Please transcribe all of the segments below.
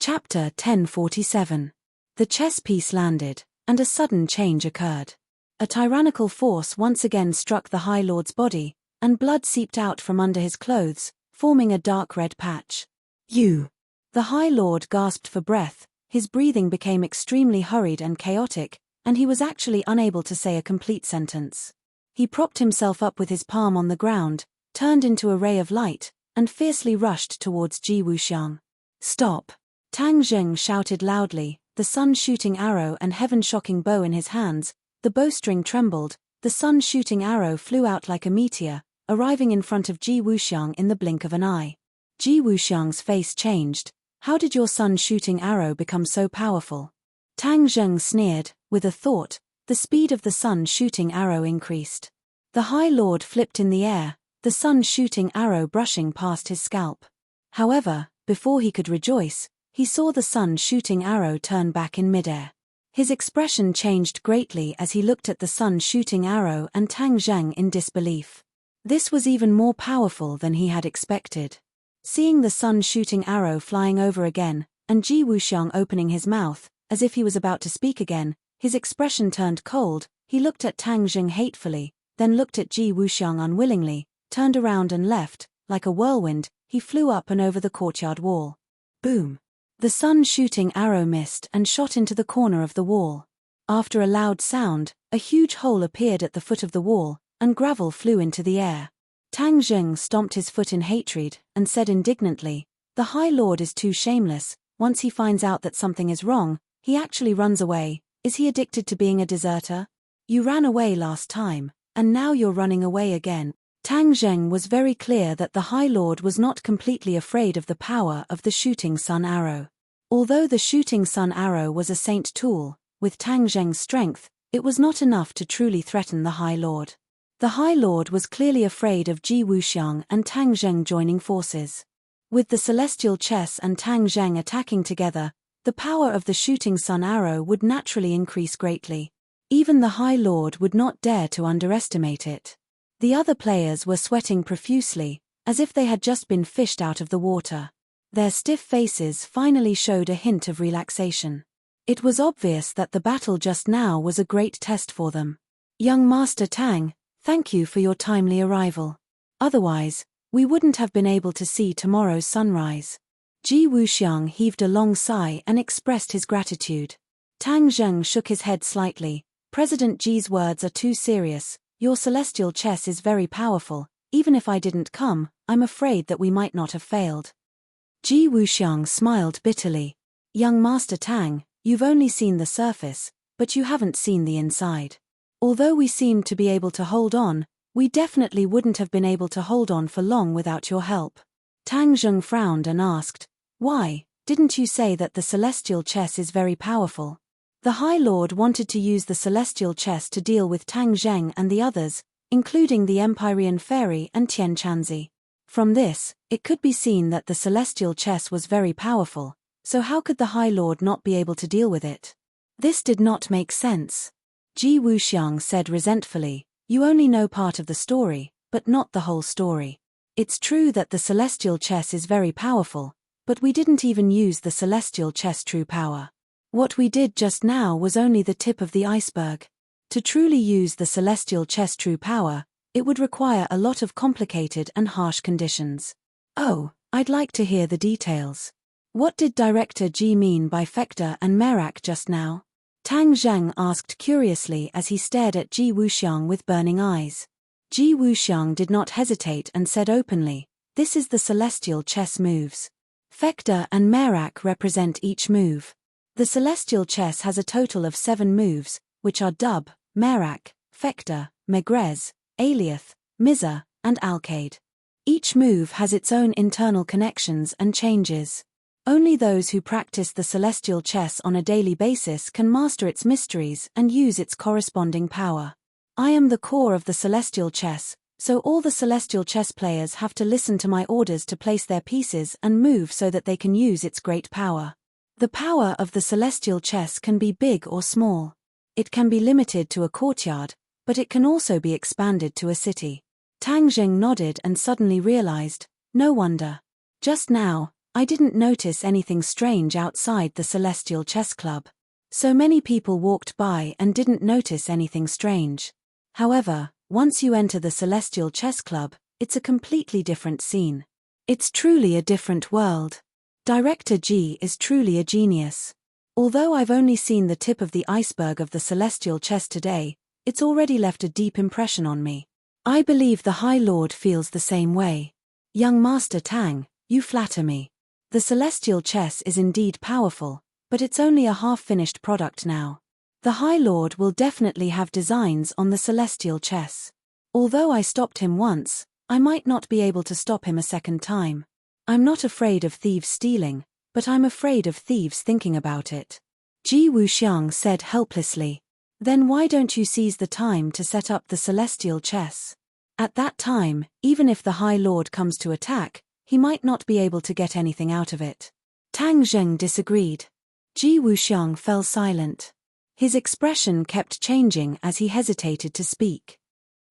Chapter 1047. The chess piece landed, and a sudden change occurred. A tyrannical force once again struck the High Lord's body, and blood seeped out from under his clothes, forming a dark red patch. "You!" The High Lord gasped for breath, his breathing became extremely hurried and chaotic, and he was actually unable to say a complete sentence. He propped himself up with his palm on the ground, turned into a ray of light, and fiercely rushed towards Ji Wuxiang. "Stop!" Tang Zheng shouted loudly, the sun-shooting arrow and heaven-shocking bow in his hands. The bowstring trembled, the sun-shooting arrow flew out like a meteor, arriving in front of Ji Wuxiang in the blink of an eye. Ji Wuxiang's face changed. "How did your sun-shooting arrow become so powerful?" Tang Zheng sneered. With a thought, the speed of the sun-shooting arrow increased. The High Lord flipped in the air, the sun-shooting arrow brushing past his scalp. However, before he could rejoice, he saw the sun-shooting arrow turn back in midair. His expression changed greatly as he looked at the sun-shooting arrow and Tang Zheng in disbelief. This was even more powerful than he had expected. Seeing the sun-shooting arrow flying over again, and Ji Wuxiang opening his mouth, as if he was about to speak again, his expression turned cold. He looked at Tang Zheng hatefully, then looked at Ji Wuxiang unwillingly, turned around and left. Like a whirlwind, he flew up and over the courtyard wall. Boom! The sun-shooting arrow missed and shot into the corner of the wall. After a loud sound, a huge hole appeared at the foot of the wall, and gravel flew into the air. Tang Zheng stomped his foot in hatred, and said indignantly, "The High Lord is too shameless. Once he finds out that something is wrong, he actually runs away. Is he addicted to being a deserter? You ran away last time, and now you're running away again." Tang Zheng was very clear that the High Lord was not completely afraid of the power of the shooting sun arrow. Although the shooting sun arrow was a saint tool, with Tang Zheng's strength, it was not enough to truly threaten the High Lord. The High Lord was clearly afraid of Ji Wuxiang and Tang Zheng joining forces. With the celestial chess and Tang Zheng attacking together, the power of the shooting sun arrow would naturally increase greatly. Even the High Lord would not dare to underestimate it. The other players were sweating profusely, as if they had just been fished out of the water. Their stiff faces finally showed a hint of relaxation. It was obvious that the battle just now was a great test for them. "Young Master Tang, thank you for your timely arrival. Otherwise, we wouldn't have been able to see tomorrow's sunrise." Ji Wuxiang heaved a long sigh and expressed his gratitude. Tang Zheng shook his head slightly. "President Ji's words are too serious. Your celestial chess is very powerful. Even if I didn't come, I'm afraid that we might not have failed." Ji Wuxiang smiled bitterly. "Young Master Tang, you've only seen the surface, but you haven't seen the inside. Although we seemed to be able to hold on, we definitely wouldn't have been able to hold on for long without your help." Tang Zheng frowned and asked, "Why, didn't you say that the celestial chess is very powerful?" The High Lord wanted to use the celestial chess to deal with Tang Zheng and the others, including the Empyrean Fairy and Tian Chanzi. From this, it could be seen that the celestial chess was very powerful, so how could the High Lord not be able to deal with it? This did not make sense. Ji Wuxiang said resentfully, "You only know part of the story, but not the whole story. It's true that the celestial chess is very powerful, but we didn't even use the celestial chess true power. What we did just now was only the tip of the iceberg. To truly use the celestial chess true power, it would require a lot of complicated and harsh conditions." "Oh, I'd like to hear the details. What did Director Ji mean by Fector and Merak just now?" Tang Zheng asked curiously as he stared at Ji Wuxiang with burning eyes. Ji Wuxiang did not hesitate and said openly, "This is the celestial chess moves. Fector and Merak represent each move. The celestial chess has a total of 7 moves, which are Dub, Merak, Fector, Megrez, Aliath, Miza, and Alcade. Each move has its own internal connections and changes. Only those who practice the celestial chess on a daily basis can master its mysteries and use its corresponding power. I am the core of the celestial chess, so all the celestial chess players have to listen to my orders to place their pieces and move so that they can use its great power. The power of the celestial chess can be big or small. It can be limited to a courtyard, but it can also be expanded to a city." Tang Zheng nodded and suddenly realized, no wonder. Just now, I didn't notice anything strange outside the Celestial Chess Club. So many people walked by and didn't notice anything strange. However, once you enter the Celestial Chess Club, it's a completely different scene. It's truly a different world. Director G is truly a genius. Although I've only seen the tip of the iceberg of the Celestial Chess today, it's already left a deep impression on me. I believe the High Lord feels the same way. Young Master Tang, you flatter me. The Celestial Chess is indeed powerful, but it's only a half-finished product now. The High Lord will definitely have designs on the Celestial Chess. Although I stopped him once, I might not be able to stop him a second time. I'm not afraid of thieves stealing, but I'm afraid of thieves thinking about it. Ji Wuxiang said helplessly. Then why don't you seize the time to set up the Celestial Chess? At that time, even if the High Lord comes to attack, he might not be able to get anything out of it. Tang Zheng disagreed. Ji Wuxiang fell silent. His expression kept changing as he hesitated to speak.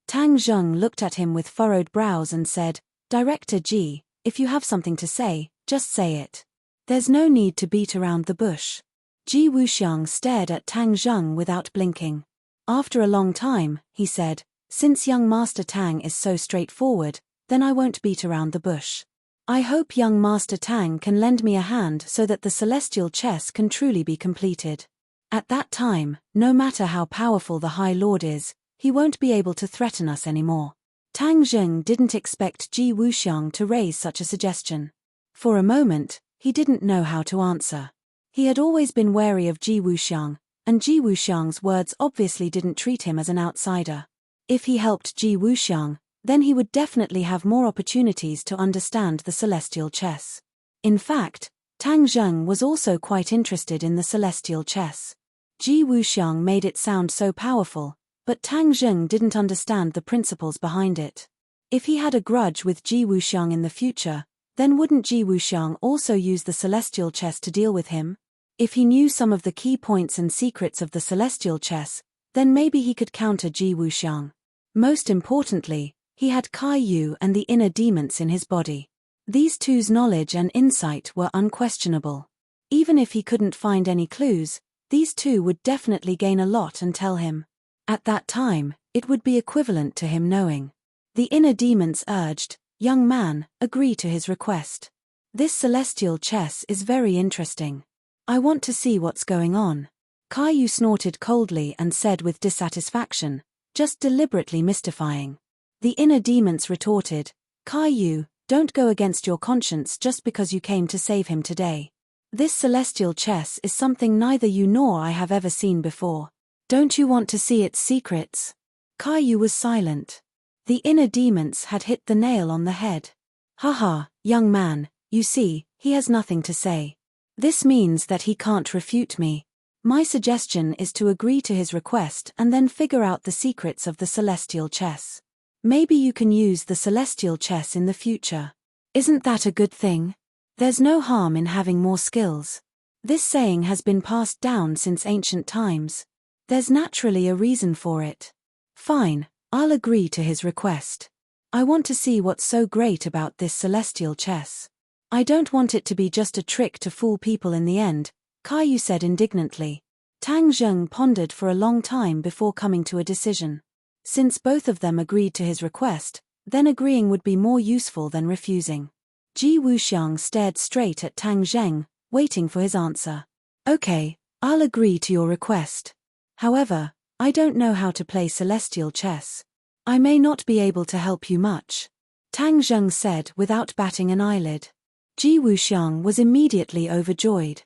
Tang Zheng looked at him with furrowed brows and said, Director Ji, if you have something to say, just say it. There's no need to beat around the bush. Ji Wuxiang stared at Tang Zheng without blinking. After a long time, he said, Since young Master Tang is so straightforward, then I won't beat around the bush. I hope young Master Tang can lend me a hand so that the Celestial Chess can truly be completed. At that time, no matter how powerful the High Lord is, he won't be able to threaten us anymore. Tang Zheng didn't expect Ji Wuxiang to raise such a suggestion. For a moment, he didn't know how to answer. He had always been wary of Ji Wuxiang, and Ji Wuxiang's words obviously didn't treat him as an outsider. If he helped Ji Wuxiang, then he would definitely have more opportunities to understand the Celestial Chess. In fact, Tang Zheng was also quite interested in the Celestial Chess. Ji Wuxiang made it sound so powerful, but Tang Zheng didn't understand the principles behind it. If he had a grudge with Ji Wuxiang in the future, then wouldn't Ji Wuxiang also use the Celestial Chess to deal with him? If he knew some of the key points and secrets of the Celestial Chess, then maybe he could counter Ji Wuxiang. Most importantly, he had Kai Yu and the inner demons in his body. These two's knowledge and insight were unquestionable. Even if he couldn't find any clues, these two would definitely gain a lot and tell him. At that time, it would be equivalent to him knowing. The inner demons urged, Young man, agree to his request. This Celestial Chess is very interesting. I want to see what's going on. Kai Yu snorted coldly and said with dissatisfaction, just deliberately mystifying. The inner demons retorted, Kai Yu, don't go against your conscience just because you came to save him today. This Celestial Chess is something neither you nor I have ever seen before. Don't you want to see its secrets? Kai Yu was silent. The inner demons had hit the nail on the head. Haha, young man, you see, he has nothing to say. This means that he can't refute me. My suggestion is to agree to his request and then figure out the secrets of the Celestial Chess. Maybe you can use the Celestial Chess in the future. Isn't that a good thing? There's no harm in having more skills. This saying has been passed down since ancient times. There's naturally a reason for it. Fine, I'll agree to his request. I want to see what's so great about this Celestial Chess. I don't want it to be just a trick to fool people in the end, Kai Yu said indignantly. Tang Zheng pondered for a long time before coming to a decision. Since both of them agreed to his request, then agreeing would be more useful than refusing. Ji Wuxiang stared straight at Tang Zheng, waiting for his answer. Okay, I'll agree to your request. However, I don't know how to play Celestial Chess. I may not be able to help you much. Tang Zheng said without batting an eyelid. Ji Wuxiang was immediately overjoyed.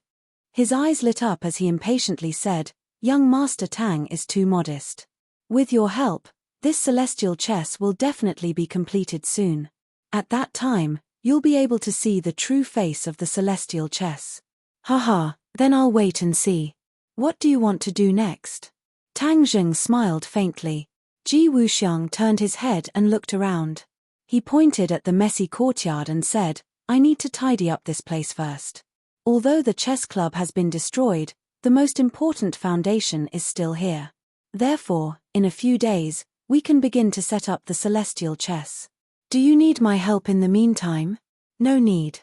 His eyes lit up as he impatiently said, Young Master Tang is too modest. With your help, this Celestial Chess will definitely be completed soon. At that time, you'll be able to see the true face of the Celestial Chess. Haha, then I'll wait and see. What do you want to do next? Tang Zheng smiled faintly. Ji Wuxiang turned his head and looked around. He pointed at the messy courtyard and said, I need to tidy up this place first. Although the chess club has been destroyed, the most important foundation is still here. Therefore, in a few days, we can begin to set up the Celestial Chess. Do you need my help in the meantime? No need.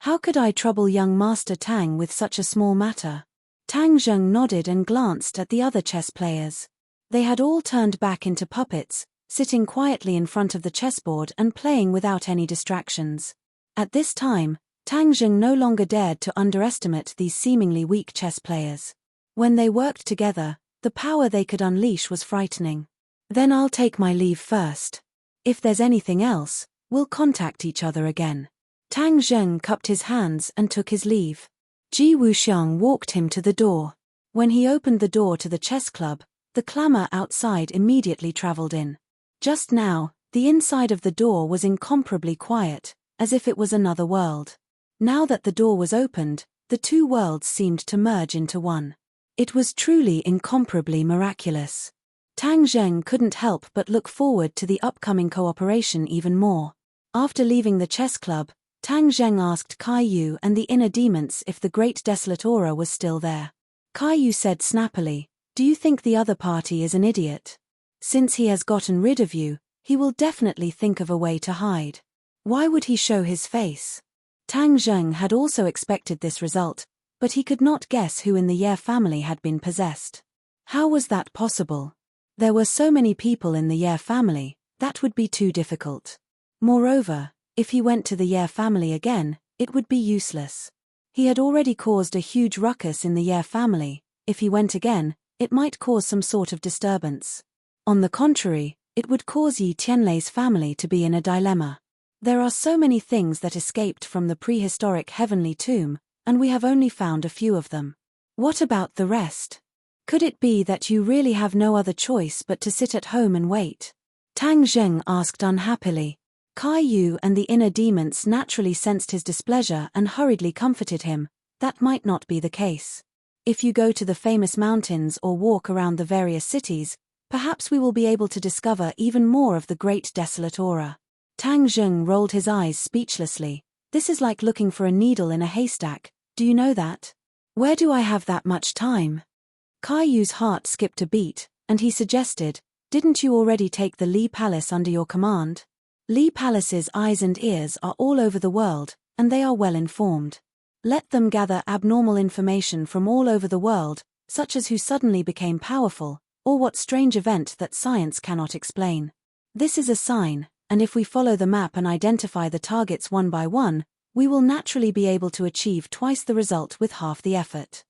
How could I trouble young Master Tang with such a small matter? Tang Zheng nodded and glanced at the other chess players. They had all turned back into puppets, sitting quietly in front of the chessboard and playing without any distractions. At this time, Tang Zheng no longer dared to underestimate these seemingly weak chess players. When they worked together, the power they could unleash was frightening. Then I'll take my leave first. If there's anything else, we'll contact each other again. Tang Zheng cupped his hands and took his leave. Ji Wuxiang walked him to the door. When he opened the door to the chess club, the clamor outside immediately traveled in. Just now, the inside of the door was incomparably quiet, as if it was another world. Now that the door was opened, the two worlds seemed to merge into one. It was truly incomparably miraculous. Tang Zheng couldn't help but look forward to the upcoming cooperation even more. After leaving the chess club, Tang Zheng asked Kai Yu and the inner demons if the great desolate aura was still there. Kai Yu said snappily, "Do you think the other party is an idiot? Since he has gotten rid of you, he will definitely think of a way to hide. Why would he show his face?" Tang Zheng had also expected this result, but he could not guess who in the Ye family had been possessed. How was that possible? There were so many people in the Ye family, that would be too difficult. Moreover, if he went to the Ye family again, it would be useless. He had already caused a huge ruckus in the Ye family. If he went again, it might cause some sort of disturbance. On the contrary, it would cause Yi Tianlei's family to be in a dilemma. There are so many things that escaped from the prehistoric heavenly tomb, and we have only found a few of them. What about the rest? Could it be that you really have no other choice but to sit at home and wait? Tang Zheng asked unhappily. Kai Yu and the inner demons naturally sensed his displeasure and hurriedly comforted him. That might not be the case. If you go to the famous mountains or walk around the various cities, perhaps we will be able to discover even more of the great desolate aura. Tang Zheng rolled his eyes speechlessly. This is like looking for a needle in a haystack, do you know that? Where do I have that much time? Kai Yu's heart skipped a beat, and he suggested, "Didn't you already take the Li Palace under your command?" Li Palace's eyes and ears are all over the world, and they are well informed. Let them gather abnormal information from all over the world, such as who suddenly became powerful, or what strange event that science cannot explain. This is a sign, and if we follow the map and identify the targets one by one, we will naturally be able to achieve twice the result with half the effort.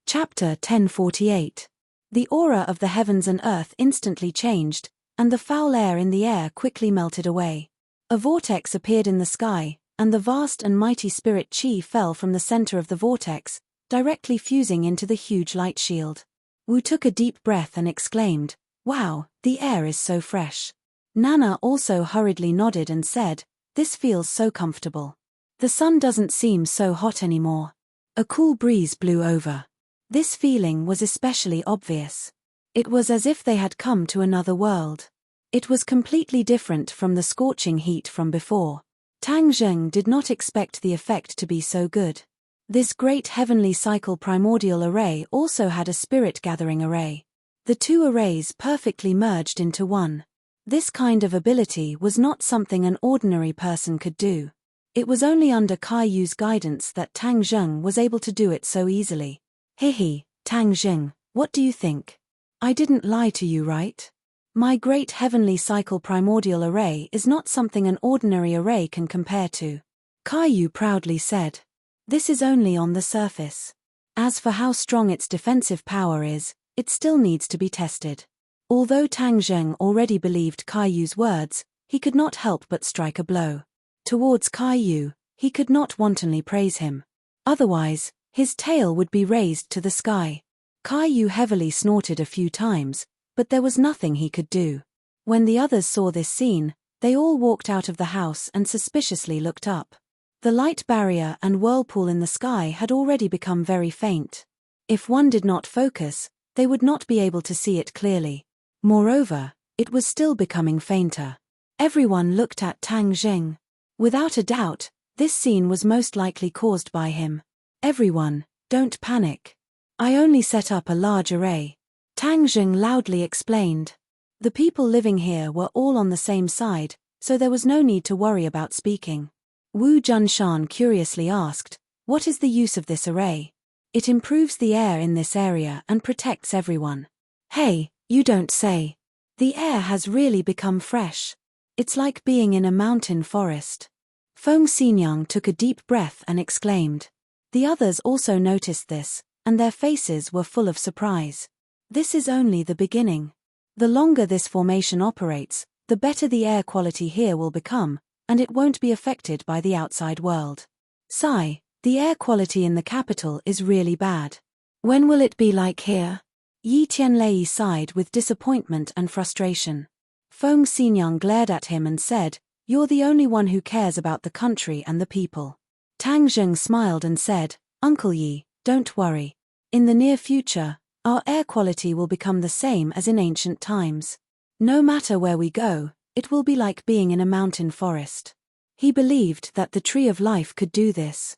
Chapter 1048. The aura of the heavens and earth instantly changed, and the foul air in the air quickly melted away. A vortex appeared in the sky, and the vast and mighty spirit Qi fell from the center of the vortex, directly fusing into the huge light shield. Wu took a deep breath and exclaimed, "Wow, the air is so fresh." Nana also hurriedly nodded and said, "This feels so comfortable. The sun doesn't seem so hot anymore." A cool breeze blew over. This feeling was especially obvious. It was as if they had come to another world. It was completely different from the scorching heat from before. Tang Zheng did not expect the effect to be so good. This great heavenly cycle primordial array also had a spirit gathering array. The two arrays perfectly merged into one. This kind of ability was not something an ordinary person could do. It was only under Kai Yu's guidance that Tang Zheng was able to do it so easily. "Hihi, Tang Zheng, what do you think? I didn't lie to you, right? My great heavenly cycle primordial array is not something an ordinary array can compare to," Kai Yu proudly said. "This is only on the surface. As for how strong its defensive power is, it still needs to be tested." Although Tang Zheng already believed Kai Yu's words, he could not help but strike a blow. Towards Kai Yu, he could not wantonly praise him. Otherwise, his tail would be raised to the sky. Kai Yu heavily snorted a few times, but there was nothing he could do. When the others saw this scene, they all walked out of the house and suspiciously looked up. The light barrier and whirlpool in the sky had already become very faint. If one did not focus, they would not be able to see it clearly. Moreover, it was still becoming fainter. Everyone looked at Tang Zheng. Without a doubt, this scene was most likely caused by him. "Everyone, don't panic. I only set up a large array," Tang Zheng loudly explained. The people living here were all on the same side, so there was no need to worry about speaking. Wu Junshan curiously asked, "What is the use of this array?" "It improves the air in this area and protects everyone." "Hey, you don't say. The air has really become fresh. It's like being in a mountain forest." Feng Xinyang took a deep breath and exclaimed. The others also noticed this, and their faces were full of surprise. This is only the beginning. The longer this formation operates, the better the air quality here will become, and it won't be affected by the outside world. Sigh, the air quality in the capital is really bad. When will it be like here? Yi Tianlei sighed with disappointment and frustration. Feng Xinyang glared at him and said, "You're the only one who cares about the country and the people." Tang Zheng smiled and said, "Uncle Yi, don't worry. In the near future, our air quality will become the same as in ancient times. No matter where we go, it will be like being in a mountain forest." He believed that the Tree of Life could do this.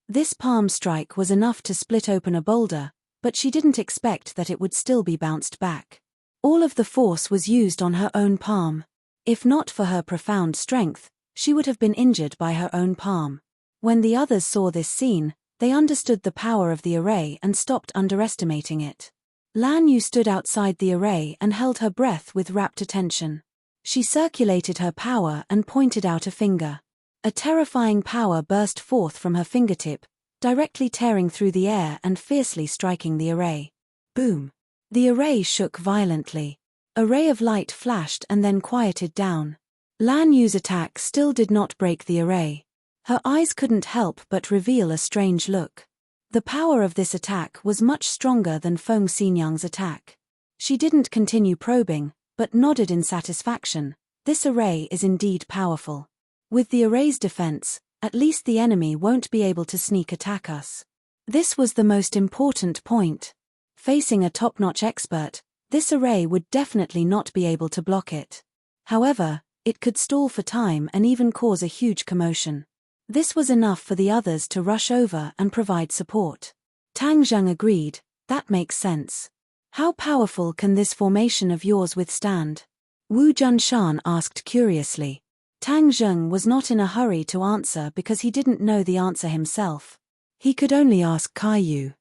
This palm strike was enough to split open a boulder, but she didn't expect that it would still be bounced back. All of the force was used on her own palm. If not for her profound strength, she would have been injured by her own palm. When the others saw this scene, they understood the power of the array and stopped underestimating it. Lan Yu stood outside the array and held her breath with rapt attention. She circulated her power and pointed out a finger. A terrifying power burst forth from her fingertip, directly tearing through the air and fiercely striking the array. Boom! The array shook violently. A ray of light flashed and then quieted down. Lan Yu's attack still did not break the array. Her eyes couldn't help but reveal a strange look. The power of this attack was much stronger than Feng Xinyang's attack. She didn't continue probing, but nodded in satisfaction. This array is indeed powerful. With the array's defense, at least the enemy won't be able to sneak attack us. This was the most important point. Facing a top-notch expert, this array would definitely not be able to block it. However, it could stall for time and even cause a huge commotion. This was enough for the others to rush over and provide support. Tang Zheng agreed, "That makes sense. How powerful can this formation of yours withstand?" Wu Junshan asked curiously. Tang Zheng was not in a hurry to answer because he didn't know the answer himself. He could only ask Caillou.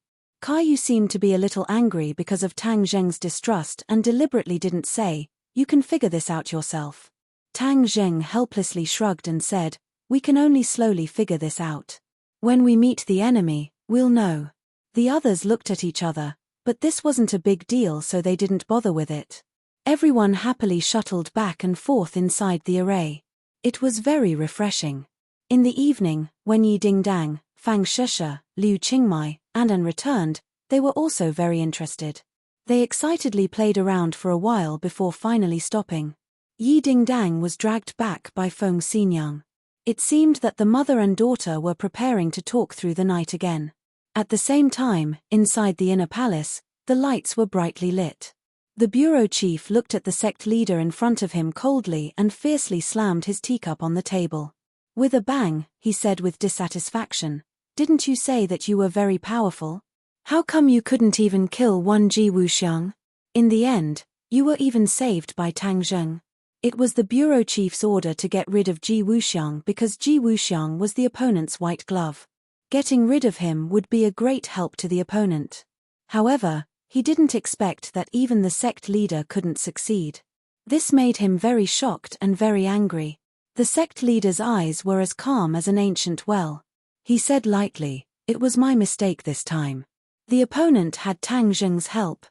Caillou seemed to be a little angry because of Tang Zheng's distrust and deliberately didn't say, "You can figure this out yourself." Tang Zheng helplessly shrugged and said, "We can only slowly figure this out. When we meet the enemy, we'll know." The others looked at each other, but this wasn't a big deal, so they didn't bother with it. Everyone happily shuttled back and forth inside the array. It was very refreshing. In the evening, when Yi Dingdang, Fang Sheshe, Liu Qingmai, and An returned, they were also very interested. They excitedly played around for a while before finally stopping. Yi Dingdang was dragged back by Feng Xinyang. It seemed that the mother and daughter were preparing to talk through the night again. At the same time, inside the inner palace, the lights were brightly lit. The bureau chief looked at the sect leader in front of him coldly and fiercely slammed his teacup on the table. With a bang, he said with dissatisfaction, "Didn't you say that you were very powerful? How come you couldn't even kill one Ji Wuxiang? In the end, you were even saved by Tang Zheng." It was the bureau chief's order to get rid of Ji Wuxiang because Ji Wuxiang was the opponent's white glove. Getting rid of him would be a great help to the opponent. However, he didn't expect that even the sect leader couldn't succeed. This made him very shocked and very angry. The sect leader's eyes were as calm as an ancient well. He said lightly, "It was my mistake this time. The opponent had Tang Zheng's help.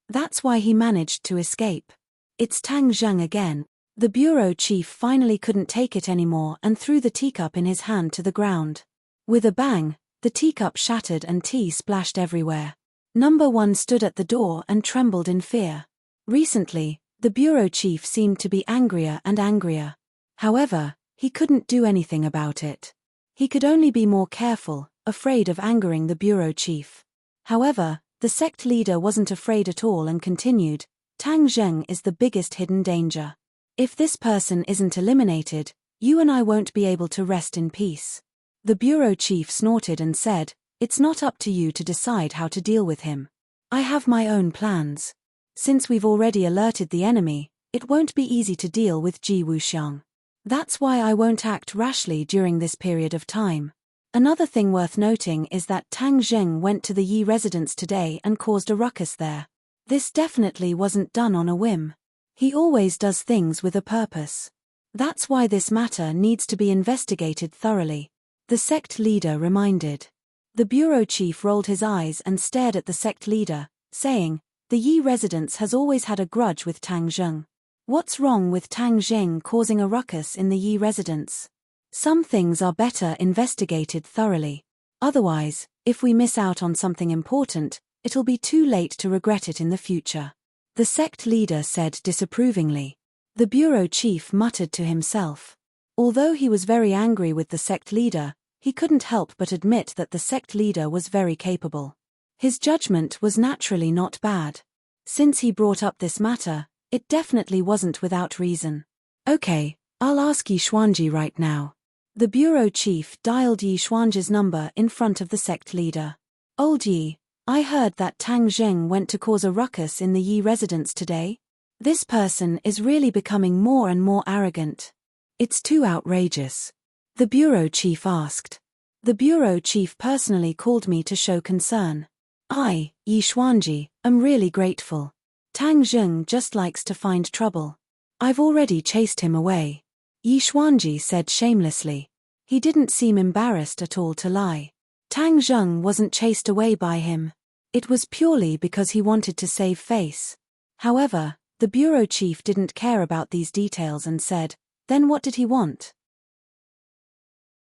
That's why he managed to escape. It's Tang Zheng again." The bureau chief finally couldn't take it anymore and threw the teacup in his hand to the ground. With a bang, the teacup shattered and tea splashed everywhere. Number 1 stood at the door and trembled in fear. Recently, the bureau chief seemed to be angrier and angrier. However, he couldn't do anything about it. He could only be more careful, afraid of angering the bureau chief. However, the sect leader wasn't afraid at all and continued, "Tang Zheng is the biggest hidden danger. If this person isn't eliminated, you and I won't be able to rest in peace." The bureau chief snorted and said, "It's not up to you to decide how to deal with him. I have my own plans. Since we've already alerted the enemy, it won't be easy to deal with Ji Wuxiang. That's why I won't act rashly during this period of time. Another thing worth noting is that Tang Zheng went to the Yi residence today and caused a ruckus there. This definitely wasn't done on a whim. He always does things with a purpose. That's why this matter needs to be investigated thoroughly, the sect leader reminded. The bureau chief rolled his eyes and stared at the sect leader, saying, "The Yi residence has always had a grudge with Tang Zheng. What's wrong with Tang Zheng causing a ruckus in the Yi residence? Some things are better investigated thoroughly. Otherwise, if we miss out on something important, it'll be too late to regret it in the future," the sect leader said disapprovingly. The bureau chief muttered to himself. Although he was very angry with the sect leader, he couldn't help but admit that the sect leader was very capable. His judgment was naturally not bad. Since he brought up this matter, it definitely wasn't without reason. "Okay, I'll ask Yi Xuanji right now." The bureau chief dialed Yi Xuanji's number in front of the sect leader. "Old Yi, I heard that Tang Zheng went to cause a ruckus in the Yi residence today. This person is really becoming more and more arrogant. It's too outrageous," the bureau chief asked. "The bureau chief personally called me to show concern. I, Yi Xuanji, am really grateful. Tang Zheng just likes to find trouble. I've already chased him away," Yi Xuanji said shamelessly. He didn't seem embarrassed at all to lie. Tang Zheng wasn't chased away by him. It was purely because he wanted to save face. However, the bureau chief didn't care about these details and said, "Then what did he want?"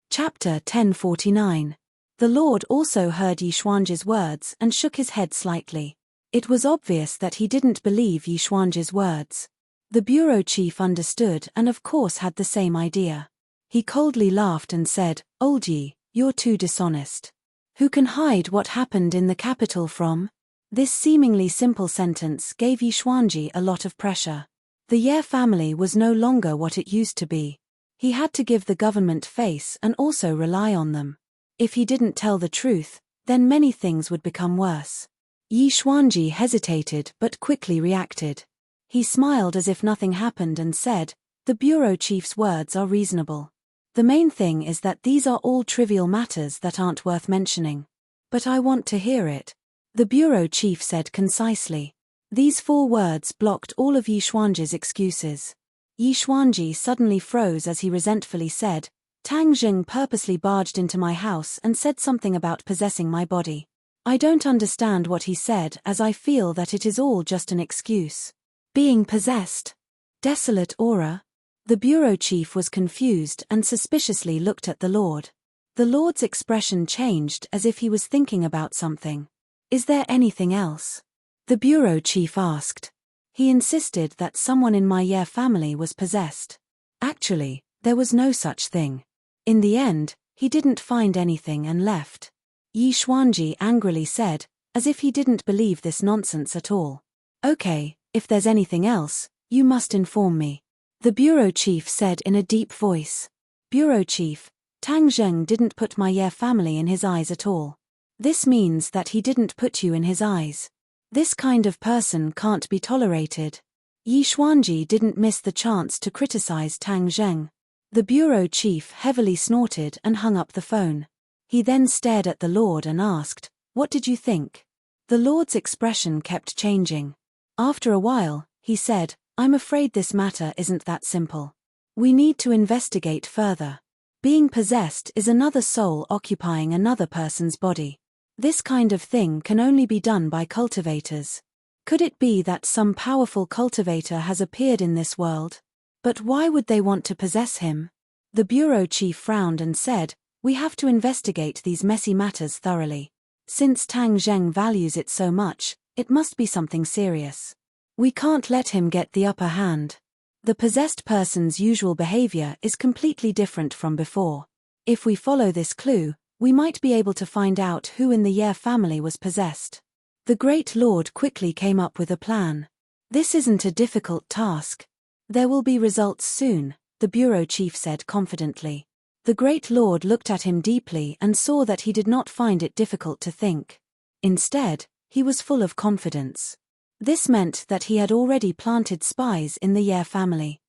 Chapter 1049. The Lord also heard Yi Xuanji's words and shook his head slightly. It was obvious that he didn't believe Yi Xuanji's words. The bureau chief understood and of course had the same idea. He coldly laughed and said, "Old Yi, you're too dishonest. Who can hide what happened in the capital from?" This seemingly simple sentence gave Yi Xuanji a lot of pressure. The Ye family was no longer what it used to be. He had to give the government face and also rely on them. If he didn't tell the truth, then many things would become worse. Yi Xuanji hesitated but quickly reacted. He smiled as if nothing happened and said, "The bureau chief's words are reasonable. The main thing is that these are all trivial matters that aren't worth mentioning. But I want to hear it," the bureau chief said concisely. These 4 words blocked all of Yi Xuanji's excuses. Yi Xuanji suddenly froze as he resentfully said, "Tang Zheng purposely barged into my house and said something about possessing my body. I don't understand what he said as I feel that it is all just an excuse." Being possessed? Desolate aura? The bureau chief was confused and suspiciously looked at the Lord. The Lord's expression changed as if he was thinking about something. "Is there anything else?" the bureau chief asked. He insisted that someone in my Ye family was possessed. Actually, there was no such thing. In the end, he didn't find anything and left. Yi Xuanji angrily said, as if he didn't believe this nonsense at all. "Okay, if there's anything else, you must inform me," the bureau chief said in a deep voice. "Bureau chief, Tang Zheng didn't put my Ye family in his eyes at all. This means that he didn't put you in his eyes. This kind of person can't be tolerated." Yi Xuanji didn't miss the chance to criticize Tang Zheng. The bureau chief heavily snorted and hung up the phone. He then stared at the Lord and asked, "What did you think?" The Lord's expression kept changing. After a while, he said, "I'm afraid this matter isn't that simple. We need to investigate further. Being possessed is another soul occupying another person's body. This kind of thing can only be done by cultivators. Could it be that some powerful cultivator has appeared in this world? But why would they want to possess him?" The bureau chief frowned and said, "We have to investigate these messy matters thoroughly. Since Tang Zheng values it so much, it must be something serious. We can't let him get the upper hand. The possessed person's usual behavior is completely different from before. If we follow this clue, we might be able to find out who in the Ye family was possessed." The Great Lord quickly came up with a plan. "This isn't a difficult task. There will be results soon," the bureau chief said confidently. The Great Lord looked at him deeply and saw that he did not find it difficult to think. Instead, he was full of confidence. This meant that he had already planted spies in the Ye family.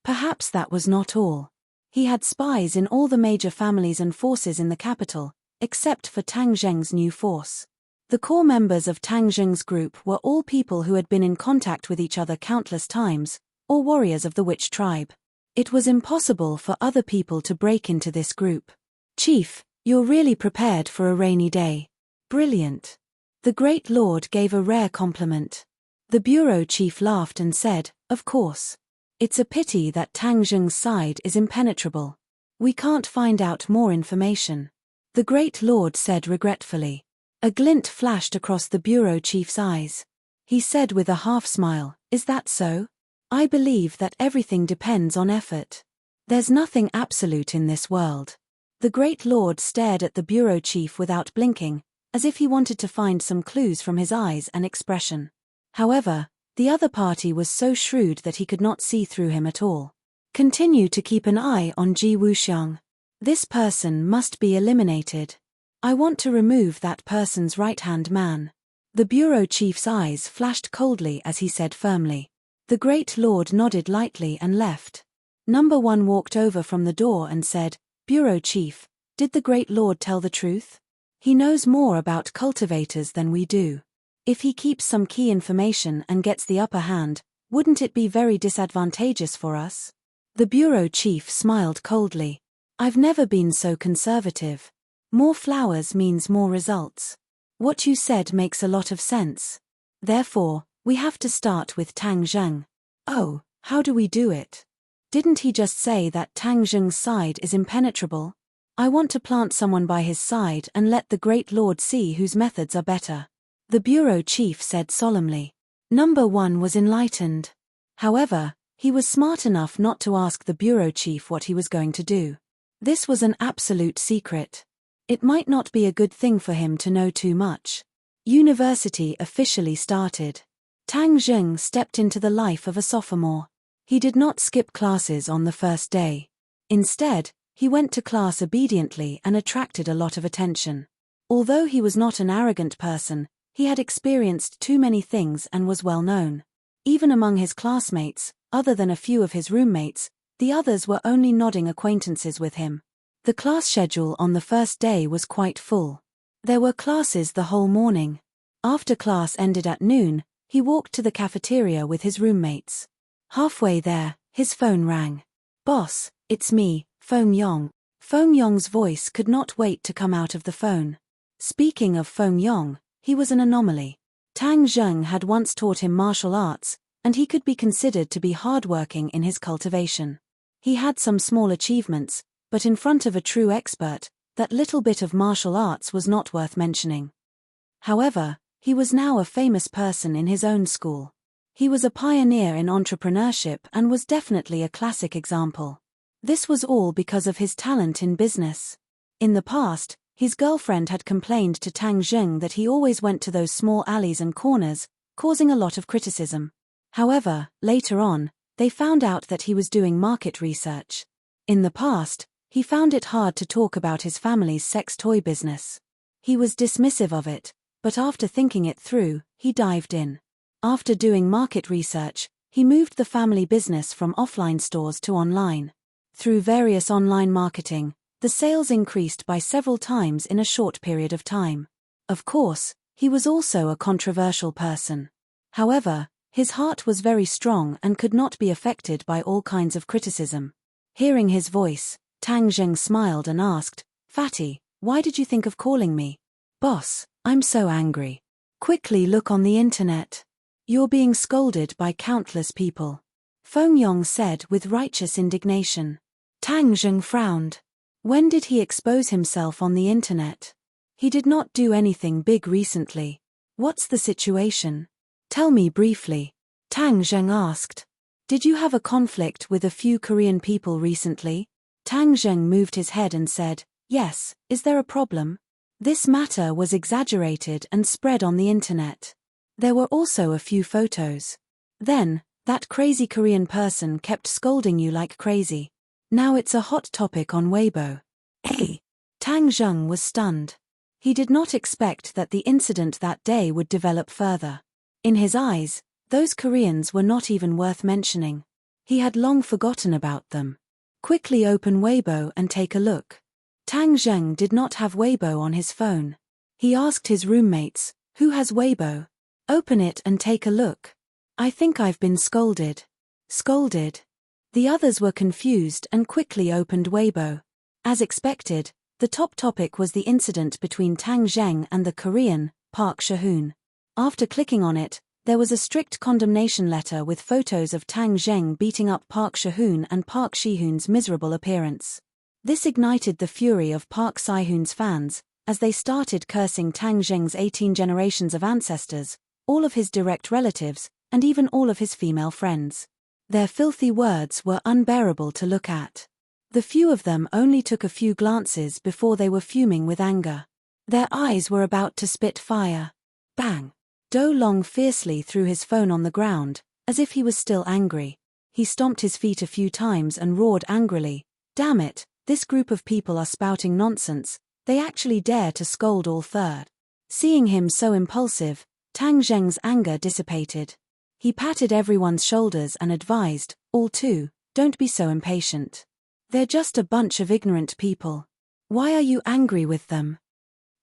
Perhaps that was not all. He had spies in all the major families and forces in the capital, except for Tang Zheng's new force. The core members of Tang Zheng's group were all people who had been in contact with each other countless times, or warriors of the witch tribe. It was impossible for other people to break into this group. Chief, you're really prepared for a rainy day. Brilliant. The Great Lord gave a rare compliment. The bureau chief laughed and said, of course. It's a pity that Tang Zheng's side is impenetrable. We can't find out more information. The Great Lord said regretfully. A glint flashed across the bureau chief's eyes. He said with a half-smile, is that so? I believe that everything depends on effort. There's nothing absolute in this world. The Great Lord stared at the bureau chief without blinking, as if he wanted to find some clues from his eyes and expression. However, the other party was so shrewd that he could not see through him at all. Continue to keep an eye on Ji Wuxiang. This person must be eliminated. I want to remove that person's right-hand man. The bureau chief's eyes flashed coldly as he said firmly. The Great Lord nodded lightly and left. Number 1 walked over from the door and said, Bureau Chief, did the Great Lord tell the truth? He knows more about cultivators than we do. If he keeps some key information and gets the upper hand, wouldn't it be very disadvantageous for us? The bureau chief smiled coldly. I've never been so conservative. More flowers means more results. What you said makes a lot of sense. Therefore, we have to start with Tang Zheng. Oh, how do we do it? Didn't he just say that Tang Zheng's side is impenetrable? I want to plant someone by his side and let the Great Lord see whose methods are better. The bureau chief said solemnly. Number 1 was enlightened. However, he was smart enough not to ask the bureau chief what he was going to do. This was an absolute secret. It might not be a good thing for him to know too much. University officially started. Tang Zheng stepped into the life of a sophomore. He did not skip classes on the first day. Instead, he went to class obediently and attracted a lot of attention. Although he was not an arrogant person, he had experienced too many things and was well known. Even among his classmates, other than a few of his roommates, the others were only nodding acquaintances with him. The class schedule on the first day was quite full. There were classes the whole morning. After class ended at noon, he walked to the cafeteria with his roommates. Halfway there, his phone rang. Boss, it's me, Feng Yong. Feng Yong's voice could not wait to come out of the phone. Speaking of Feng Yong, he was an anomaly. Tang Zheng had once taught him martial arts, and he could be considered to be hardworking in his cultivation. He had some small achievements, but in front of a true expert, that little bit of martial arts was not worth mentioning. However, he was now a famous person in his own school. He was a pioneer in entrepreneurship and was definitely a classic example. This was all because of his talent in business. In the past, his girlfriend had complained to Tang Zheng that he always went to those small alleys and corners, causing a lot of criticism. However, later on, they found out that he was doing market research. In the past, he found it hard to talk about his family's sex toy business. He was dismissive of it, but after thinking it through, he dived in. After doing market research, he moved the family business from offline stores to online. Through various online marketing, the sales increased by several times in a short period of time. Of course, he was also a controversial person. However, his heart was very strong and could not be affected by all kinds of criticism. Hearing his voice, Tang Zheng smiled and asked, Fatty, why did you think of calling me? Boss, I'm so angry. Quickly look on the internet. You're being scolded by countless people. Feng Yong said with righteous indignation. Tang Zheng frowned. When did he expose himself on the internet? He did not do anything big recently. What's the situation? Tell me briefly. Tang Zheng asked. Did you have a conflict with a few Korean people recently? Tang Zheng moved his head and said, yes, is there a problem? This matter was exaggerated and spread on the internet. There were also a few photos. Then, that crazy Korean person kept scolding you like crazy. Now it's a hot topic on Weibo. Hey! Tang Zheng was stunned. He did not expect that the incident that day would develop further. In his eyes, those Koreans were not even worth mentioning. He had long forgotten about them. Quickly open Weibo and take a look. Tang Zheng did not have Weibo on his phone. He asked his roommates, "Who has Weibo? Open it and take a look. I think I've been scolded." Scolded? The others were confused and quickly opened Weibo. As expected, the top topic was the incident between Tang Zheng and the Korean, Park Shahoon. After clicking on it, there was a strict condemnation letter with photos of Tang Zheng beating up Park Shahoon and Park Shihoon's miserable appearance. This ignited the fury of Park Sihoon's fans, as they started cursing Tang Zheng's 18 generations of ancestors, all of his direct relatives, and even all of his female friends. Their filthy words were unbearable to look at. The few of them only took a few glances before they were fuming with anger. Their eyes were about to spit fire. Bang! Do Long fiercely threw his phone on the ground, as if he was still angry. He stomped his feet a few times and roared angrily, "Damn it, this group of people are spouting nonsense, they actually dare to scold all third." Seeing him so impulsive, Tang Zheng's anger dissipated. He patted everyone's shoulders and advised, "All two, don't be so impatient. They're just a bunch of ignorant people. Why are you angry with them?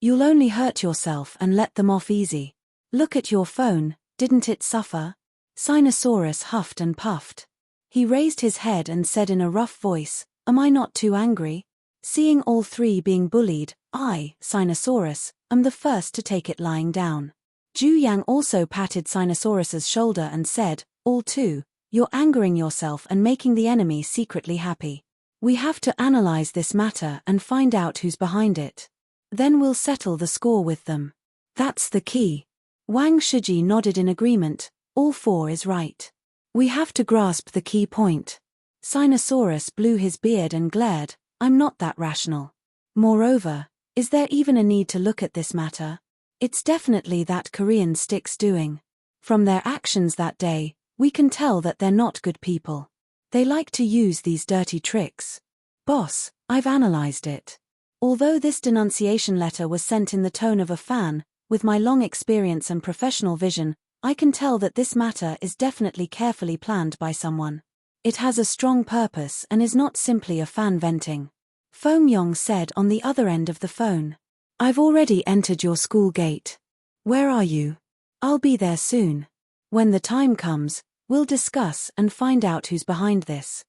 You'll only hurt yourself and let them off easy. Look at your phone, didn't it suffer?" Sinosaurus huffed and puffed. He raised his head and said in a rough voice, "Am I not too angry?" Seeing all three being bullied, I, Sinosaurus, am the first to take it lying down. Zhu Yang also patted Sinosaurus's shoulder and said, "All two, you're angering yourself and making the enemy secretly happy. We have to analyze this matter and find out who's behind it. Then we'll settle the score with them. That's the key." Wang Shiji nodded in agreement, "All four is right. We have to grasp the key point." Sinosaurus blew his beard and glared, "I'm not that rational. Moreover, is there even a need to look at this matter? It's definitely that Korean stick's doing. From their actions that day, we can tell that they're not good people. They like to use these dirty tricks. Boss, I've analyzed it. Although this denunciation letter was sent in the tone of a fan, with my long experience and professional vision, I can tell that this matter is definitely carefully planned by someone. It has a strong purpose and is not simply a fan venting." Feng Yong said on the other end of the phone. "I've already entered your school gate. Where are you? I'll be there soon. When the time comes, we'll discuss and find out who's behind this."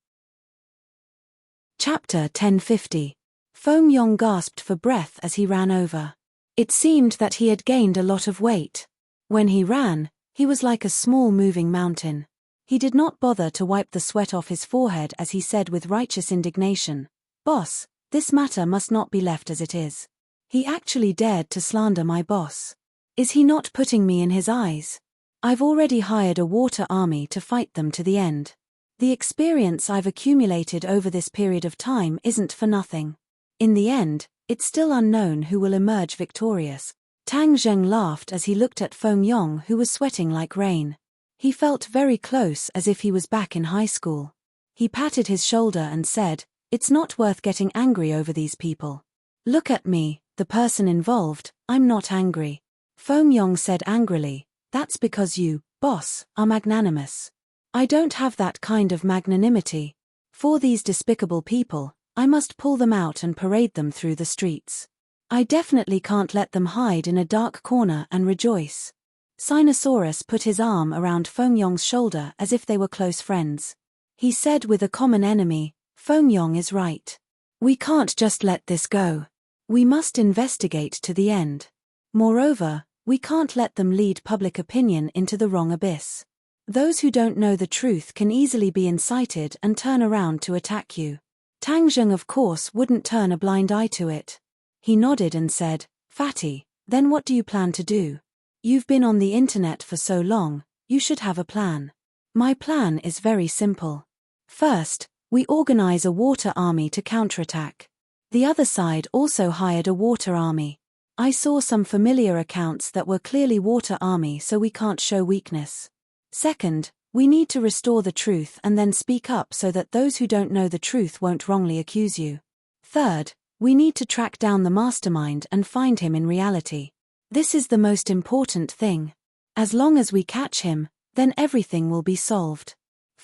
Chapter 1050. Feng Yong gasped for breath as he ran over. It seemed that he had gained a lot of weight. When he ran, he was like a small moving mountain. He did not bother to wipe the sweat off his forehead as he said with righteous indignation, "Boss, this matter must not be left as it is. He actually dared to slander my boss. Is he not putting me in his eyes? I've already hired a water army to fight them to the end. The experience I've accumulated over this period of time isn't for nothing. In the end, it's still unknown who will emerge victorious." Tang Zheng laughed as he looked at Feng Yong, who was sweating like rain. He felt very close, as if he was back in high school. He patted his shoulder and said, "It's not worth getting angry over these people. Look at me, the person involved, I'm not angry." Feng Yong said angrily, "That's because you, boss, are magnanimous. I don't have that kind of magnanimity. For these despicable people, I must pull them out and parade them through the streets. I definitely can't let them hide in a dark corner and rejoice." Sinosaurus put his arm around Feng Yong's shoulder as if they were close friends. He said with a common enemy, "Feng Yong is right. We can't just let this go. We must investigate to the end. Moreover, we can't let them lead public opinion into the wrong abyss. Those who don't know the truth can easily be incited and turn around to attack you." Tang Zheng of course wouldn't turn a blind eye to it. He nodded and said, "Fatty, then what do you plan to do? You've been on the internet for so long, you should have a plan." "My plan is very simple. First, we organize a water army to counterattack. The other side also hired a water army. I saw some familiar accounts that were clearly water army, so we can't show weakness. Second, we need to restore the truth and then speak up so that those who don't know the truth won't wrongly accuse you. Third, we need to track down the mastermind and find him in reality. This is the most important thing. As long as we catch him, then everything will be solved."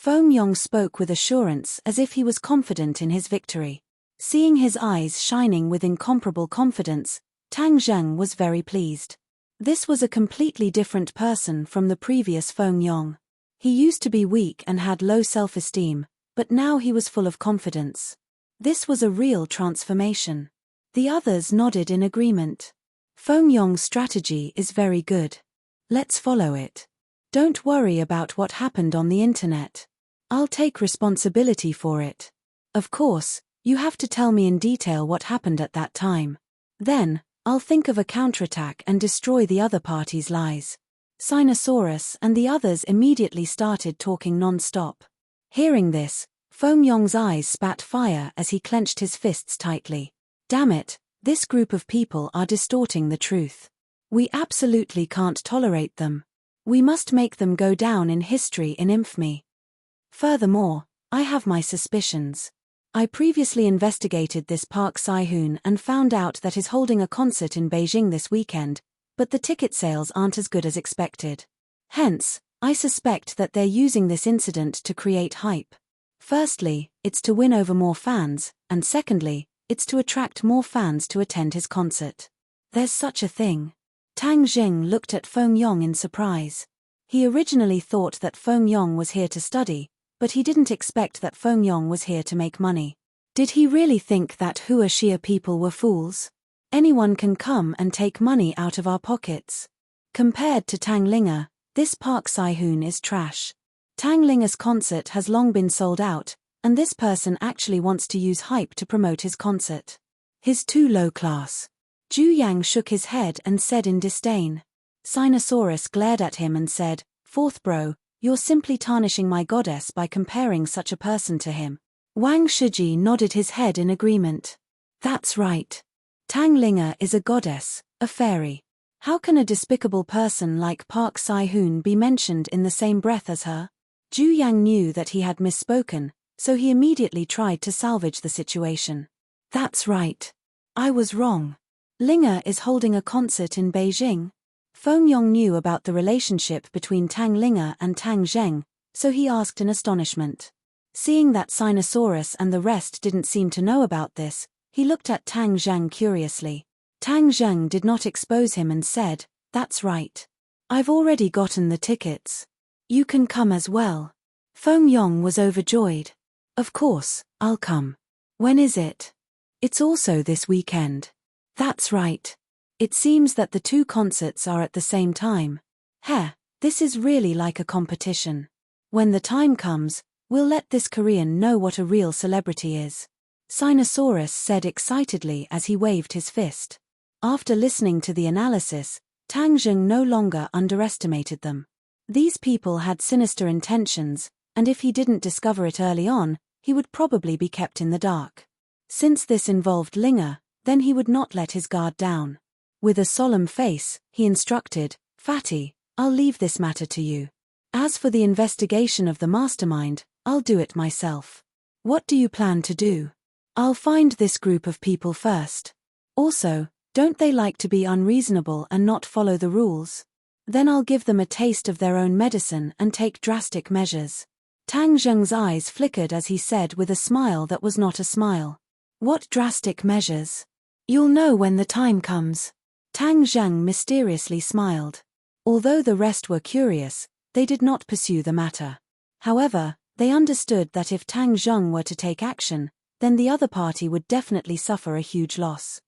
Feng Yong spoke with assurance as if he was confident in his victory. Seeing his eyes shining with incomparable confidence, Tang Zheng was very pleased. This was a completely different person from the previous Feng Yong. He used to be weak and had low self-esteem, but now he was full of confidence. This was a real transformation. The others nodded in agreement. Feng Yong's strategy is very good. Let's follow it. Don't worry about what happened on the internet. I'll take responsibility for it. Of course, you have to tell me in detail what happened at that time. Then, I'll think of a counterattack and destroy the other party's lies. Sinosaurus and the others immediately started talking non-stop. Hearing this, Feng Yong's eyes spat fire as he clenched his fists tightly. Damn it, this group of people are distorting the truth. We absolutely can't tolerate them. We must make them go down in history in infamy. Furthermore, I have my suspicions. I previously investigated this Park Si-hoon and found out that he's holding a concert in Beijing this weekend, but the ticket sales aren't as good as expected. Hence, I suspect that they're using this incident to create hype. Firstly, it's to win over more fans, and secondly, it's to attract more fans to attend his concert. There's such a thing. Tang Zheng looked at Feng Yong in surprise. He originally thought that Feng Yong was here to study, but he didn't expect that Feng Yong was here to make money. Did he really think that Hua Xia people were fools? Anyone can come and take money out of our pockets. Compared to Tang Linga, this Park Si-hoon is trash. Tang Linga's concert has long been sold out, and this person actually wants to use hype to promote his concert. He's too low class. Zhu Yang shook his head and said in disdain. Sinosaurus glared at him and said, "Fourth bro, you're simply tarnishing my goddess by comparing such a person to him." Wang Shiji nodded his head in agreement. That's right. Tang Linga is a goddess, a fairy. How can a despicable person like Park Si-hoon be mentioned in the same breath as her? Zhu Yang knew that he had misspoken, so he immediately tried to salvage the situation. That's right. I was wrong. Linga is holding a concert in Beijing. Feng Yong knew about the relationship between Tang Linga and Tang Zheng, so he asked in astonishment. Seeing that Sinosaurus and the rest didn't seem to know about this, he looked at Tang Zheng curiously. Tang Zheng did not expose him and said, "That's right. I've already gotten the tickets. You can come as well." Feng Yong was overjoyed. "Of course, I'll come. When is it?" "It's also this weekend." "That's right. It seems that the two concerts are at the same time. Heh, this is really like a competition. When the time comes, we'll let this Korean know what a real celebrity is," Sinosaurus said excitedly as he waved his fist. After listening to the analysis, Tang Zheng no longer underestimated them. These people had sinister intentions, and if he didn't discover it early on, he would probably be kept in the dark. Since this involved Linga, then he would not let his guard down. With a solemn face, he instructed, "Fatty, I'll leave this matter to you. As for the investigation of the mastermind, I'll do it myself." "What do you plan to do?" "I'll find this group of people first. Also, don't they like to be unreasonable and not follow the rules? Then I'll give them a taste of their own medicine and take drastic measures." Tang Zheng's eyes flickered as he said with a smile that was not a smile, "What drastic measures?" "You'll know when the time comes." Tang Zheng mysteriously smiled. Although the rest were curious, they did not pursue the matter. However, they understood that if Tang Zheng were to take action, then the other party would definitely suffer a huge loss.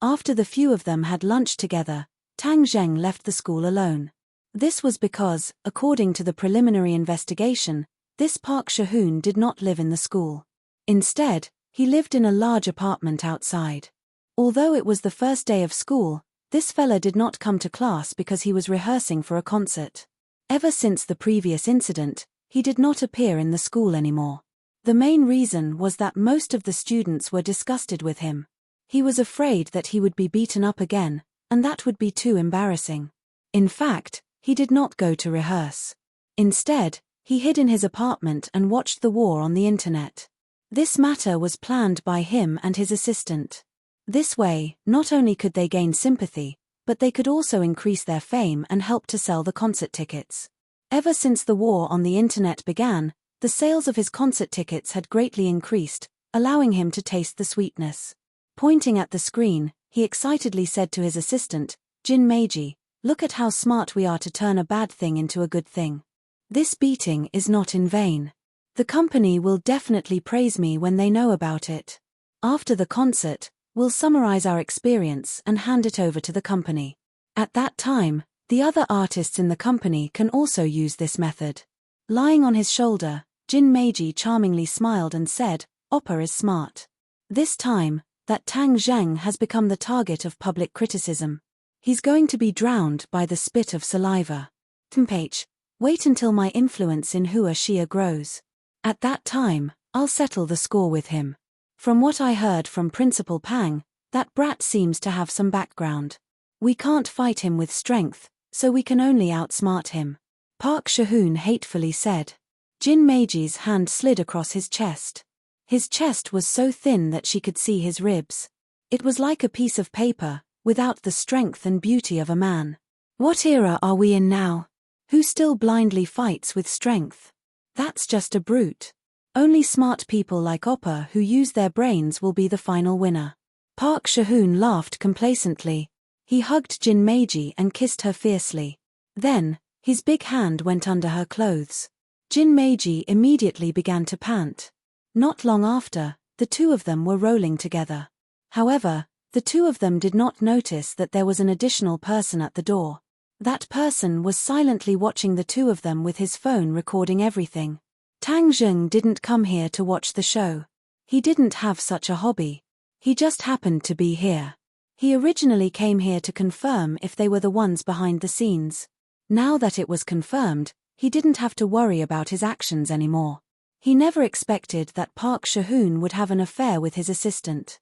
After the few of them had lunched together, Tang Zheng left the school alone. This was because, according to the preliminary investigation, this Park Si-hoon did not live in the school. Instead, he lived in a large apartment outside. Although it was the first day of school, this fella did not come to class because he was rehearsing for a concert. Ever since the previous incident, he did not appear in the school anymore. The main reason was that most of the students were disgusted with him. He was afraid that he would be beaten up again, and that would be too embarrassing. In fact, he did not go to rehearse. Instead, he hid in his apartment and watched the war on the internet. This matter was planned by him and his assistant. This way, not only could they gain sympathy, but they could also increase their fame and help to sell the concert tickets. Ever since the war on the internet began, The sales of his concert tickets had greatly increased, allowing him to taste the sweetness. Pointing at the screen, he excitedly said to his assistant, "Jin Meiji, look at how smart we are to turn a bad thing into a good thing. This beating is not in vain. The company will definitely praise me when they know about it. After the concert, we'll summarize our experience and hand it over to the company. At that time, the other artists in the company can also use this method." Lying on his shoulder, Jin Meiji charmingly smiled and said, "Oppa is smart. This time, that Tang Zheng has become the target of public criticism. He's going to be drowned by the spit of saliva. Tempage, wait until my influence in Hua Xia grows. At that time, I'll settle the score with him. From what I heard from Principal Pang, that brat seems to have some background. We can't fight him with strength, so we can only outsmart him," Park Shahoon hatefully said. Jin Meiji's hand slid across his chest. His chest was so thin that she could see his ribs. It was like a piece of paper, without the strength and beauty of a man. What era are we in now? Who still blindly fights with strength? That's just a brute. Only smart people like Oppa who use their brains will be the final winner. Park Shahoon laughed complacently. He hugged Jin Meiji and kissed her fiercely. Then, his big hand went under her clothes. Jin Meiji immediately began to pant. Not long after, the two of them were rolling together. However, the two of them did not notice that there was an additional person at the door. That person was silently watching the two of them with his phone recording everything. Tang Zheng didn't come here to watch the show. He didn't have such a hobby. He just happened to be here. He originally came here to confirm if they were the ones behind the scenes. Now that it was confirmed, he didn't have to worry about his actions anymore. He never expected that Park Shahoon would have an affair with his assistant.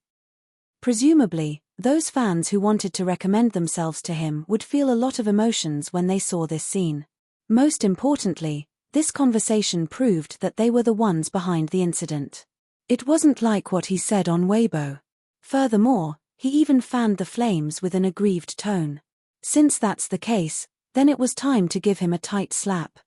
Presumably, those fans who wanted to recommend themselves to him would feel a lot of emotions when they saw this scene. Most importantly, this conversation proved that they were the ones behind the incident. It wasn't like what he said on Weibo. Furthermore, he even fanned the flames with an aggrieved tone. Since that's the case, then it was time to give him a tight slap.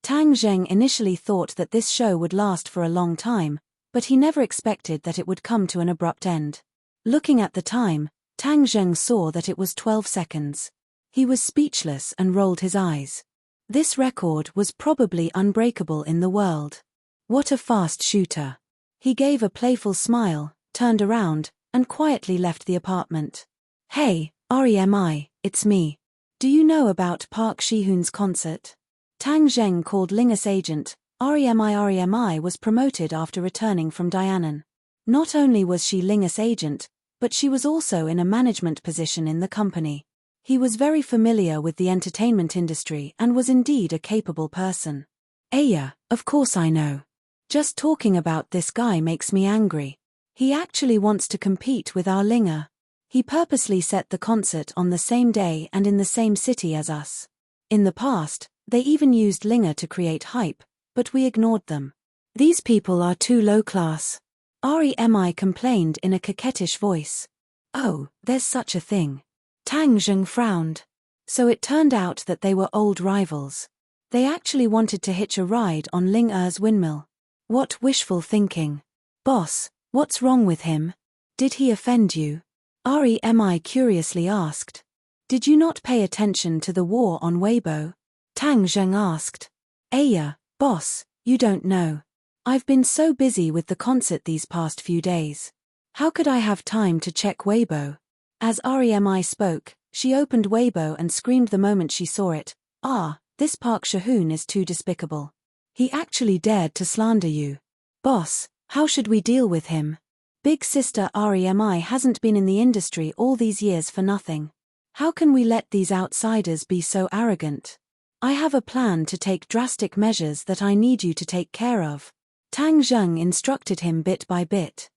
Tang Zheng initially thought that this show would last for a long time, but he never expected that it would come to an abrupt end. Looking at the time, Tang Zheng saw that it was 12 seconds. He was speechless and rolled his eyes. This record was probably unbreakable in the world. What a fast shooter. He gave a playful smile, turned around, and quietly left the apartment. "Hey, REMI, it's me. Do you know about Park Shahoon's concert?" Tang Zheng called Lingus agent. REMI was promoted after returning from Dianan. Not only was she Lingus agent, but she was also in a management position in the company. He was very familiar with the entertainment industry and was indeed a capable person. "Yeah, of course I know. Just talking about this guy makes me angry. He actually wants to compete with our Linger. He purposely set the concert on the same day and in the same city as us. In the past, they even used Linger to create hype, but we ignored them. These people are too low class." REMI complained in a coquettish voice. "Oh, there's such a thing." Tang Zheng frowned. So it turned out that they were old rivals. They actually wanted to hitch a ride on Ling Er's windmill. What wishful thinking. "Boss, what's wrong with him? Did he offend you?" REMI curiously asked. "Did you not pay attention to the war on Weibo?" Tang Zheng asked. "Yeah, boss, you don't know. I've been so busy with the concert these past few days. How could I have time to check Weibo?" As REMI spoke, she opened Weibo and screamed the moment she saw it. This Park Shahoon is too despicable. He actually dared to slander you. Boss, how should we deal with him? Big sister REMI hasn't been in the industry all these years for nothing. How can we let these outsiders be so arrogant? I have a plan to take drastic measures that I need you to take care of. Tang Zheng instructed him bit by bit.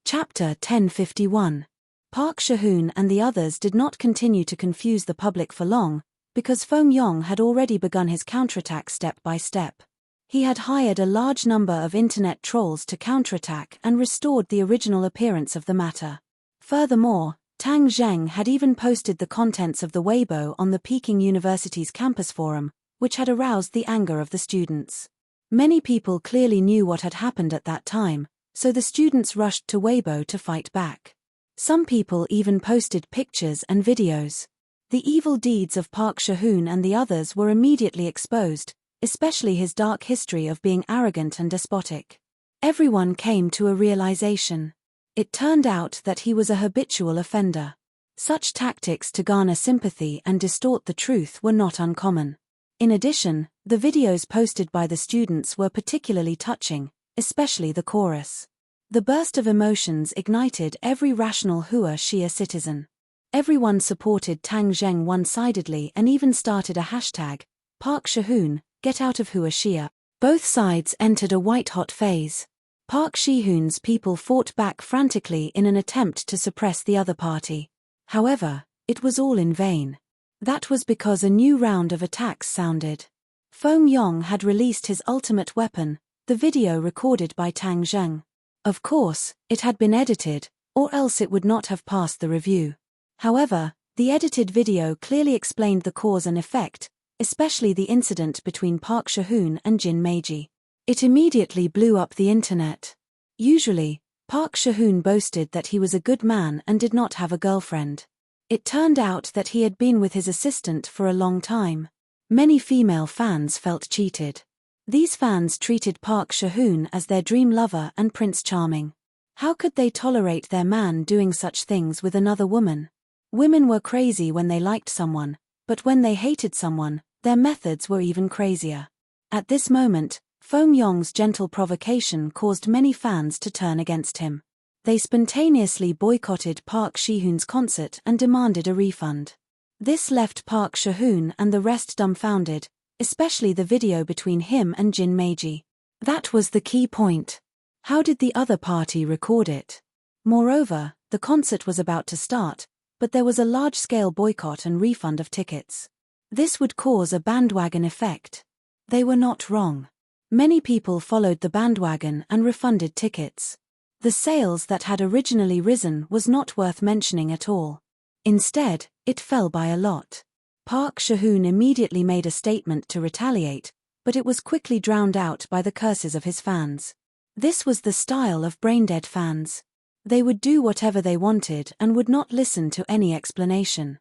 Chapter 1051. Park Shahoon and the others did not continue to confuse the public for long, because Feng Yong had already begun his counterattack step by step. He had hired a large number of internet trolls to counterattack and restored the original appearance of the matter. Furthermore, Tang Zheng had even posted the contents of the Weibo on the Peking University's campus forum, which had aroused the anger of the students. Many people clearly knew what had happened at that time, so the students rushed to Weibo to fight back. Some people even posted pictures and videos. The evil deeds of Park Seo-hoon and the others were immediately exposed, especially his dark history of being arrogant and despotic. Everyone came to a realization. It turned out that he was a habitual offender. Such tactics to garner sympathy and distort the truth were not uncommon. In addition, the videos posted by the students were particularly touching, especially the chorus. The burst of emotions ignited every rational Hua Xia citizen. Everyone supported Tang Zheng one-sidedly and even started a hashtag, Park Seo-hoon, get out of Hua Xia. Both sides entered a white-hot phase. Park Seo-hoon's people fought back frantically in an attempt to suppress the other party. However, it was all in vain. That was because a new round of attacks sounded. Feng Yong had released his ultimate weapon, the video recorded by Tang Zheng. Of course, it had been edited, or else it would not have passed the review. However, the edited video clearly explained the cause and effect, especially the incident between Park Seo-hoon and Jin Meiji. It immediately blew up the internet. Usually, Park Seo-hoon boasted that he was a good man and did not have a girlfriend. It turned out that he had been with his assistant for a long time. Many female fans felt cheated. These fans treated Park Seo-hoon as their dream lover and Prince Charming. How could they tolerate their man doing such things with another woman? Women were crazy when they liked someone, but when they hated someone, their methods were even crazier. At this moment, Feng Yong's gentle provocation caused many fans to turn against him. They spontaneously boycotted Park Seo-hoon's concert and demanded a refund. This left Park Seo-hoon and the rest dumbfounded, especially the video between him and Jin Meiji. That was the key point. How did the other party record it? Moreover, the concert was about to start, but there was a large-scale boycott and refund of tickets. This would cause a bandwagon effect. They were not wrong. Many people followed the bandwagon and refunded tickets. The sales that had originally risen was not worth mentioning at all. Instead, it fell by a lot. Park Seo-hoon immediately made a statement to retaliate, but it was quickly drowned out by the curses of his fans. This was the style of brain-dead fans. They would do whatever they wanted and would not listen to any explanation.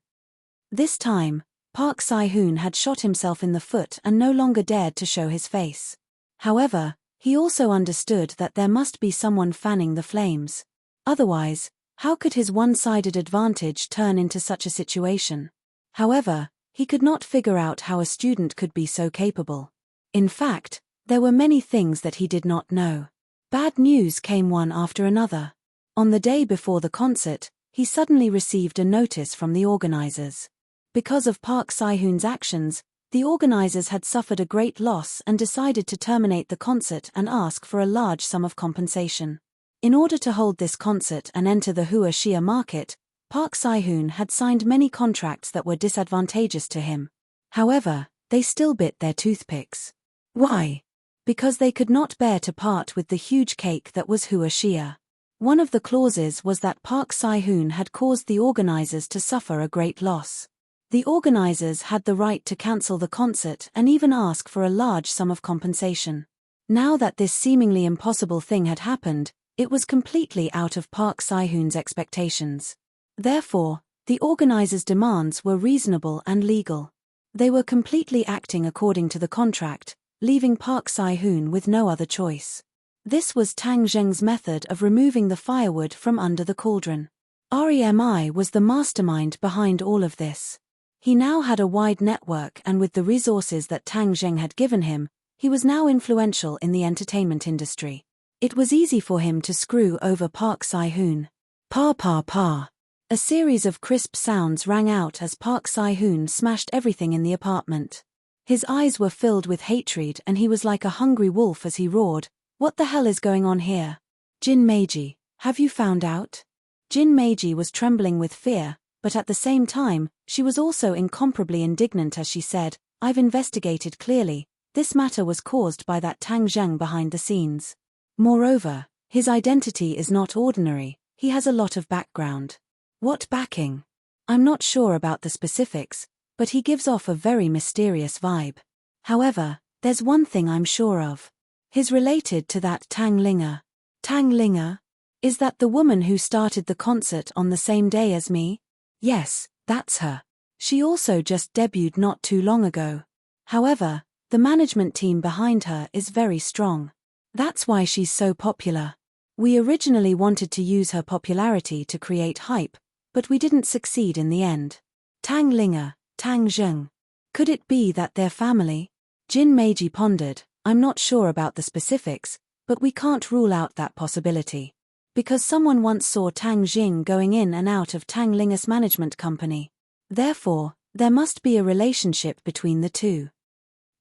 This time, Park Seo-hoon had shot himself in the foot and no longer dared to show his face. However, he also understood that there must be someone fanning the flames. Otherwise, how could his one-sided advantage turn into such a situation? However, he could not figure out how a student could be so capable. In fact, there were many things that he did not know. Bad news came one after another. On the day before the concert, he suddenly received a notice from the organizers. Because of Park Seo-hoon's actions, the organizers had suffered a great loss and decided to terminate the concert and ask for a large sum of compensation. In order to hold this concert and enter the Hua Xia market, Park Seo-hoon had signed many contracts that were disadvantageous to him. However, they still bit their toothpicks. Why? Because they could not bear to part with the huge cake that was Hua Xia. One of the clauses was that Park Seo-hoon had caused the organizers to suffer a great loss. The organizers had the right to cancel the concert and even ask for a large sum of compensation. Now that this seemingly impossible thing had happened, it was completely out of Park Seo-hoon's expectations. Therefore, the organizers' demands were reasonable and legal. They were completely acting according to the contract, leaving Park Seo-hoon with no other choice. This was Tang Zheng's method of removing the firewood from under the cauldron. REMI was the mastermind behind all of this. He now had a wide network, and with the resources that Tang Zheng had given him, he was now influential in the entertainment industry. It was easy for him to screw over Park Seo-hoon. Pa pa pa. A series of crisp sounds rang out as Park Seo-hoon smashed everything in the apartment. His eyes were filled with hatred and he was like a hungry wolf as he roared, "What the hell is going on here? Jin Meiji, have you found out?" Jin Meiji was trembling with fear, but at the same time, she was also incomparably indignant as she said, "I've investigated clearly, this matter was caused by that Tang Zheng behind the scenes. Moreover, his identity is not ordinary, he has a lot of background." "What backing?" "I'm not sure about the specifics, but he gives off a very mysterious vibe. However, there's one thing I'm sure of. His related to that Tang Linga. Tang Linga? Is that the woman who started the concert on the same day as me? Yes, that's her. She also just debuted not too long ago. However, the management team behind her is very strong. That's why she's so popular. We originally wanted to use her popularity to create hype, but we didn't succeed in the end. Tang Linga, Tang Zheng. Could it be that they're family? Jin Meiji pondered. I'm not sure about the specifics, but we can't rule out that possibility. Because someone once saw Tang Jing going in and out of Tang Linga's management company. Therefore, there must be a relationship between the two.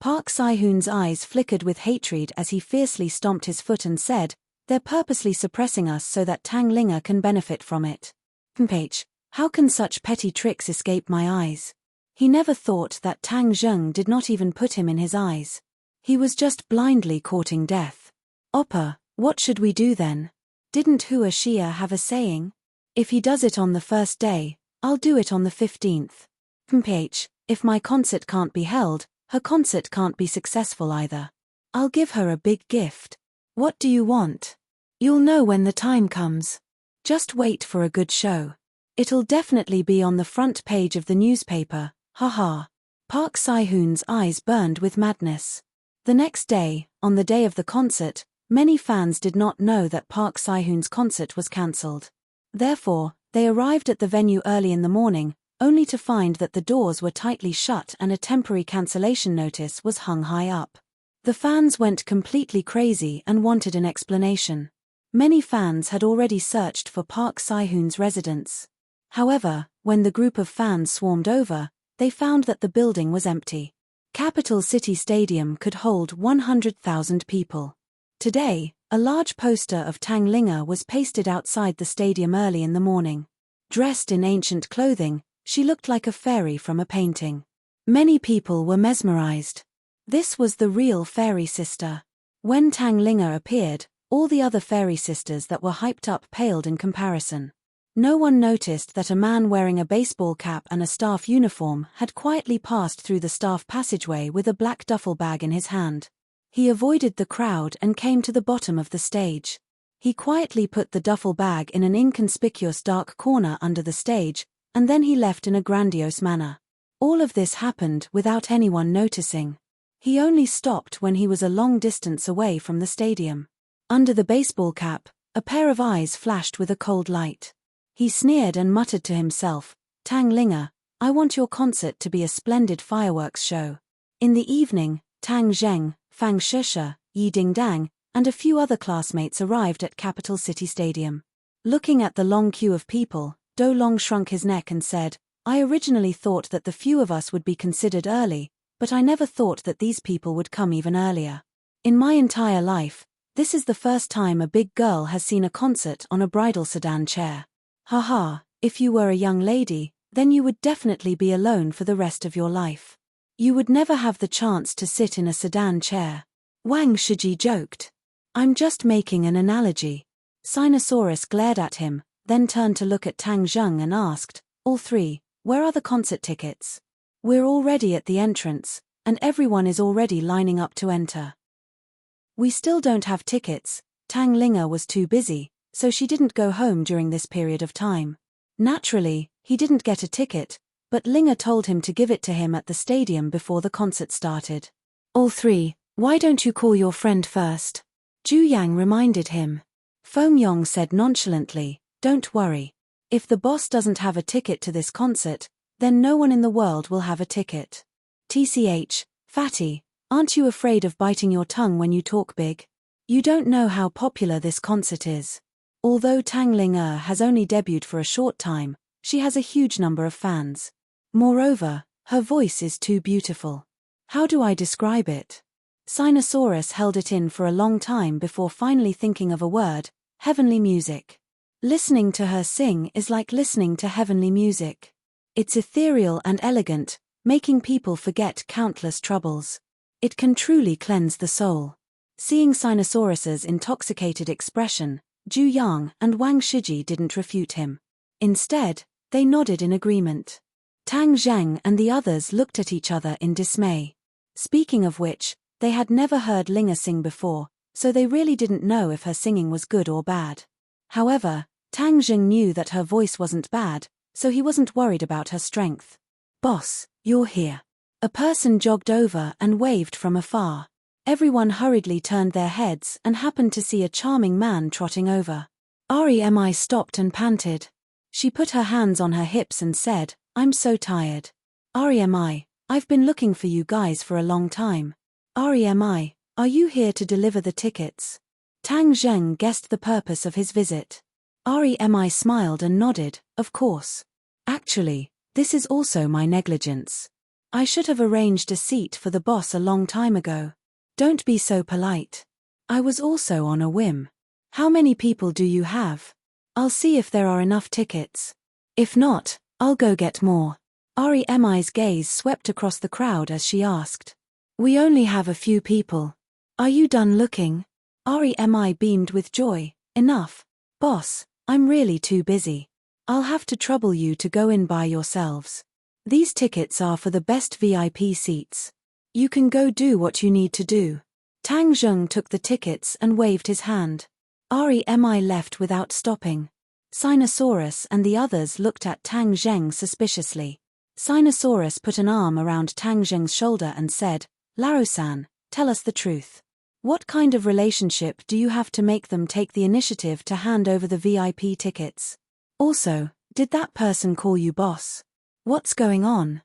Park Si-hoon's eyes flickered with hatred as he fiercely stomped his foot and said, they're purposely suppressing us so that Tang Linga can benefit from it. H. How can such petty tricks escape my eyes? He never thought that Tang Zheng did not even put him in his eyes. He was just blindly courting death. Oppa, what should we do then? Didn't Hua Xia have a saying? If he does it on the first day, I'll do it on the 15th. If my concert can't be held, her concert can't be successful either. I'll give her a big gift. What do you want? You'll know when the time comes. Just wait for a good show. It'll definitely be on the front page of the newspaper, haha. Park Si-hoon's eyes burned with madness. The next day, on the day of the concert, many fans did not know that Park Si-hoon's concert was cancelled. Therefore, they arrived at the venue early in the morning, only to find that the doors were tightly shut and a temporary cancellation notice was hung high up. The fans went completely crazy and wanted an explanation. Many fans had already searched for Park Si-hoon's residence. However, when the group of fans swarmed over, they found that the building was empty. Capital City Stadium could hold 100,000 people. Today, a large poster of Tang Linga was pasted outside the stadium early in the morning. Dressed in ancient clothing, she looked like a fairy from a painting. Many people were mesmerized. This was the real fairy sister. When Tang Linga appeared, all the other fairy sisters that were hyped up paled in comparison. No one noticed that a man wearing a baseball cap and a staff uniform had quietly passed through the staff passageway with a black duffel bag in his hand. He avoided the crowd and came to the bottom of the stage. He quietly put the duffel bag in an inconspicuous dark corner under the stage, and then he left in a grandiose manner. All of this happened without anyone noticing. He only stopped when he was a long distance away from the stadium. Under the baseball cap, a pair of eyes flashed with a cold light. He sneered and muttered to himself, Tang Linga, I want your concert to be a splendid fireworks show. In the evening, Tang Zheng, Fang Shisha, Yi Dingdang, and a few other classmates arrived at Capital City Stadium. Looking at the long queue of people, Do Long shrunk his neck and said, I originally thought that the few of us would be considered early, but I never thought that these people would come even earlier. In my entire life, this is the first time a big girl has seen a concert on a bridal sedan chair. Haha, if you were a young lady, then you would definitely be alone for the rest of your life. You would never have the chance to sit in a sedan chair. Wang Shiji joked. I'm just making an analogy. Sinosaurus glared at him, then turned to look at Tang Zheng and asked, all three, where are the concert tickets? We're already at the entrance, and everyone is already lining up to enter. We still don't have tickets. Tang Linga was too busy, so she didn't go home during this period of time. Naturally, he didn't get a ticket, but Linga told him to give it to him at the stadium before the concert started. All three, why don't you call your friend first? Ju Yang reminded him. Feng Yong said nonchalantly, don't worry. If the boss doesn't have a ticket to this concert, then no one in the world will have a ticket. TCH, Fatty, aren't you afraid of biting your tongue when you talk big? You don't know how popular this concert is. Although Tang Linga has only debuted for a short time, she has a huge number of fans. Moreover, her voice is too beautiful. How do I describe it? Sinosaurus held it in for a long time before finally thinking of a word, heavenly music. Listening to her sing is like listening to heavenly music. It's ethereal and elegant, making people forget countless troubles. It can truly cleanse the soul. Seeing Sinosaurus's intoxicated expression, Ju Yang and Wang Shiji didn't refute him. Instead, they nodded in agreement. Tang Zheng and the others looked at each other in dismay. Speaking of which, they had never heard Linga sing before, so they really didn't know if her singing was good or bad. However, Tang Jing knew that her voice wasn't bad, so he wasn't worried about her strength. "Boss, you're here." A person jogged over and waved from afar. Everyone hurriedly turned their heads and happened to see a charming man trotting over. Remi stopped and panted. She put her hands on her hips and said, "I'm so tired. Remi, I've been looking for you guys for a long time. Remi, are you here to deliver the tickets?" Tang Zheng guessed the purpose of his visit. Remi smiled and nodded, "Of course. Actually, this is also my negligence. I should have arranged a seat for the boss a long time ago. Don't be so polite. I was also on a whim. How many people do you have? I'll see if there are enough tickets. If not, I'll go get more." Remi's gaze swept across the crowd as she asked. "We only have a few people. Are you done looking?" Remi beamed with joy. "Enough. Boss, I'm really too busy. I'll have to trouble you to go in by yourselves. These tickets are for the best VIP seats. You can go do what you need to do." Tang Zheng took the tickets and waved his hand. Remi left without stopping. Sinosaurus and the others looked at Tang Zheng suspiciously. Sinosaurus put an arm around Tang Zheng's shoulder and said, "Laro-san, tell us the truth. What kind of relationship do you have to make them take the initiative to hand over the VIP tickets? Also, did that person call you boss? What's going on?"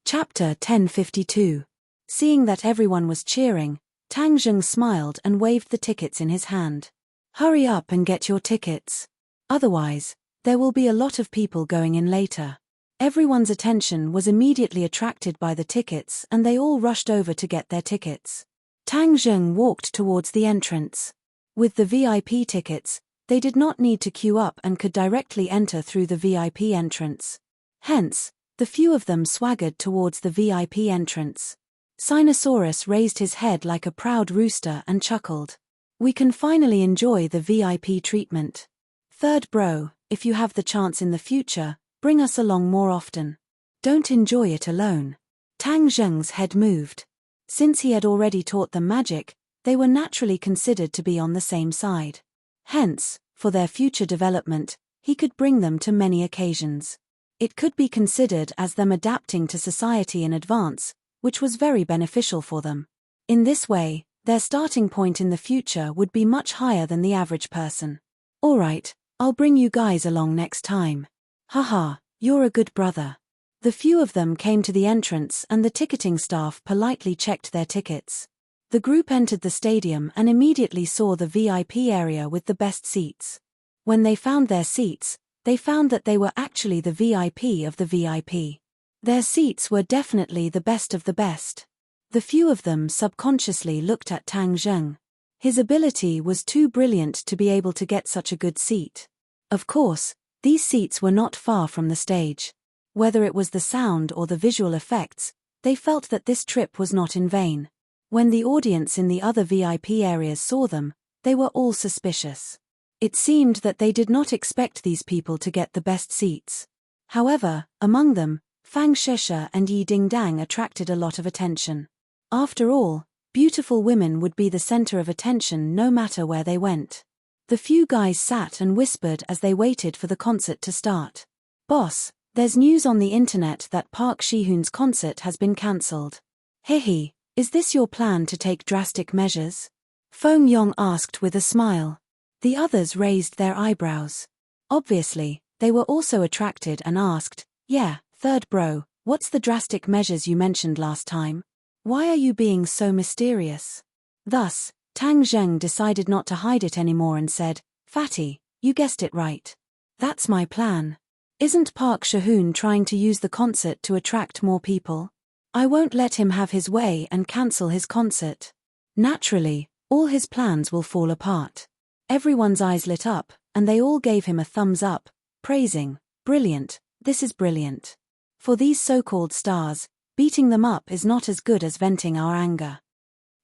Chapter 1052. Seeing that everyone was cheering, Tang Zheng smiled and waved the tickets in his hand. "Hurry up and get your tickets. Otherwise, there will be a lot of people going in later." Everyone's attention was immediately attracted by the tickets and they all rushed over to get their tickets. Tang Zheng walked towards the entrance. With the VIP tickets, they did not need to queue up and could directly enter through the VIP entrance. Hence, the few of them swaggered towards the VIP entrance. Sinosaurus raised his head like a proud rooster and chuckled. "We can finally enjoy the VIP treatment. Third bro, if you have the chance in the future, bring us along more often. Don't enjoy it alone." Tang Zheng's head moved. Since he had already taught them magic, they were naturally considered to be on the same side. Hence, for their future development, he could bring them to many occasions. It could be considered as them adapting to society in advance, which was very beneficial for them. In this way, their starting point in the future would be much higher than the average person. "Alright, I'll bring you guys along next time. Haha, you're a good brother." The few of them came to the entrance and the ticketing staff politely checked their tickets. The group entered the stadium and immediately saw the VIP area with the best seats. When they found their seats, they found that they were actually the VIP of the VIP. Their seats were definitely the best of the best. The few of them subconsciously looked at Tang Zheng. His ability was too brilliant to be able to get such a good seat. Of course, these seats were not far from the stage. Whether it was the sound or the visual effects, they felt that this trip was not in vain. When the audience in the other VIP areas saw them, they were all suspicious. It seemed that they did not expect these people to get the best seats. However, among them, Fang Shesha and Yi Dingdang attracted a lot of attention. After all, beautiful women would be the center of attention no matter where they went. The few guys sat and whispered as they waited for the concert to start. "Boss, there's news on the internet that Park Shi-hoon's concert has been cancelled. Hehe, is this your plan to take drastic measures?" Feng Yong asked with a smile. The others raised their eyebrows. Obviously, they were also attracted and asked, "Yeah, third bro, what's the drastic measures you mentioned last time? Why are you being so mysterious?" Thus, Tang Zheng decided not to hide it anymore and said, "Fatty, you guessed it right. That's my plan. Isn't Park Shi-hoon trying to use the concert to attract more people? I won't let him have his way and cancel his concert. Naturally, all his plans will fall apart." Everyone's eyes lit up, and they all gave him a thumbs up, praising, "Brilliant, this is brilliant. For these so-called stars, beating them up is not as good as venting our anger.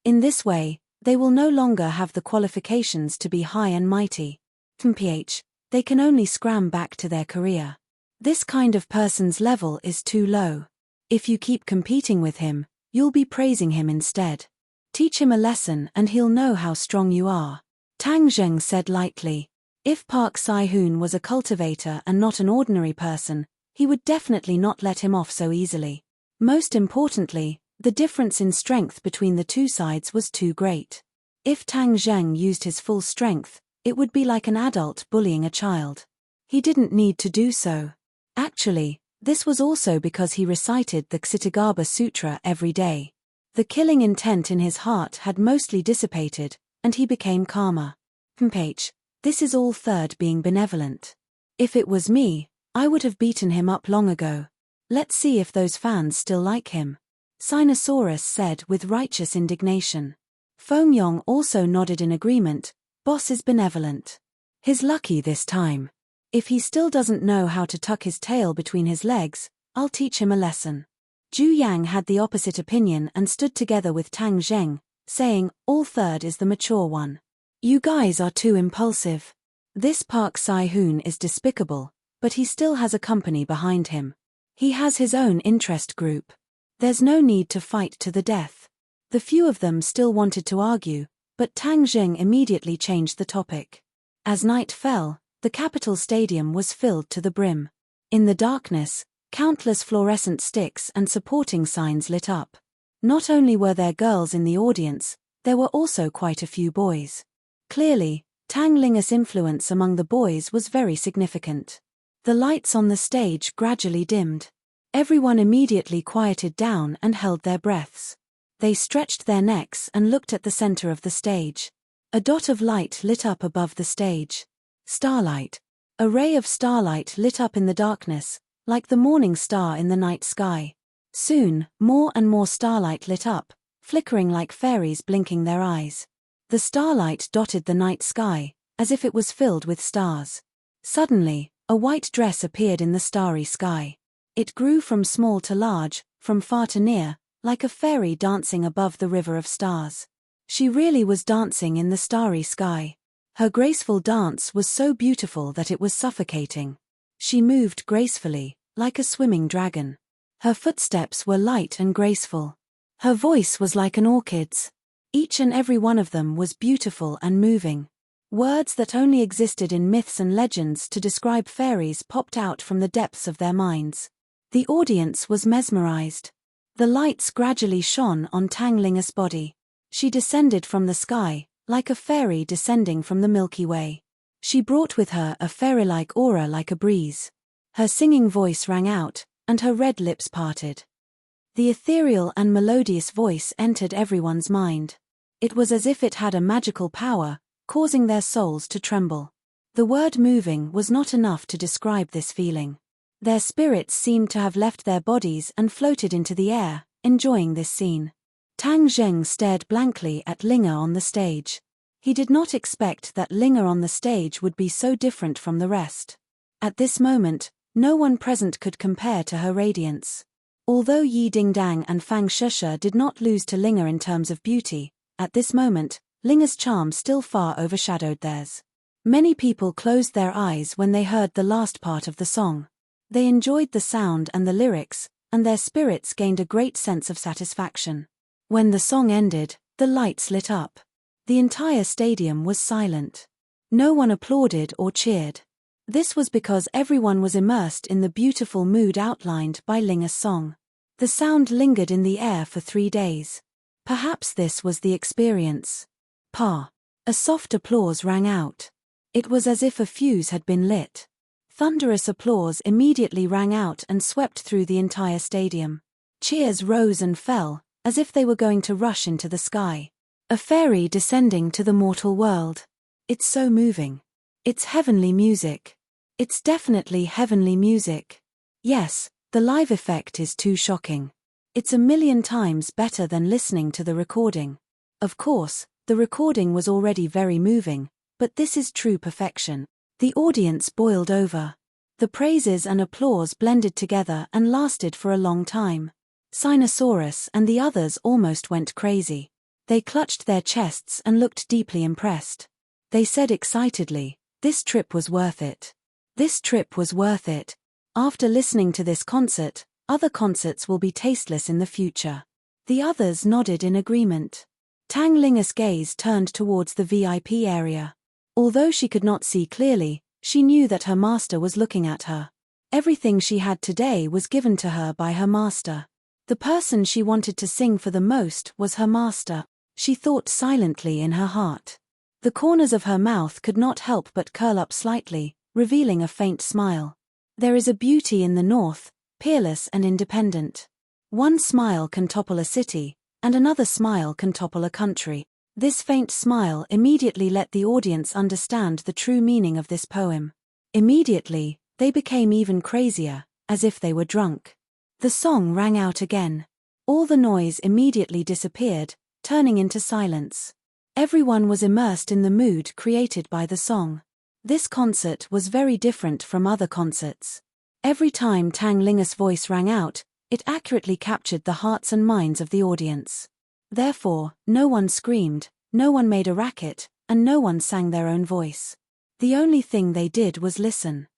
In this way, they will no longer have the qualifications to be high and mighty. They can only scram back to their career. This kind of person's level is too low. If you keep competing with him, you'll be praising him instead. Teach him a lesson and he'll know how strong you are. Tang Zheng said lightly. If Park Si-hoon was a cultivator and not an ordinary person, he would definitely not let him off so easily. Most importantly, the difference in strength between the two sides was too great. If Tang Zheng used his full strength, it would be like an adult bullying a child. He didn't need to do so. Actually, this was also because he recited the Ksitagarbha Sutra every day. The killing intent in his heart had mostly dissipated, and he became calmer. H. This is all third being benevolent. If it was me, I would have beaten him up long ago. Let's see if those fans still like him. Sinosaurus said with righteous indignation. Foam Yong also nodded in agreement. Boss is benevolent. He's lucky this time. If he still doesn't know how to tuck his tail between his legs, I'll teach him a lesson. Zhu Yang had the opposite opinion and stood together with Tang Zheng, saying, all third is the mature one. You guys are too impulsive. This Park Si-hoon is despicable, but he still has a company behind him. He has his own interest group. There's no need to fight to the death. The few of them still wanted to argue, but Tang Zheng immediately changed the topic. As night fell, the capital stadium was filled to the brim. In the darkness, countless fluorescent sticks and supporting signs lit up. Not only were there girls in the audience, there were also quite a few boys. Clearly, Tang Linger's influence among the boys was very significant. The lights on the stage gradually dimmed. Everyone immediately quieted down and held their breaths. They stretched their necks and looked at the center of the stage. A dot of light lit up above the stage. Starlight. A ray of starlight lit up in the darkness, like the morning star in the night sky. Soon, more and more starlight lit up, flickering like fairies blinking their eyes. The starlight dotted the night sky, as if it was filled with stars. Suddenly, a white dress appeared in the starry sky. It grew from small to large, from far to near, like a fairy dancing above the river of stars. She really was dancing in the starry sky. Her graceful dance was so beautiful that it was suffocating. She moved gracefully, like a swimming dragon. Her footsteps were light and graceful. Her voice was like an orchid's. Each and every one of them was beautiful and moving. Words that only existed in myths and legends to describe fairies popped out from the depths of their minds. The audience was mesmerized. The lights gradually shone on Tang Linger's body. She descended from the sky, like a fairy descending from the Milky Way. She brought with her a fairy-like aura like a breeze. Her singing voice rang out, and her red lips parted. The ethereal and melodious voice entered everyone's mind. It was as if it had a magical power, causing their souls to tremble. The word moving was not enough to describe this feeling. Their spirits seemed to have left their bodies and floated into the air, enjoying this scene. Tang Zheng stared blankly at Linger on the stage. He did not expect that Linger on the stage would be so different from the rest. At this moment, no one present could compare to her radiance. Although Yi Dingdang and Fang Sheshe did not lose to Linger in terms of beauty, at this moment, Linger's charm still far overshadowed theirs. Many people closed their eyes when they heard the last part of the song. They enjoyed the sound and the lyrics, and their spirits gained a great sense of satisfaction. When the song ended, the lights lit up. The entire stadium was silent. No one applauded or cheered. This was because everyone was immersed in the beautiful mood outlined by Linger's song. The sound lingered in the air for 3 days. Perhaps this was the experience. A soft applause rang out. It was as if a fuse had been lit. Thunderous applause immediately rang out and swept through the entire stadium. Cheers rose and fell, as if they were going to rush into the sky. A fairy descending to the mortal world. It's so moving. It's heavenly music. It's definitely heavenly music. Yes, the live effect is too shocking. It's a million times better than listening to the recording. Of course, the recording was already very moving, but this is true perfection. The audience boiled over. The praises and applause blended together and lasted for a long time. Sinosaurus and the others almost went crazy. They clutched their chests and looked deeply impressed. They said excitedly, "This trip was worth it. This trip was worth it. After listening to this concert, other concerts will be tasteless in the future." The others nodded in agreement. Tang Linga's gaze turned towards the VIP area. Although she could not see clearly, she knew that her master was looking at her. Everything she had today was given to her by her master. The person she wanted to sing for the most was her master, she thought silently in her heart. The corners of her mouth could not help but curl up slightly, revealing a faint smile. There is a beauty in the north, peerless and independent. One smile can topple a city, and another smile can topple a country. This faint smile immediately let the audience understand the true meaning of this poem. Immediately, they became even crazier, as if they were drunk. The song rang out again. All the noise immediately disappeared, turning into silence. Everyone was immersed in the mood created by the song. This concert was very different from other concerts. Every time Tang Linga's voice rang out, it accurately captured the hearts and minds of the audience. Therefore, no one screamed, no one made a racket, and no one sang their own voice. The only thing they did was listen.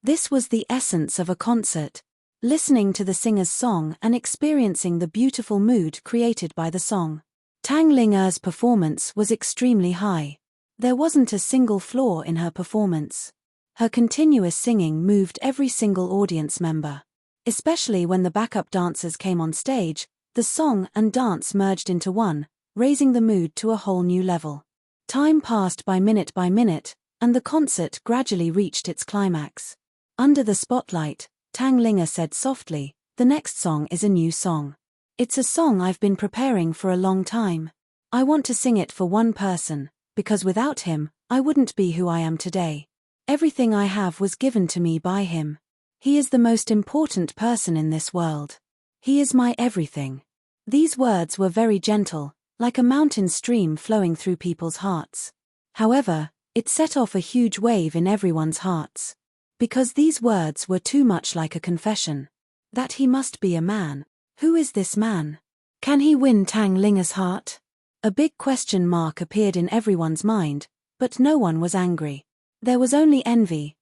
This was the essence of a concert, listening to the singer's song and experiencing the beautiful mood created by the song. Tang Linga's performance was extremely high. There wasn't a single flaw in her performance. Her continuous singing moved every single audience member. Especially when the backup dancers came on stage, the song and dance merged into one, raising the mood to a whole new level. Time passed by minute, and the concert gradually reached its climax. Under the spotlight, Tang Linga said softly, "The next song is a new song. It's a song I've been preparing for a long time. I want to sing it for one person, because without him, I wouldn't be who I am today. Everything I have was given to me by him. He is the most important person in this world. He is my everything." These words were very gentle, like a mountain stream flowing through people's hearts. However, it set off a huge wave in everyone's hearts. Because these words were too much like a confession. That he must be a man. Who is this man? Can he win Tang Linga's heart? A big question mark appeared in everyone's mind, but no one was angry. There was only envy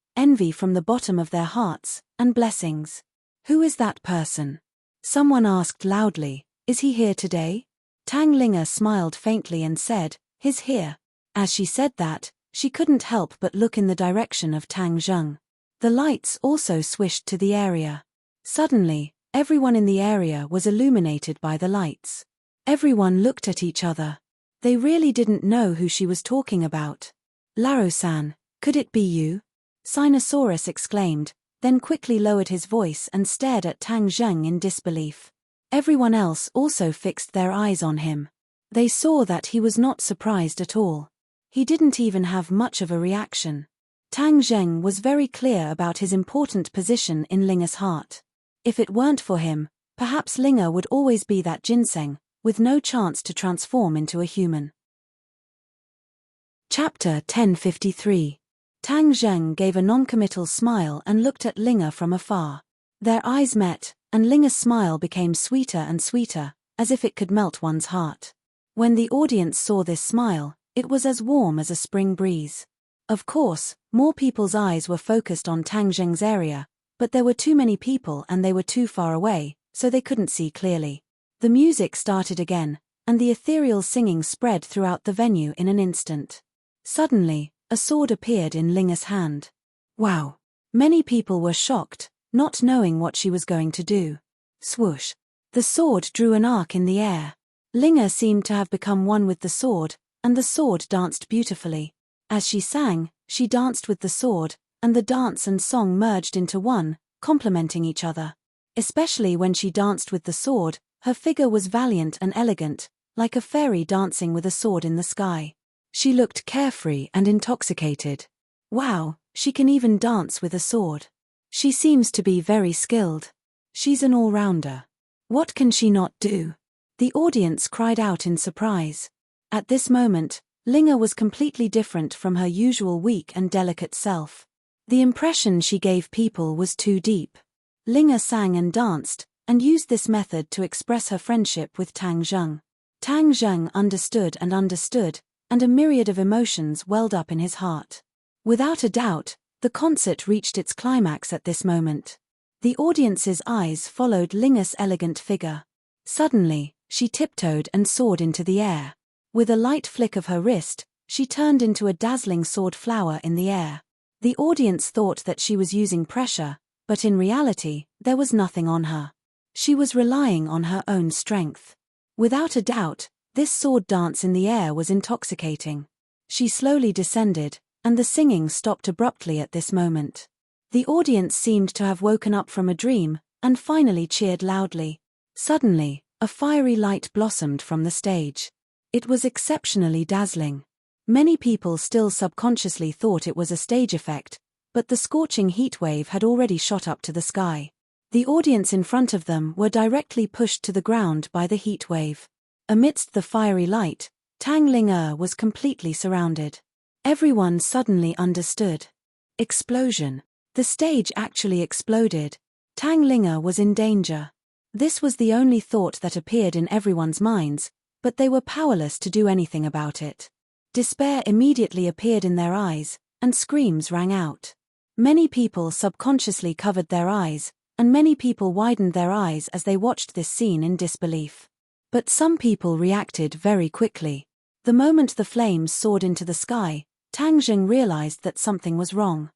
from the bottom of their hearts, and blessings. Who is that person? Someone asked loudly, "Is he here today?" Tang Linga smiled faintly and said, "He's here." As she said that, she couldn't help but look in the direction of Tang Zheng. The lights also swished to the area. Suddenly, everyone in the area was illuminated by the lights. Everyone looked at each other. They really didn't know who she was talking about. "Laro-san, could it be you?" Sinosaurus exclaimed, then quickly lowered his voice and stared at Tang Zheng in disbelief. Everyone else also fixed their eyes on him. They saw that he was not surprised at all. He didn't even have much of a reaction. Tang Zheng was very clear about his important position in Linga's heart. If it weren't for him, perhaps Linga would always be that ginseng, with no chance to transform into a human. Chapter 1053. Tang Zheng gave a non-committal smile and looked at Linga from afar. Their eyes met, and Linga's smile became sweeter and sweeter, as if it could melt one's heart. When the audience saw this smile, it was as warm as a spring breeze. Of course, more people's eyes were focused on Tang Zheng's area, but there were too many people and they were too far away, so they couldn't see clearly. The music started again, and the ethereal singing spread throughout the venue in an instant. Suddenly, a sword appeared in Linga's hand. Wow! Many people were shocked, not knowing what she was going to do. Swoosh! The sword drew an arc in the air. Linga seemed to have become one with the sword, and the sword danced beautifully. As she sang, she danced with the sword, and the dance and song merged into one, complementing each other. Especially when she danced with the sword, her figure was valiant and elegant, like a fairy dancing with a sword in the sky. She looked carefree and intoxicated. Wow, she can even dance with a sword. She seems to be very skilled. She's an all-rounder. What can she not do? The audience cried out in surprise. At this moment, Linga was completely different from her usual weak and delicate self. The impression she gave people was too deep. Linga sang and danced, and used this method to express her friendship with Tang Zheng. Tang Zheng understood, and a myriad of emotions welled up in his heart. Without a doubt, the concert reached its climax at this moment. The audience's eyes followed Linga's elegant figure. Suddenly, she tiptoed and soared into the air. With a light flick of her wrist, she turned into a dazzling sword flower in the air. The audience thought that she was using pressure, but in reality, there was nothing on her. She was relying on her own strength. Without a doubt, this sword dance in the air was intoxicating. She slowly descended, and the singing stopped abruptly at this moment. The audience seemed to have woken up from a dream, and finally cheered loudly. Suddenly, a fiery light blossomed from the stage. It was exceptionally dazzling. Many people still subconsciously thought it was a stage effect, but the scorching heat wave had already shot up to the sky. The audience in front of them were directly pushed to the ground by the heat wave. Amidst the fiery light, Tang Ling was completely surrounded. Everyone suddenly understood. Explosion. The stage actually exploded. Tang Ling was in danger. This was the only thought that appeared in everyone's minds, but they were powerless to do anything about it. Despair immediately appeared in their eyes, and screams rang out. Many people subconsciously covered their eyes, and many people widened their eyes as they watched this scene in disbelief. But some people reacted very quickly. The moment the flames soared into the sky, Tang Zheng realized that something was wrong.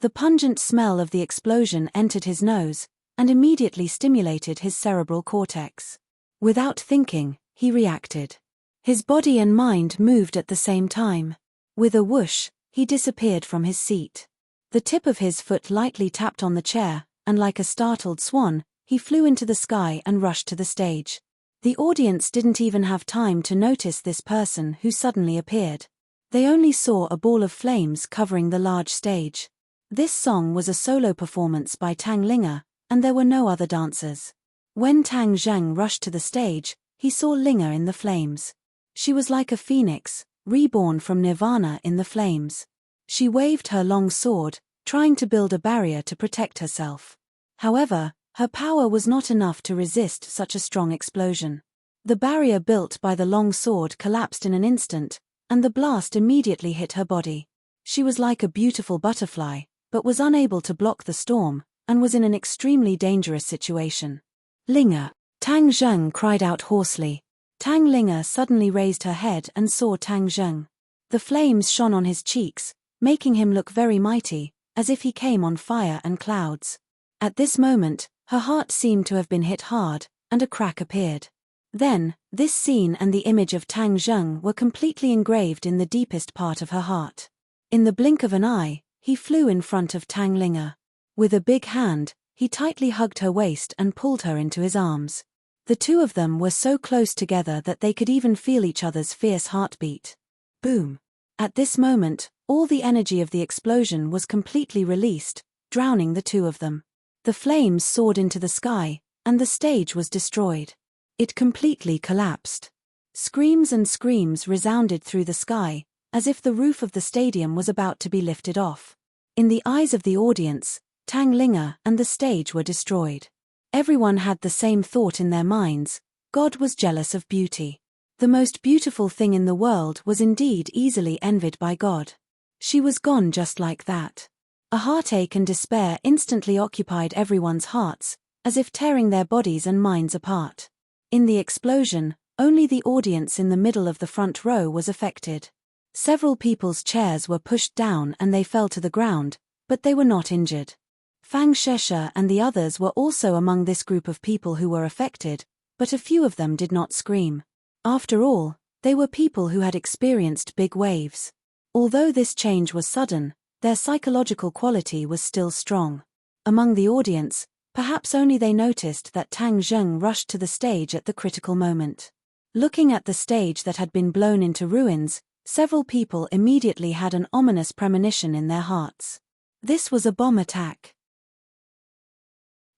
The pungent smell of the explosion entered his nose, and immediately stimulated his cerebral cortex. Without thinking, he reacted. His body and mind moved at the same time. With a whoosh, he disappeared from his seat. The tip of his foot lightly tapped on the chair, and like a startled swan, he flew into the sky and rushed to the stage. The audience didn't even have time to notice this person who suddenly appeared. They only saw a ball of flames covering the large stage. This song was a solo performance by Tang Ling, and there were no other dancers. When Tang Zheng rushed to the stage, he saw Ling in the flames. She was like a phoenix, reborn from nirvana in the flames. She waved her long sword, trying to build a barrier to protect herself. However, her power was not enough to resist such a strong explosion. The barrier built by the long sword collapsed in an instant, and the blast immediately hit her body. She was like a beautiful butterfly, but was unable to block the storm, and was in an extremely dangerous situation. Ling! Tang Zheng cried out hoarsely. Tang Ling suddenly raised her head and saw Tang Zheng. The flames shone on his cheeks, making him look very mighty, as if he came on fire and clouds. At this moment, her heart seemed to have been hit hard, and a crack appeared. Then, this scene and the image of Tang Zheng were completely engraved in the deepest part of her heart. In the blink of an eye, he flew in front of Tang Ling. With a big hand, he tightly hugged her waist and pulled her into his arms. The two of them were so close together that they could even feel each other's fierce heartbeat. Boom! At this moment, all the energy of the explosion was completely released, drowning the two of them. The flames soared into the sky, and the stage was destroyed. It completely collapsed. Screams and screams resounded through the sky, as if the roof of the stadium was about to be lifted off. In the eyes of the audience, Tang Ling and the stage were destroyed. Everyone had the same thought in their minds: God was jealous of beauty. The most beautiful thing in the world was indeed easily envied by God. She was gone just like that. A heartache and despair instantly occupied everyone's hearts, as if tearing their bodies and minds apart. In the explosion, only the audience in the middle of the front row was affected. Several people's chairs were pushed down and they fell to the ground, but they were not injured. Fang Sheshe and the others were also among this group of people who were affected, but a few of them did not scream. After all, they were people who had experienced big waves. Although this change was sudden, their psychological quality was still strong. Among the audience, perhaps only they noticed that Tang Zheng rushed to the stage at the critical moment. Looking at the stage that had been blown into ruins, several people immediately had an ominous premonition in their hearts. This was a bomb attack.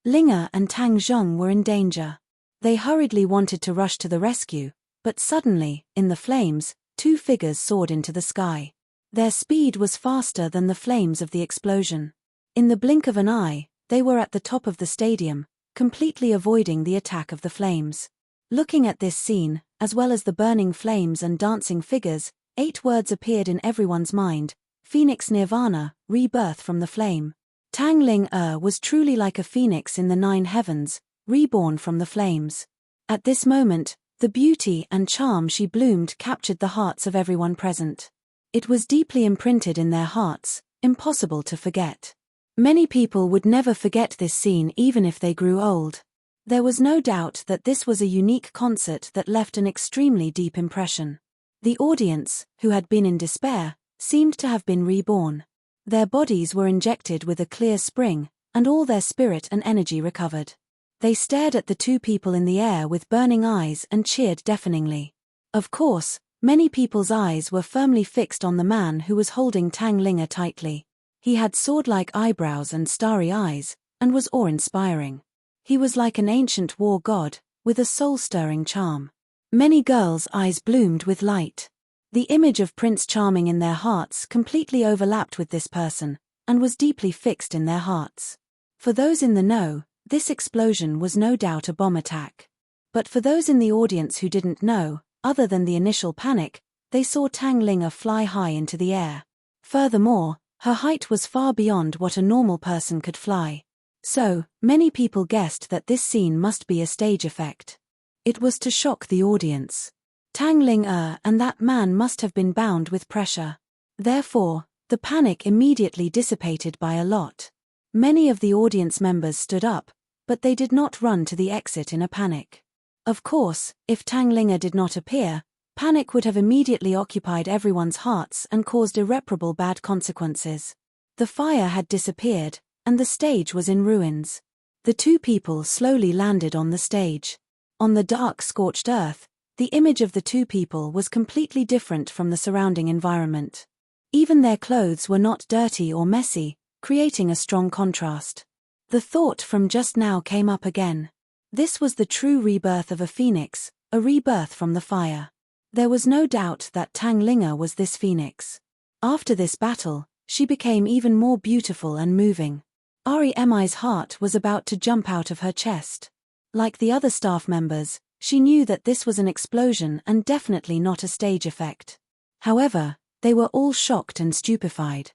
Ling and Tang Zheng were in danger. They hurriedly wanted to rush to the rescue, but suddenly, in the flames, two figures soared into the sky. Their speed was faster than the flames of the explosion. In the blink of an eye, they were at the top of the stadium, completely avoiding the attack of the flames. Looking at this scene, as well as the burning flames and dancing figures, 8 words appeared in everyone's mind: Phoenix Nirvana, rebirth from the flame. Tang Ling was truly like a phoenix in the 9 heavens, reborn from the flames. At this moment, The beauty and charm she bloomed captured the hearts of everyone present. It was deeply imprinted in their hearts, impossible to forget. Many people would never forget this scene even if they grew old. There was no doubt that this was a unique concert that left an extremely deep impression. The audience, who had been in despair, seemed to have been reborn. Their bodies were injected with a clear spring, and all their spirit and energy recovered. They stared at the two people in the air with burning eyes and cheered deafeningly. Of course, many people's eyes were firmly fixed on the man who was holding Tang Linga tightly. He had sword-like eyebrows and starry eyes, and was awe-inspiring. He was like an ancient war god, with a soul-stirring charm. Many girls' eyes bloomed with light. The image of Prince Charming in their hearts completely overlapped with this person, and was deeply fixed in their hearts. For those in the know, this explosion was no doubt a bomb attack. But for those in the audience who didn't know, other than the initial panic, they saw Tang Linga fly high into the air. Furthermore, her height was far beyond what a normal person could fly. So, many people guessed that this scene must be a stage effect. It was to shock the audience. Tang Linga and that man must have been bound with pressure. Therefore, the panic immediately dissipated by a lot. Many of the audience members stood up, but they did not run to the exit in a panic. Of course, if Tang Linga did not appear, panic would have immediately occupied everyone's hearts and caused irreparable bad consequences. The fire had disappeared, and the stage was in ruins. The two people slowly landed on the stage. On the dark, scorched earth, the image of the two people was completely different from the surrounding environment. Even their clothes were not dirty or messy, creating a strong contrast. The thought from just now came up again. This was the true rebirth of a phoenix, a rebirth from the fire. There was no doubt that Tang Linga was this phoenix. After this battle, she became even more beautiful and moving. Mi's heart was about to jump out of her chest. Like the other staff members, she knew that this was an explosion and definitely not a stage effect. However, they were all shocked and stupefied.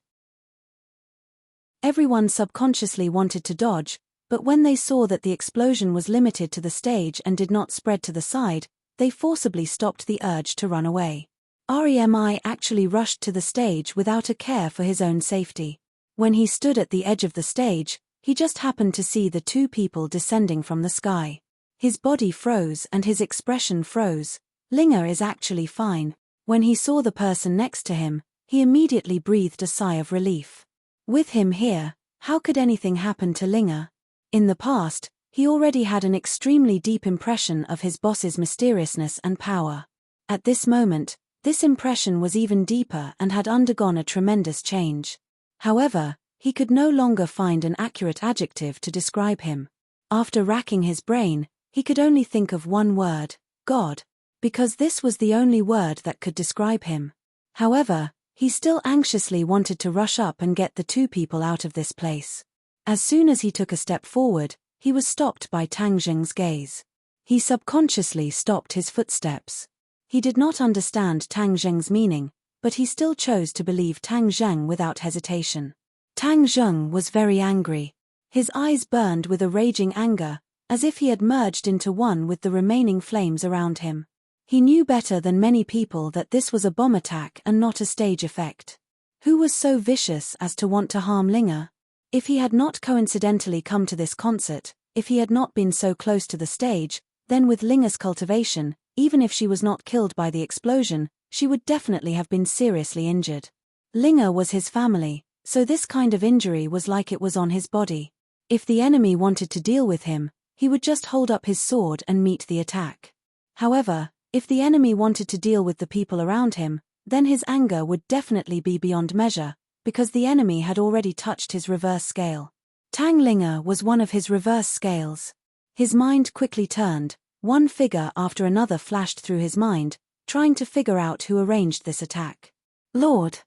Everyone subconsciously wanted to dodge, but when they saw that the explosion was limited to the stage and did not spread to the side, they forcibly stopped the urge to run away. Remi actually rushed to the stage without a care for his own safety. When he stood at the edge of the stage, he just happened to see the two people descending from the sky. His body froze and his expression froze. Linga is actually fine. When he saw the person next to him, he immediately breathed a sigh of relief. With him here, how could anything happen to Linga? In the past, he already had an extremely deep impression of his boss's mysteriousness and power. At this moment, this impression was even deeper and had undergone a tremendous change. However, he could no longer find an accurate adjective to describe him. After racking his brain, he could only think of one word: God. Because this was the only word that could describe him. However, he still anxiously wanted to rush up and get the two people out of this place. As soon as he took a step forward, he was stopped by Tang Zheng's gaze. He subconsciously stopped his footsteps. He did not understand Tang Zheng's meaning, but he still chose to believe Tang Zheng without hesitation. Tang Zheng was very angry. His eyes burned with a raging anger, as if he had merged into one with the remaining flames around him. He knew better than many people that this was a bomb attack and not a stage effect. Who was so vicious as to want to harm Linga? If he had not coincidentally come to this concert, if he had not been so close to the stage, then with Linga's cultivation, even if she was not killed by the explosion, she would definitely have been seriously injured. Linga was his family, so this kind of injury was like it was on his body. If the enemy wanted to deal with him, he would just hold up his sword and meet the attack. However, if the enemy wanted to deal with the people around him, then his anger would definitely be beyond measure, because the enemy had already touched his reverse scale. Tang Linga was one of his reverse scales. His mind quickly turned, one figure after another flashed through his mind, trying to figure out who arranged this attack. Lord.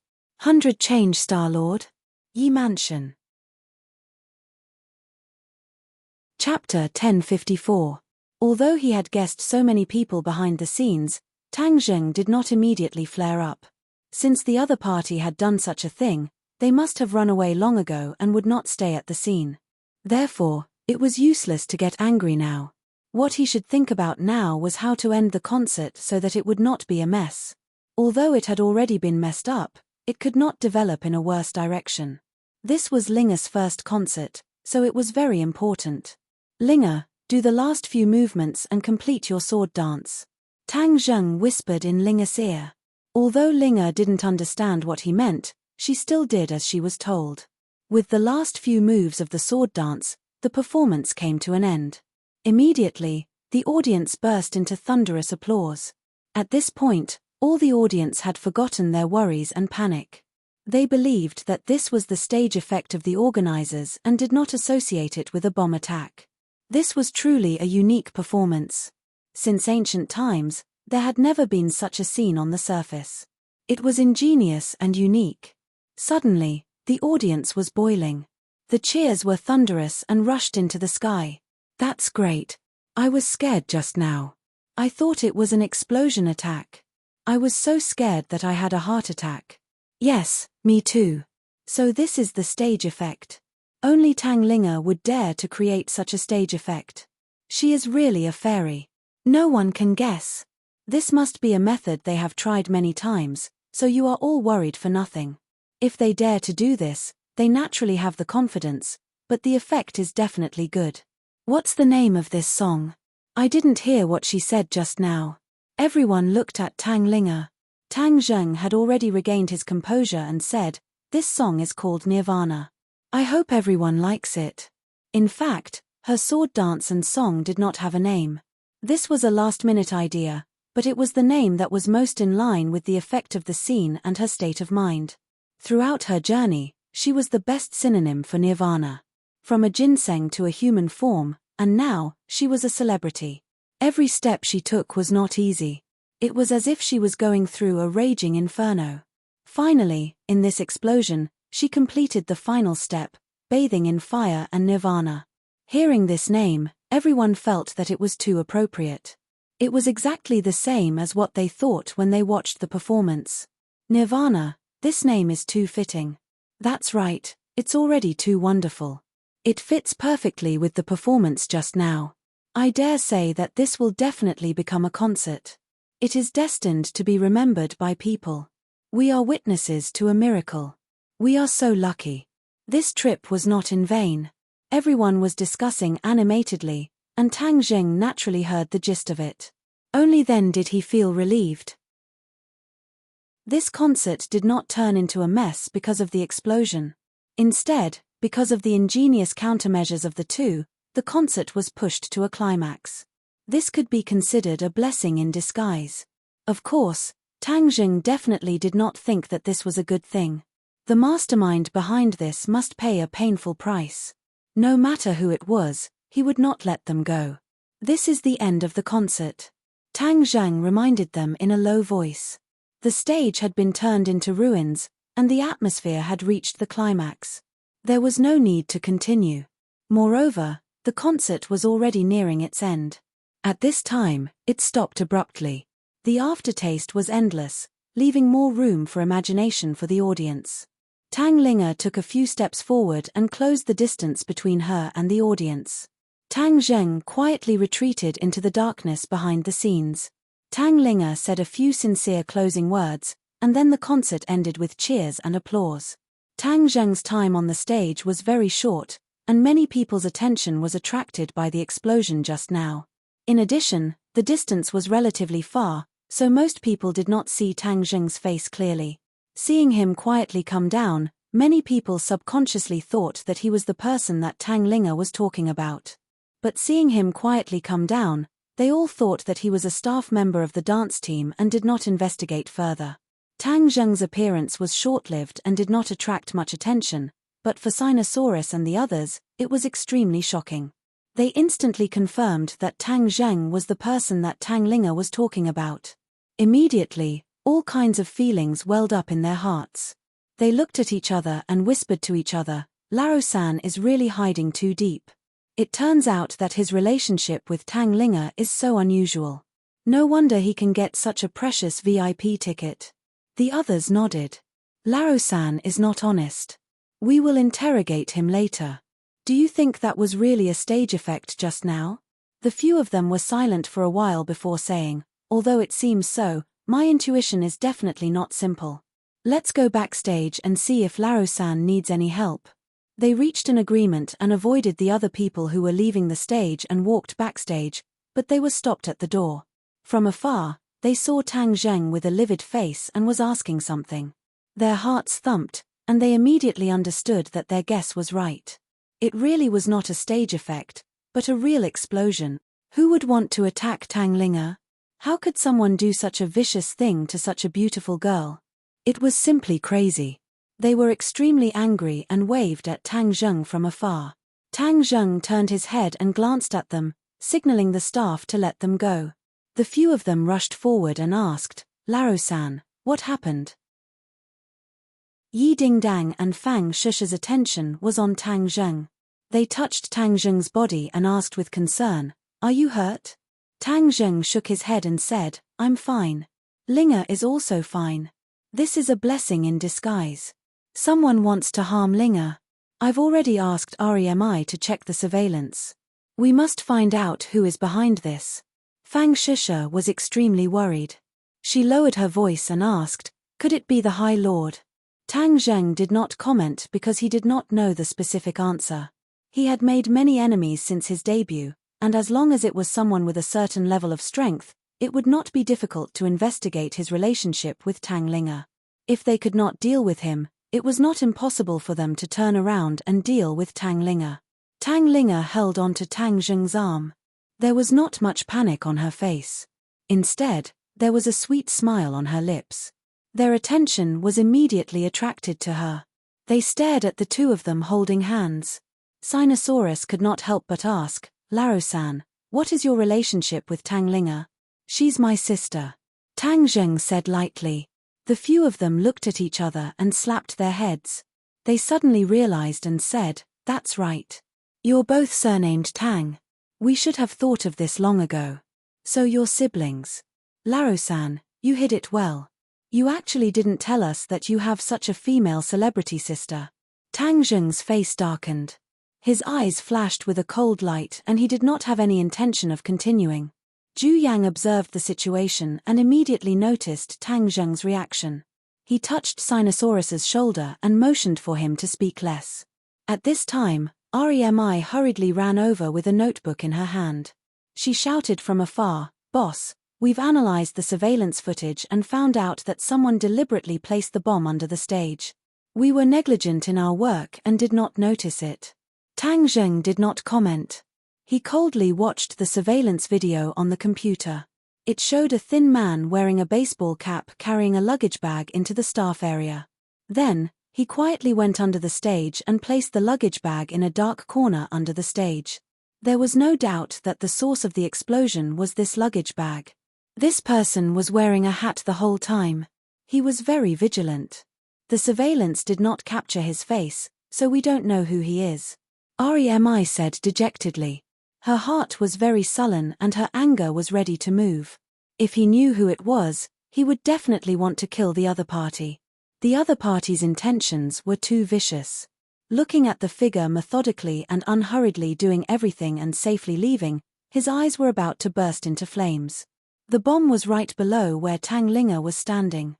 100 Change Star Lord. Yi Mansion. Chapter 1054. Although he had guessed so many people behind the scenes, Tang Zheng did not immediately flare up. Since the other party had done such a thing, they must have run away long ago and would not stay at the scene. Therefore, it was useless to get angry now. What he should think about now was how to end the concert so that it would not be a mess. Although it had already been messed up, it could not develop in a worse direction. This was Linger's first concert, so it was very important. Linger, do the last few movements and complete your sword dance. Tang Zheng whispered in Linger's ear. Although Linger didn't understand what he meant, she still did as she was told. With the last few moves of the sword dance, the performance came to an end. Immediately, the audience burst into thunderous applause. At this point, all the audience had forgotten their worries and panic. They believed that this was the stage effect of the organizers and did not associate it with a bomb attack. This was truly a unique performance. Since ancient times, there had never been such a scene on the surface. It was ingenious and unique. Suddenly, the audience was boiling. The cheers were thunderous and rushed into the sky. That's great. I was scared just now. I thought it was an explosion attack. I was so scared that I had a heart attack. Yes, me too. So this is the stage effect. Only Tang Linger would dare to create such a stage effect. She is really a fairy. No one can guess. This must be a method they have tried many times, so you are all worried for nothing. If they dare to do this, they naturally have the confidence, but the effect is definitely good. What's the name of this song? I didn't hear what she said just now. Everyone looked at Tang Linger. Tang Zheng had already regained his composure and said, "This song is called Nirvana. I hope everyone likes it." In fact, her sword dance and song did not have a name. This was a last-minute idea, but it was the name that was most in line with the effect of the scene and her state of mind. Throughout her journey, she was the best synonym for Nirvana. From a ginseng to a human form, and now, she was a celebrity. Every step she took was not easy. It was as if she was going through a raging inferno. Finally, in this explosion, she completed the final step, bathing in fire and nirvana. Hearing this name, everyone felt that it was too appropriate. It was exactly the same as what they thought when they watched the performance. Nirvana, this name is too fitting. That's right, it's already too wonderful. It fits perfectly with the performance just now. I dare say that this will definitely become a concert. It is destined to be remembered by people. We are witnesses to a miracle. We are so lucky. This trip was not in vain. Everyone was discussing animatedly, and Tang Zheng naturally heard the gist of it. Only then did he feel relieved. This concert did not turn into a mess because of the explosion. Instead, because of the ingenious countermeasures of the two, the concert was pushed to a climax. This could be considered a blessing in disguise. Of course, Tang Zheng definitely did not think that this was a good thing. The mastermind behind this must pay a painful price. No matter who it was, he would not let them go. This is the end of the concert. Tang Zheng reminded them in a low voice. The stage had been turned into ruins, and the atmosphere had reached the climax. There was no need to continue. Moreover, the concert was already nearing its end. At this time, it stopped abruptly. The aftertaste was endless, leaving more room for imagination for the audience. Tang Linger took a few steps forward and closed the distance between her and the audience. Tang Zheng quietly retreated into the darkness behind the scenes. Tang Linger said a few sincere closing words, and then the concert ended with cheers and applause. Tang Zheng's time on the stage was very short, and many people's attention was attracted by the explosion just now. In addition, the distance was relatively far, so most people did not see Tang Zheng's face clearly. Seeing him quietly come down, many people subconsciously thought that he was the person that Tang Linger was talking about. But seeing him quietly come down, they all thought that he was a staff member of the dance team and did not investigate further. Tang Zheng's appearance was short-lived and did not attract much attention, but for Sinosaurus and the others, it was extremely shocking. They instantly confirmed that Tang Zheng was the person that Tang Linger was talking about. Immediately, all kinds of feelings welled up in their hearts. They looked at each other and whispered to each other, "Laro-san is really hiding too deep." It turns out that his relationship with Tang Linger is so unusual. No wonder he can get such a precious VIP ticket. The others nodded. Laro-san is not honest. We will interrogate him later. Do you think that was really a stage effect just now? The few of them were silent for a while before saying, although it seems so, my intuition is definitely not simple. Let's go backstage and see if Laro-san needs any help. They reached an agreement and avoided the other people who were leaving the stage and walked backstage, but they were stopped at the door. From afar, they saw Tang Zheng with a livid face and was asking something. Their hearts thumped, and they immediately understood that their guess was right. It really was not a stage effect, but a real explosion. Who would want to attack Tang Linga? How could someone do such a vicious thing to such a beautiful girl? It was simply crazy. They were extremely angry and waved at Tang Zheng from afar. Tang Zheng turned his head and glanced at them, signaling the staff to let them go. The few of them rushed forward and asked, Laro-san, what happened? Yi Dingdang and Fang Shusha's attention was on Tang Zheng. They touched Tang Zheng's body and asked with concern, are you hurt? Tang Zheng shook his head and said, I'm fine. Linga is also fine. This is a blessing in disguise. Someone wants to harm Linga. I've already asked REMI to check the surveillance. We must find out who is behind this. Fang Shusha was extremely worried. She lowered her voice and asked, could it be the High Lord? Tang Zheng did not comment because he did not know the specific answer. He had made many enemies since his debut, and as long as it was someone with a certain level of strength, it would not be difficult to investigate his relationship with Tang Linga. If they could not deal with him, it was not impossible for them to turn around and deal with Tang Linga. Tang Linga held onto Tang Zheng's arm. There was not much panic on her face. Instead, there was a sweet smile on her lips. Their attention was immediately attracted to her. They stared at the two of them holding hands. Sinosaurus could not help but ask, Laro-san, what is your relationship with Tang Linga? She's my sister. Tang Zheng said lightly. The few of them looked at each other and slapped their heads. They suddenly realized and said, that's right. You're both surnamed Tang. We should have thought of this long ago. So you're siblings. Laro-san, you hid it well. You actually didn't tell us that you have such a female celebrity sister. Tang Zheng's face darkened. His eyes flashed with a cold light and he did not have any intention of continuing. Zhu Yang observed the situation and immediately noticed Tang Zheng's reaction. He touched Sinosaurus's shoulder and motioned for him to speak less. At this time, REMI hurriedly ran over with a notebook in her hand. She shouted from afar, Boss, we've analyzed the surveillance footage and found out that someone deliberately placed the bomb under the stage. We were negligent in our work and did not notice it. Tang Zheng did not comment. He coldly watched the surveillance video on the computer. It showed a thin man wearing a baseball cap carrying a luggage bag into the staff area. Then, he quietly went under the stage and placed the luggage bag in a dark corner under the stage. There was no doubt that the source of the explosion was this luggage bag. This person was wearing a hat the whole time. He was very vigilant. The surveillance did not capture his face, so we don't know who he is. REMI said dejectedly. Her heart was very sullen and her anger was ready to move. If he knew who it was, he would definitely want to kill the other party. The other party's intentions were too vicious. Looking at the figure methodically and unhurriedly doing everything and safely leaving, his eyes were about to burst into flames. The bomb was right below where Tang Linga was standing.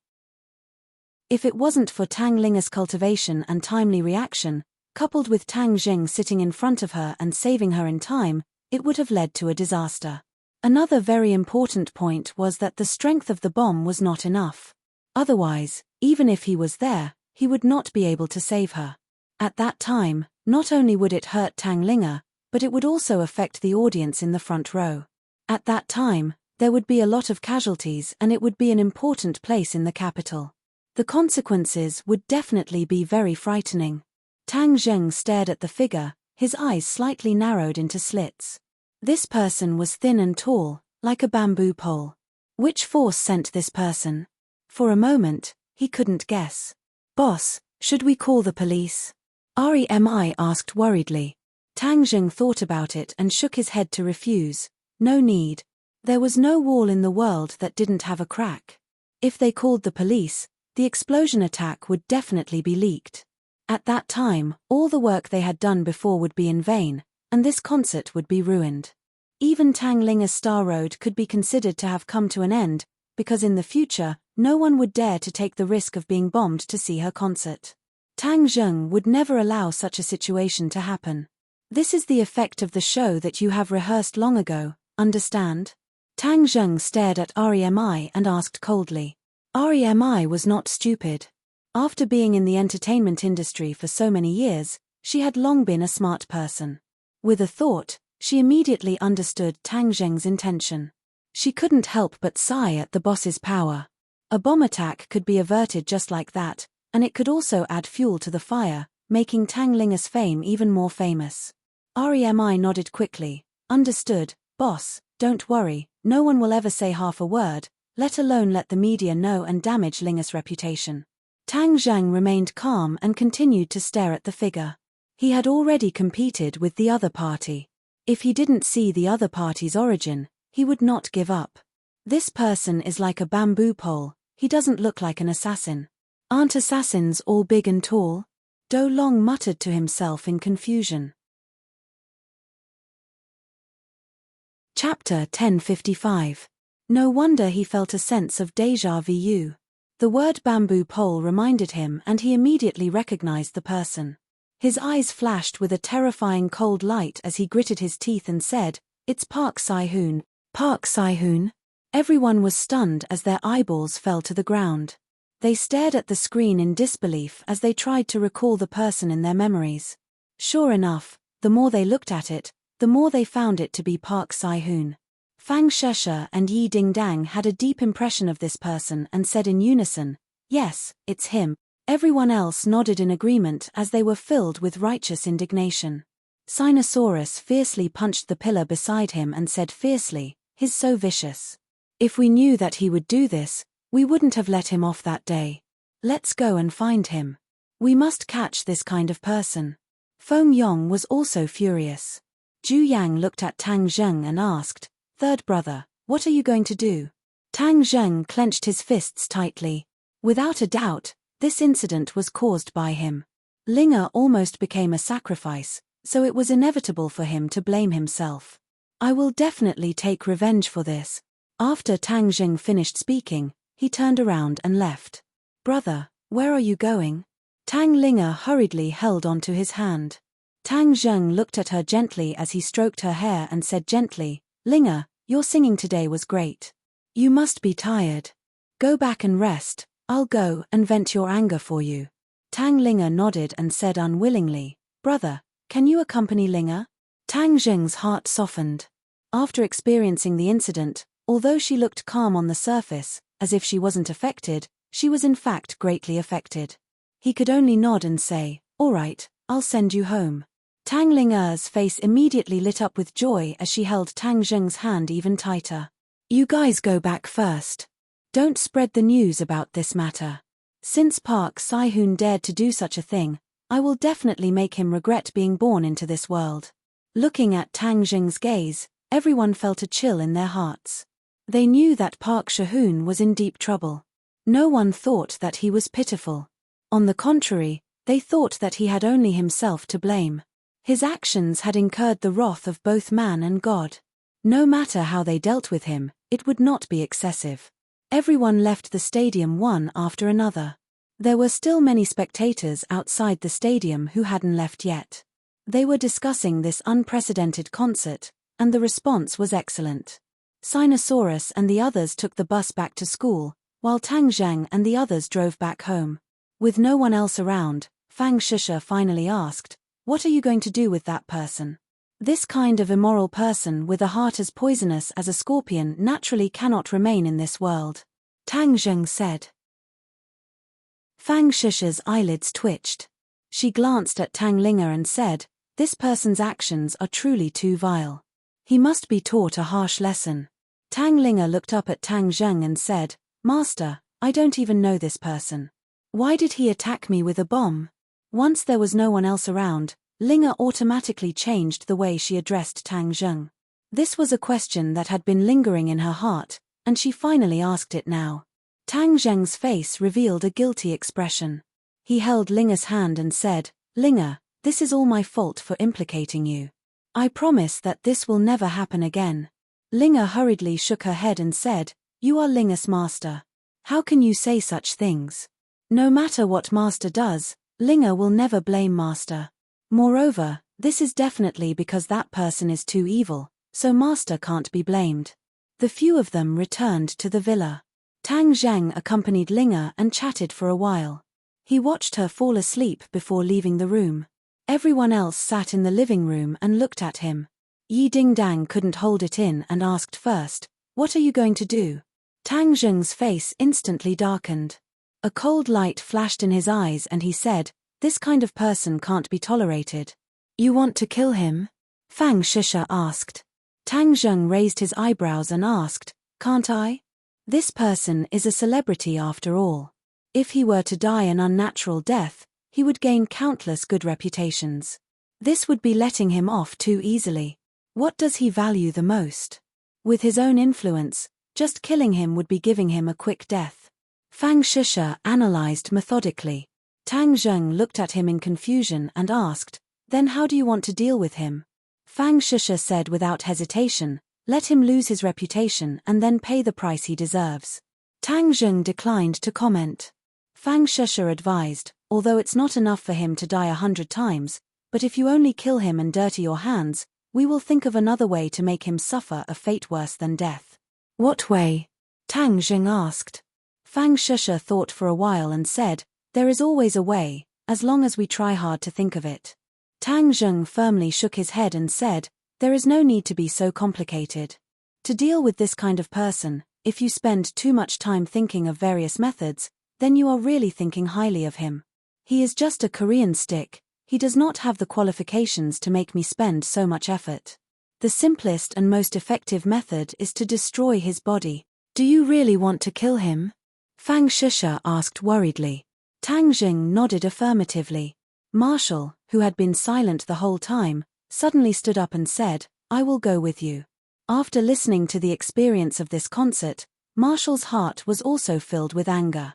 If it wasn't for Tang Linga's cultivation and timely reaction, coupled with Tang Zheng sitting in front of her and saving her in time, it would have led to a disaster. Another very important point was that the strength of the bomb was not enough. Otherwise, even if he was there, he would not be able to save her. At that time, not only would it hurt Tang Linga, but it would also affect the audience in the front row. At that time, there would be a lot of casualties and it would be an important place in the capital. The consequences would definitely be very frightening. Tang Zheng stared at the figure, his eyes slightly narrowed into slits. This person was thin and tall, like a bamboo pole. Which force sent this person? For a moment, he couldn't guess. Boss, should we call the police? REMI asked worriedly. Tang Zheng thought about it and shook his head to refuse. No need. There was no wall in the world that didn't have a crack. If they called the police, the explosion attack would definitely be leaked. At that time, all the work they had done before would be in vain, and this concert would be ruined. Even Tang Linger's Star Road could be considered to have come to an end, because in the future, no one would dare to take the risk of being bombed to see her concert. Tang Zheng would never allow such a situation to happen. This is the effect of the show that you have rehearsed long ago, understand? Tang Zheng stared at Remi and asked coldly. Remi was not stupid. After being in the entertainment industry for so many years, she had long been a smart person. With a thought, she immediately understood Tang Zheng's intention. She couldn't help but sigh at the boss's power. A bomb attack could be averted just like that, and it could also add fuel to the fire, making Tang Linger's fame even more famous. Remi nodded quickly. Understood, boss, don't worry, no one will ever say half a word, let alone let the media know and damage Linger's reputation. Tang Zheng remained calm and continued to stare at the figure. He had already competed with the other party. If he didn't see the other party's origin, he would not give up. This person is like a bamboo pole, he doesn't look like an assassin. Aren't assassins all big and tall? Do Long muttered to himself in confusion. Chapter 1055. No wonder he felt a sense of déjà vu. The word bamboo pole reminded him and he immediately recognized the person. His eyes flashed with a terrifying cold light as he gritted his teeth and said, "It's Park Si-hoon." Park Si-hoon? Everyone was stunned as their eyeballs fell to the ground. They stared at the screen in disbelief as they tried to recall the person in their memories. Sure enough, the more they looked at it, the more they found it to be Park Si-hoon. Fang Sheshe and Yi Dingdang had a deep impression of this person and said in unison, "Yes, it's him." Everyone else nodded in agreement as they were filled with righteous indignation. Sinosaurus fiercely punched the pillar beside him and said fiercely, "He's so vicious. If we knew that he would do this, we wouldn't have let him off that day. Let's go and find him. We must catch this kind of person." Feng Yong was also furious. Zhu Yang looked at Tang Zheng and asked, "Third brother, what are you going to do?" Tang Zheng clenched his fists tightly. Without a doubt, this incident was caused by him. Linger almost became a sacrifice, so it was inevitable for him to blame himself. "I will definitely take revenge for this." After Tang Zheng finished speaking, he turned around and left. "Brother, where are you going?" Tang Linger hurriedly held onto his hand. Tang Zheng looked at her gently as he stroked her hair and said gently, "Linger, your singing today was great. You must be tired. Go back and rest, I'll go and vent your anger for you." Tang Linger nodded and said unwillingly, "Brother, can you accompany Linger?" Tang Zheng's heart softened. After experiencing the incident, although she looked calm on the surface, as if she wasn't affected, she was in fact greatly affected. He could only nod and say, "All right, I'll send you home." Tang Linger's face immediately lit up with joy as she held Tang Zheng's hand even tighter. "You guys go back first. Don't spread the news about this matter. Since Park Si-hoon dared to do such a thing, I will definitely make him regret being born into this world." Looking at Tang Zheng's gaze, everyone felt a chill in their hearts. They knew that Park Si-hoon was in deep trouble. No one thought that he was pitiful. On the contrary, they thought that he had only himself to blame. His actions had incurred the wrath of both man and God. No matter how they dealt with him, it would not be excessive. Everyone left the stadium one after another. There were still many spectators outside the stadium who hadn't left yet. They were discussing this unprecedented concert, and the response was excellent. Sinosaurus and the others took the bus back to school, while Tang Zheng and the others drove back home. With no one else around, Fang Sheshe finally asked, "What are you going to do with that person?" This kind of immoral person with a heart as poisonous as a scorpion naturally cannot remain in this world. Tang Zheng said. Fang Sheshe's eyelids twitched. She glanced at Tang Linger and said, "This person's actions are truly too vile. He must be taught a harsh lesson." Tang Linger looked up at Tang Zheng and said, "Master, I don't even know this person. Why did he attack me with a bomb?" Once there was no one else around, Linger automatically changed the way she addressed Tang Zheng. This was a question that had been lingering in her heart, and she finally asked it now. Tang Zheng's face revealed a guilty expression. He held Linger's hand and said, "Linger, this is all my fault for implicating you. I promise that this will never happen again. Linga hurriedly shook her head and said, You are Linga's master. How can you say such things? No matter what master does, Linga will never blame master. Moreover, this is definitely because that person is too evil, so master can't be blamed. The few of them returned to the villa. Tang Zhang accompanied Linga and chatted for a while. He watched her fall asleep before leaving the room. Everyone else sat in the living room and looked at him. Yi Dingdang couldn't hold it in and asked first, What are you going to do? Tang Zheng's face instantly darkened. A cold light flashed in his eyes and he said, This kind of person can't be tolerated. You want to kill him? Fang Shisha asked. Tang Zheng raised his eyebrows and asked, Can't I? This person is a celebrity after all. If he were to die an unnatural death, he would gain countless good reputations. This would be letting him off too easily. What does he value the most? With his own influence, just killing him would be giving him a quick death. Fang Shisha analyzed methodically. Tang Zheng looked at him in confusion and asked, Then how do you want to deal with him? Fang Shisha said without hesitation, Let him lose his reputation and then pay the price he deserves. Tang Zheng declined to comment. Fang Shisha advised, Although it's not enough for him to die 100 times, but if you only kill him and dirty your hands, we will think of another way to make him suffer a fate worse than death. What way? Tang Zheng asked. Fang Shisha thought for a while and said, There is always a way, as long as we try hard to think of it. Tang Zheng firmly shook his head and said, There is no need to be so complicated. To deal with this kind of person, if you spend too much time thinking of various methods, then you are really thinking highly of him. He is just a Korean stick, he does not have the qualifications to make me spend so much effort. The simplest and most effective method is to destroy his body. Do you really want to kill him? Fang Shisha asked worriedly. Tang Zheng nodded affirmatively. Marshall, who had been silent the whole time, suddenly stood up and said, I will go with you. After listening to the experience of this concert, Marshall's heart was also filled with anger.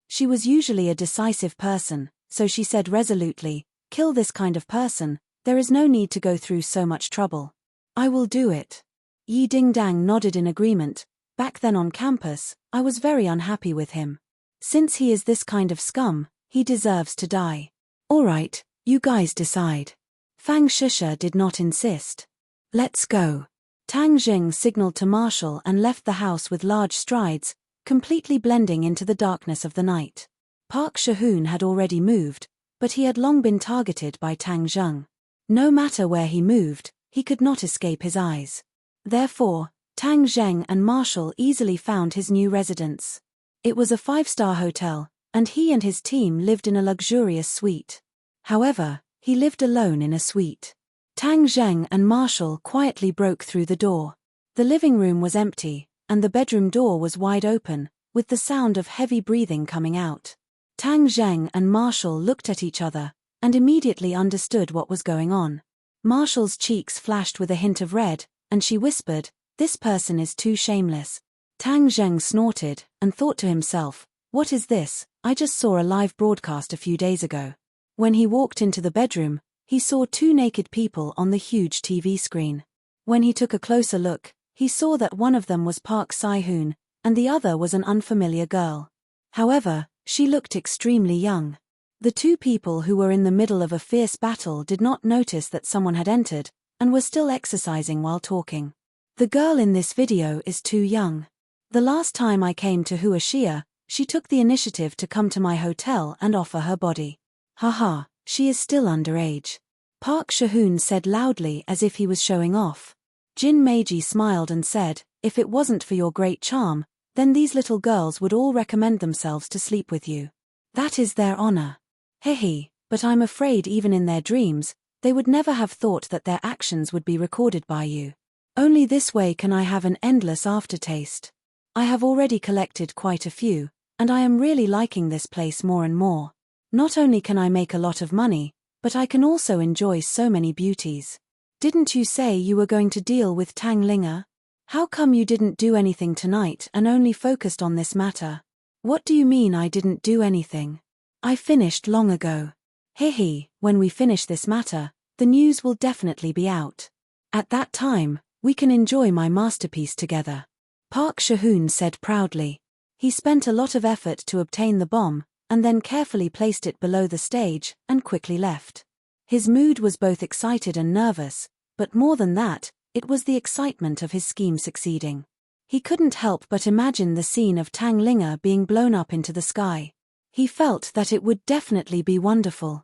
She was usually a decisive person, so she said resolutely, Kill this kind of person, there is no need to go through so much trouble. I will do it. Yi Dingdang nodded in agreement. Back then on campus, I was very unhappy with him. Since he is this kind of scum, he deserves to die. Alright, you guys decide. Fang Shisha did not insist. Let's go. Tang Zheng signaled to Marshall and left the house with large strides, completely blending into the darkness of the night. Park Shahoon had already moved, but he had long been targeted by Tang Zheng. No matter where he moved, he could not escape his eyes. Therefore, Tang Zheng and Marshall easily found his new residence. It was a 5-star hotel, and he and his team lived in a luxurious suite. However, he lived alone in a suite. Tang Zheng and Marshall quietly broke through the door. The living room was empty, and the bedroom door was wide open, with the sound of heavy breathing coming out. Tang Zheng and Marshall looked at each other, and immediately understood what was going on. Marshall's cheeks flashed with a hint of red, and she whispered, This person is too shameless. Tang Zheng snorted, and thought to himself, What is this? I just saw a live broadcast a few days ago. When he walked into the bedroom, he saw 2 naked people on the huge TV screen. When he took a closer look, he saw that one of them was Park Si-hoon, and the other was an unfamiliar girl. However, she looked extremely young. The 2 people who were in the middle of a fierce battle did not notice that someone had entered, and were still exercising while talking. The girl in this video is too young. The last time I came to Huashia, she took the initiative to come to my hotel and offer her body. Haha, she is still underage. Park Shahoon said loudly as if he was showing off. Jin Meiji smiled and said, If it wasn't for your great charm, then these little girls would all recommend themselves to sleep with you. That is their honor. Hehe, but I'm afraid even in their dreams, they would never have thought that their actions would be recorded by you. Only this way can I have an endless aftertaste. I have already collected quite a few, and I am really liking this place more and more. Not only can I make a lot of money, but I can also enjoy so many beauties. Didn't you say you were going to deal with Tang Linga? How come you didn't do anything tonight and only focused on this matter? What do you mean I didn't do anything? I finished long ago. Hehe, when we finish this matter, The news will definitely be out. At that time, we can enjoy my masterpiece together. Park Shahoon said proudly. He spent a lot of effort to obtain the bomb, and then carefully placed it below the stage, and quickly left. His mood was both excited and nervous, but more than that, it was the excitement of his scheme succeeding. He couldn't help but imagine the scene of Tang Linga being blown up into the sky. He felt that it would definitely be wonderful.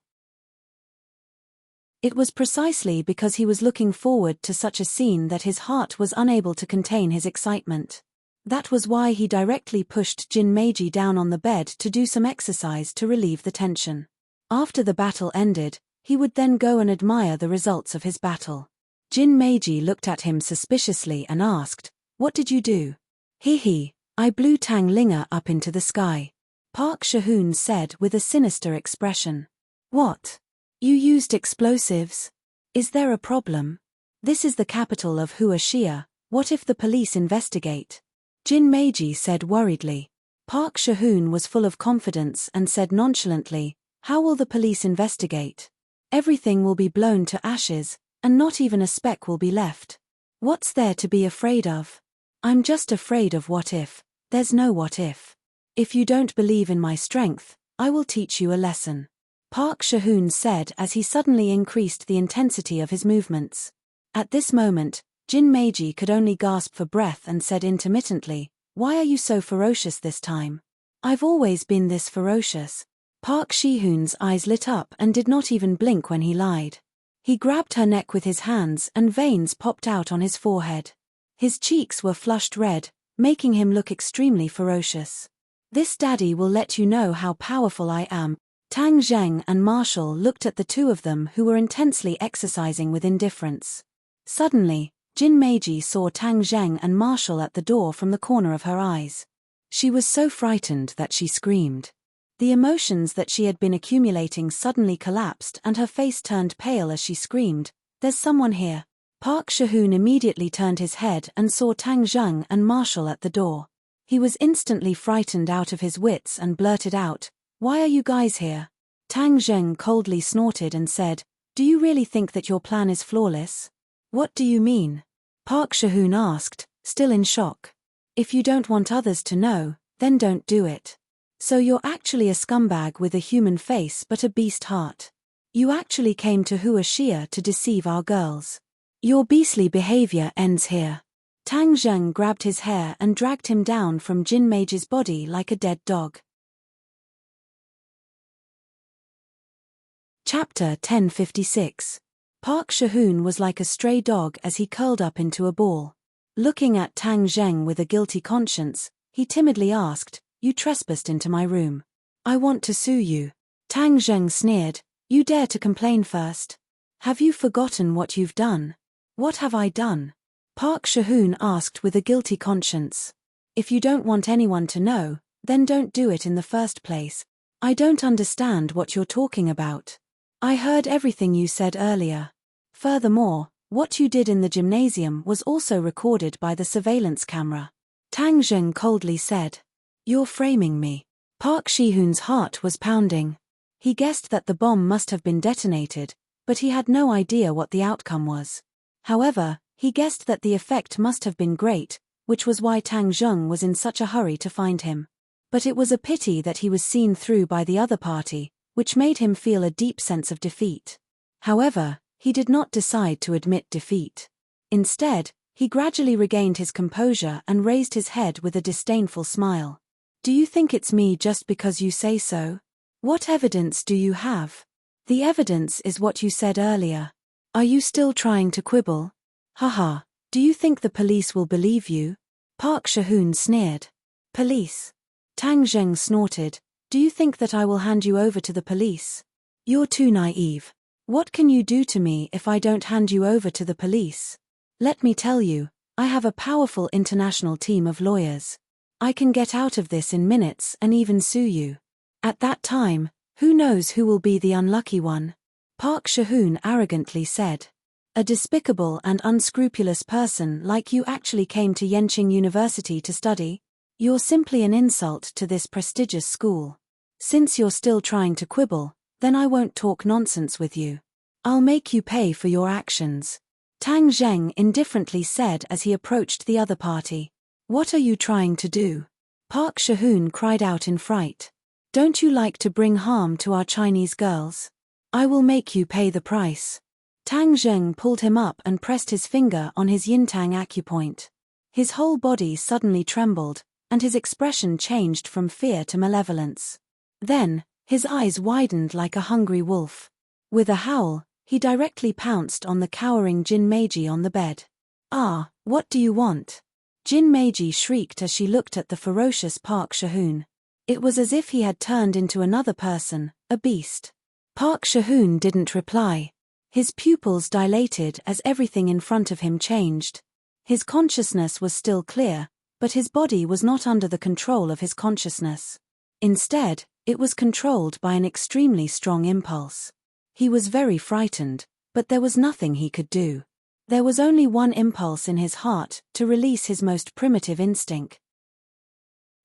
It was precisely because he was looking forward to such a scene that his heart was unable to contain his excitement. That was why he directly pushed Jin Meiji down on the bed to do some exercise to relieve the tension. After the battle ended, he would then go and admire the results of his battle. Jin Meiji looked at him suspiciously and asked, "What did you do?" "He, I blew Tang Linga up into the sky," Park Shahoon said with a sinister expression. "What? You used explosives? Is there a problem? This is the capital of Hua Xia, what if the police investigate?" Jin Meiji said worriedly. Park Shahoon was full of confidence and said nonchalantly, "How will the police investigate? Everything will be blown to ashes, and not even a speck will be left. What's there to be afraid of? I'm just afraid of what if. There's no what if. If you don't believe in my strength, I will teach you a lesson," Park Shahoon said as he suddenly increased the intensity of his movements. At this moment, Jin Meiji could only gasp for breath and said intermittently, "Why are you so ferocious this time?" "I've always been this ferocious." Park Shahoon's eyes lit up and did not even blink when he lied. He grabbed her neck with his hands and veins popped out on his forehead. His cheeks were flushed red, making him look extremely ferocious. "This daddy will let you know how powerful I am." Tang Zheng and Marshall looked at the two of them who were intensely exercising with indifference. Suddenly, Jin Meiji saw Tang Zheng and Marshall at the door from the corner of her eyes. She was so frightened that she screamed. The emotions that she had been accumulating suddenly collapsed and her face turned pale as she screamed, "There's someone here." Park Shahoon immediately turned his head and saw Tang Zheng and Marshall at the door. He was instantly frightened out of his wits and blurted out, "Why are you guys here?" Tang Zheng coldly snorted and said, "Do you really think that your plan is flawless?" "What do you mean?" Park Shahoon asked, still in shock. "If you don't want others to know, then don't do it. So you're actually a scumbag with a human face but a beast heart. You actually came to Hua Xia to deceive our girls. Your beastly behavior ends here." Tang Zheng grabbed his hair and dragged him down from Jin Meiji's body like a dead dog. Chapter 1056. Park Shahoon was like a stray dog as he curled up into a ball. Looking at Tang Zheng with a guilty conscience, he timidly asked, "You trespassed into my room. I want to sue you." Tang Zheng sneered, "You dare to complain first? Have you forgotten what you've done?" "What have I done?" Park Shahoon asked with a guilty conscience. "If you don't want anyone to know, then don't do it in the first place. I don't understand what you're talking about. I heard everything you said earlier. Furthermore, what you did in the gymnasium was also recorded by the surveillance camera." Tang Zheng coldly said. "You're framing me." Park Shahoon's heart was pounding. He guessed that the bomb must have been detonated, but he had no idea what the outcome was. However, he guessed that the effect must have been great, which was why Tang Zheng was in such a hurry to find him. But it was a pity that he was seen through by the other party, which made him feel a deep sense of defeat. However, he did not decide to admit defeat. Instead, he gradually regained his composure and raised his head with a disdainful smile. "Do you think it's me just because you say so? What evidence do you have?" "The evidence is what you said earlier. Are you still trying to quibble? Haha, do you think the police will believe you?" Park Shahoon sneered. "Police?" Tang Zheng snorted, "Do you think that I will hand you over to the police? You're too naive. What can you do to me if I don't hand you over to the police? Let me tell you, I have a powerful international team of lawyers. I can get out of this in minutes and even sue you. At that time, who knows who will be the unlucky one?" Park Shahoon arrogantly said. "A despicable and unscrupulous person like you actually came to Yenching University to study? You're simply an insult to this prestigious school. Since you're still trying to quibble, then I won't talk nonsense with you. I'll make you pay for your actions, Tang Zheng indifferently said as he approached the other party. What are you trying to do? Park Shahoon cried out in fright. Don't you like to bring harm to our Chinese girls? I will make you pay the price. Tang Zheng pulled him up and pressed his finger on his yin-tang acupoint. His whole body suddenly trembled, and his expression changed from fear to malevolence. Then, his eyes widened like a hungry wolf. With a howl, he directly pounced on the cowering Jin Meiji on the bed. Ah, what do you want? Jin Meiji shrieked as she looked at the ferocious Park Shahoon. It was as if he had turned into another person, a beast. Park Shahoon didn't reply. His pupils dilated as everything in front of him changed. His consciousness was still clear, but his body was not under the control of his consciousness. Instead, it was controlled by an extremely strong impulse. He was very frightened, but there was nothing he could do. There was only one impulse in his heart, to release his most primitive instinct.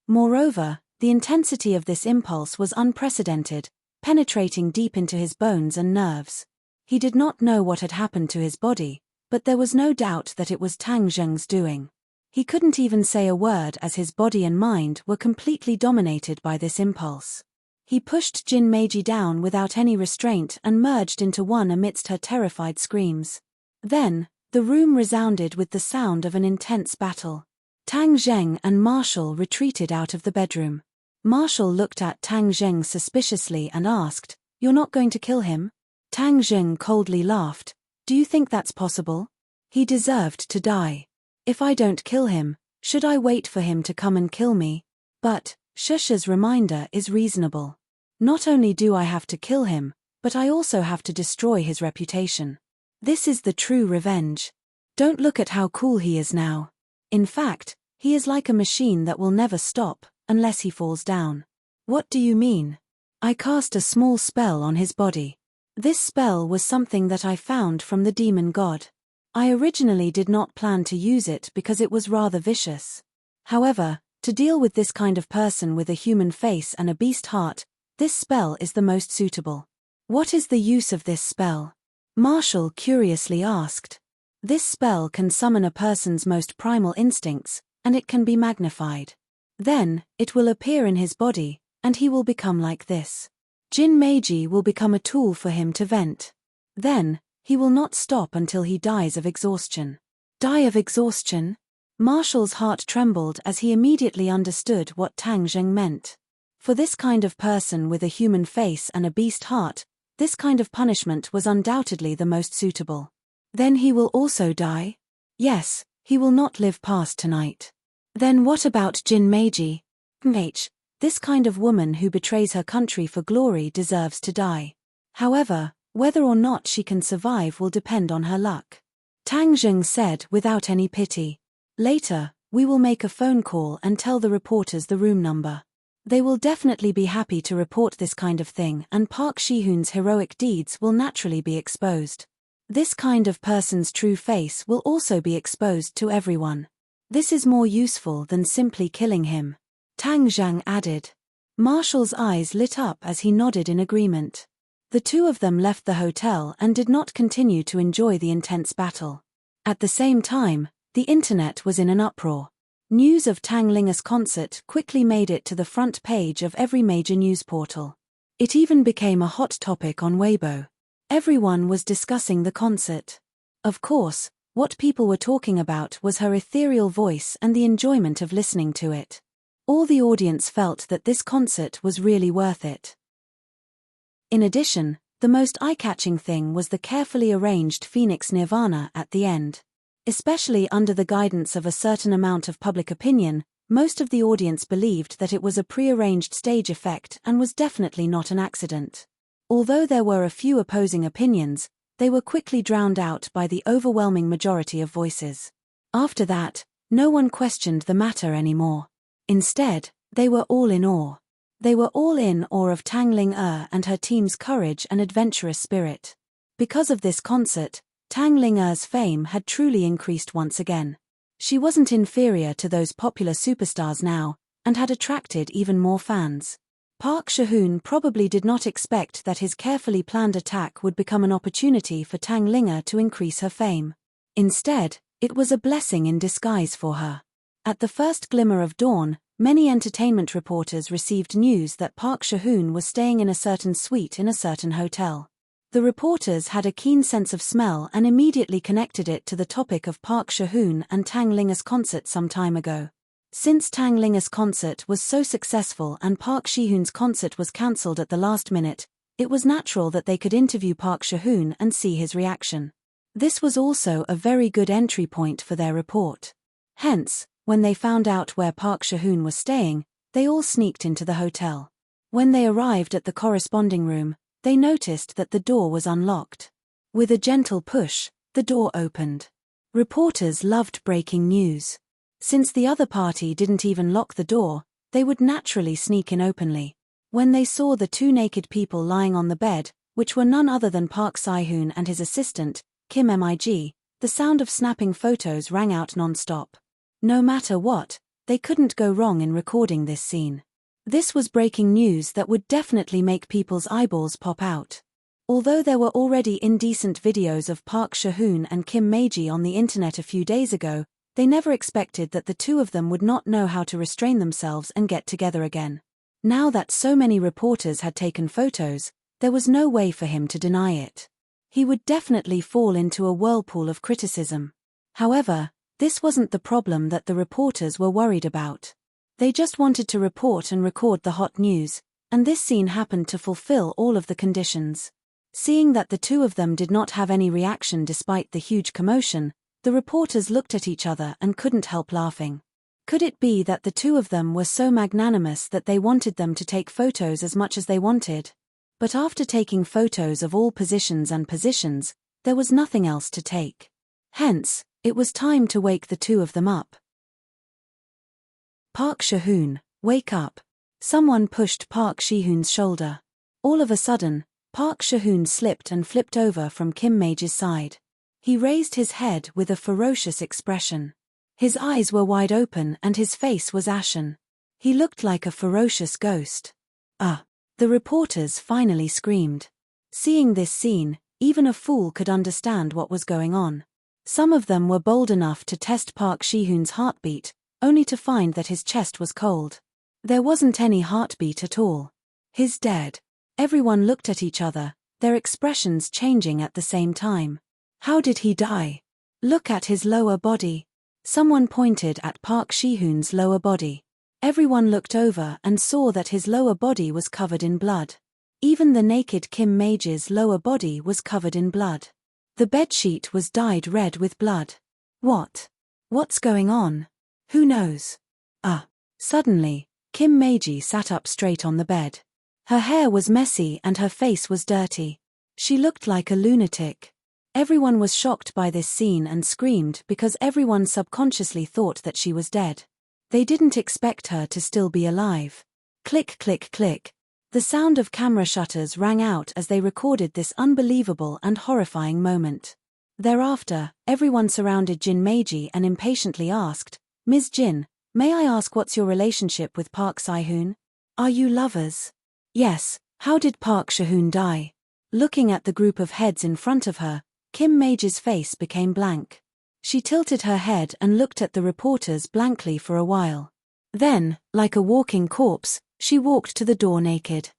Moreover, the intensity of this impulse was unprecedented, penetrating deep into his bones and nerves. He did not know what had happened to his body, but there was no doubt that it was Tang Zheng's doing. He couldn't even say a word as his body and mind were completely dominated by this impulse. He pushed Jin Meiji down without any restraint and merged into one amidst her terrified screams. Then, the room resounded with the sound of an intense battle. Tang Zheng and Marshall retreated out of the bedroom. Marshall looked at Tang Zheng suspiciously and asked, "You're not going to kill him?" Tang Zheng coldly laughed. "Do you think that's possible? He deserved to die. If I don't kill him, should I wait for him to come and kill me? But, Shusha's reminder is reasonable. Not only do I have to kill him, but I also have to destroy his reputation. This is the true revenge. Don't look at how cool he is now. In fact, he is like a machine that will never stop, unless he falls down." "What do you mean?" "I cast a small spell on his body. This spell was something that I found from the demon god. I originally did not plan to use it because it was rather vicious. However, to deal with this kind of person with a human face and a beast heart, this spell is the most suitable." "What is the use of this spell?" Marshall curiously asked. "This spell can summon a person's most primal instincts, and it can be magnified. Then, it will appear in his body, and he will become like this. Jin Meiji will become a tool for him to vent. Then, he will not stop until he dies of exhaustion." "Die of exhaustion?" Marshall's heart trembled as he immediately understood what Tang Zheng meant. For this kind of person with a human face and a beast heart, this kind of punishment was undoubtedly the most suitable. "Then he will also die?" "Yes, he will not live past tonight." "Then what about Jin Meiji?" "This kind of woman who betrays her country for glory deserves to die. However, whether or not she can survive will depend on her luck," Tang Zheng said without any pity. "Later, we will make a phone call and tell the reporters the room number. They will definitely be happy to report this kind of thing, and Park Shahoon's heroic deeds will naturally be exposed. This kind of person's true face will also be exposed to everyone. This is more useful than simply killing him," Tang Zheng added. Marshall's eyes lit up as he nodded in agreement. The two of them left the hotel and did not continue to enjoy the intense battle. At the same time, the internet was in an uproar. News of Tang Linger's concert quickly made it to the front page of every major news portal. It even became a hot topic on Weibo. Everyone was discussing the concert. Of course, what people were talking about was her ethereal voice and the enjoyment of listening to it. All the audience felt that this concert was really worth it. In addition, the most eye-catching thing was the carefully arranged Phoenix Nirvana at the end. Especially under the guidance of a certain amount of public opinion, most of the audience believed that it was a pre-arranged stage effect and was definitely not an accident. Although there were a few opposing opinions, they were quickly drowned out by the overwhelming majority of voices. After that, no one questioned the matter anymore. Instead, they were all in awe. They were all in awe of Tang Ling-er and her team's courage and adventurous spirit. Because of this concert, Tang Ling-er's fame had truly increased once again. She wasn't inferior to those popular superstars now, and had attracted even more fans. Park Shahoon probably did not expect that his carefully planned attack would become an opportunity for Tang Linga to increase her fame. Instead, it was a blessing in disguise for her. At the first glimmer of dawn, many entertainment reporters received news that Park Shahoon was staying in a certain suite in a certain hotel. The reporters had a keen sense of smell and immediately connected it to the topic of Park Shahoon and Tang Linga's concert some time ago. Since Tang Linga's concert was so successful and Park Shahoon's concert was cancelled at the last minute, it was natural that they could interview Park Shahoon and see his reaction. This was also a very good entry point for their report. Hence, when they found out where Park Shahoon was staying, they all sneaked into the hotel. When they arrived at the corresponding room, they noticed that the door was unlocked. With a gentle push, the door opened. Reporters loved breaking news. Since the other party didn't even lock the door, they would naturally sneak in openly. When they saw the two naked people lying on the bed, which were none other than Park Shahoon and his assistant, Kim Mig, the sound of snapping photos rang out non-stop. No matter what, they couldn't go wrong in recording this scene. This was breaking news that would definitely make people's eyeballs pop out. Although there were already indecent videos of Park Shahoon and Kim Mig on the internet a few days ago, they never expected that the two of them would not know how to restrain themselves and get together again. Now that so many reporters had taken photos, there was no way for him to deny it. He would definitely fall into a whirlpool of criticism. However, this wasn't the problem that the reporters were worried about. They just wanted to report and record the hot news, and this scene happened to fulfill all of the conditions. Seeing that the two of them did not have any reaction despite the huge commotion, the reporters looked at each other and couldn't help laughing. Could it be that the two of them were so magnanimous that they wanted them to take photos as much as they wanted? But after taking photos of all positions and positions, there was nothing else to take. Hence, it was time to wake the two of them up. Park Shahoon, wake up. Someone pushed Park Shahoon's shoulder. All of a sudden, Park Shahoon slipped and flipped over from Kim Mig's side. He raised his head with a ferocious expression. His eyes were wide open and his face was ashen. He looked like a ferocious ghost. The reporters finally screamed. Seeing this scene, even a fool could understand what was going on. Some of them were bold enough to test Park Shahoon's heartbeat, only to find that his chest was cold. There wasn't any heartbeat at all. He's dead. Everyone looked at each other, their expressions changing at the same time. How did he die? Look at his lower body. Someone pointed at Park Shahoon's lower body. Everyone looked over and saw that his lower body was covered in blood. Even the naked Kim Mig's lower body was covered in blood. The bedsheet was dyed red with blood. What's going on? Who knows? Suddenly, Kim Mig sat up straight on the bed. Her hair was messy and her face was dirty. She looked like a lunatic. Everyone was shocked by this scene and screamed because everyone subconsciously thought that she was dead. They didn't expect her to still be alive. Click, click, click. The sound of camera shutters rang out as they recorded this unbelievable and horrifying moment. Thereafter, everyone surrounded Jin Meiji and impatiently asked, "Ms. Jin, may I ask what's your relationship with Park Shahoon? Are you lovers?" "Yes, how did Park Shahoon die?" Looking at the group of heads in front of her, Kim Meiji's face became blank. She tilted her head and looked at the reporters blankly for a while. Then, like a walking corpse, she walked to the door naked.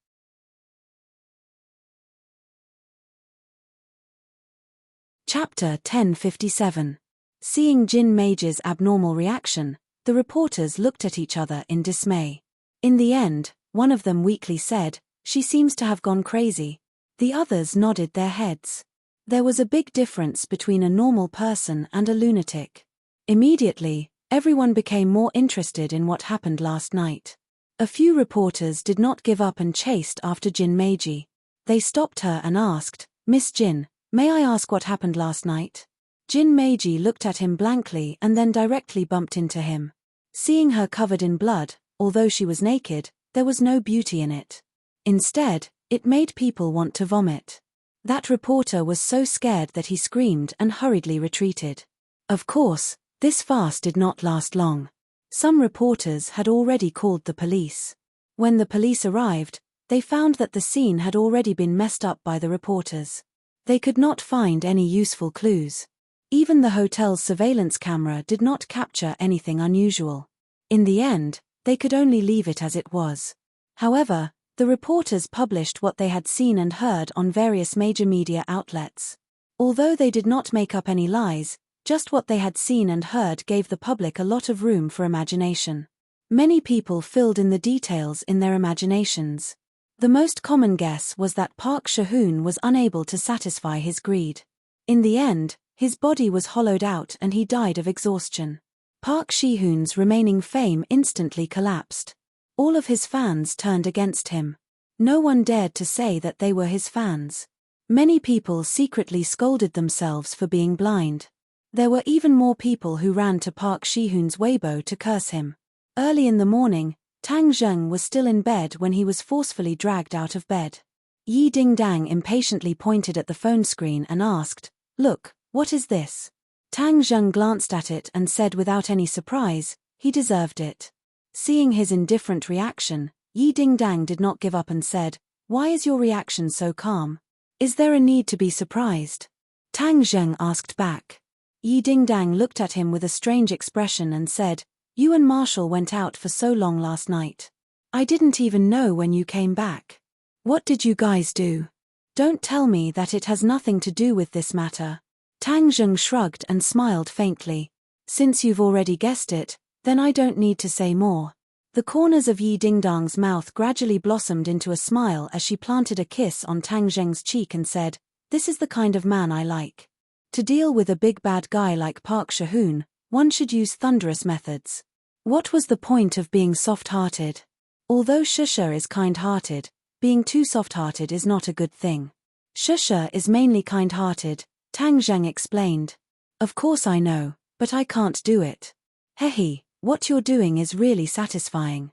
Chapter 1057. Seeing Jin Meiji's abnormal reaction, the reporters looked at each other in dismay. In the end, one of them weakly said, "She seems to have gone crazy." The others nodded their heads. There was a big difference between a normal person and a lunatic. Immediately, everyone became more interested in what happened last night. A few reporters did not give up and chased after Jin Meiji. They stopped her and asked, "Miss Jin, may I ask what happened last night?" Jin Meiji looked at him blankly and then directly bumped into him. Seeing her covered in blood, although she was naked, there was no beauty in it. Instead, it made people want to vomit. That reporter was so scared that he screamed and hurriedly retreated. Of course, this farce did not last long. Some reporters had already called the police. When the police arrived, they found that the scene had already been messed up by the reporters. They could not find any useful clues. Even the hotel's surveillance camera did not capture anything unusual. In the end, they could only leave it as it was. However, the reporters published what they had seen and heard on various major media outlets. Although they did not make up any lies, just what they had seen and heard gave the public a lot of room for imagination. Many people filled in the details in their imaginations. The most common guess was that Park Shahoon was unable to satisfy his greed. In the end, his body was hollowed out and he died of exhaustion. Park Shahoon's remaining fame instantly collapsed. All of his fans turned against him. No one dared to say that they were his fans. Many people secretly scolded themselves for being blind. There were even more people who ran to Park Shahoon's Weibo to curse him. Early in the morning, Tang Zheng was still in bed when he was forcefully dragged out of bed. Yi Dingdang impatiently pointed at the phone screen and asked, "Look, what is this?" Tang Zheng glanced at it and said without any surprise, "He deserved it." Seeing his indifferent reaction, Yi Dingdang did not give up and said, "Why is your reaction so calm? Is there a need to be surprised?" Tang Zheng asked back. Yi Dingdang looked at him with a strange expression and said, "You and Marshall went out for so long last night. I didn't even know when you came back. What did you guys do? Don't tell me that it has nothing to do with this matter." Tang Zheng shrugged and smiled faintly. "Since you've already guessed it, then I don't need to say more." The corners of Yi Dingdang's mouth gradually blossomed into a smile as she planted a kiss on Tang Zheng's cheek and said, "This is the kind of man I like. To deal with a big bad guy like Park Shahoon, one should use thunderous methods." What was the point of being soft-hearted? Although Shusha is kind-hearted, being too soft-hearted is not a good thing. Shusha is mainly kind-hearted, Tang Zheng explained. "Of course I know, but I can't do it. Hehe, what you're doing is really satisfying."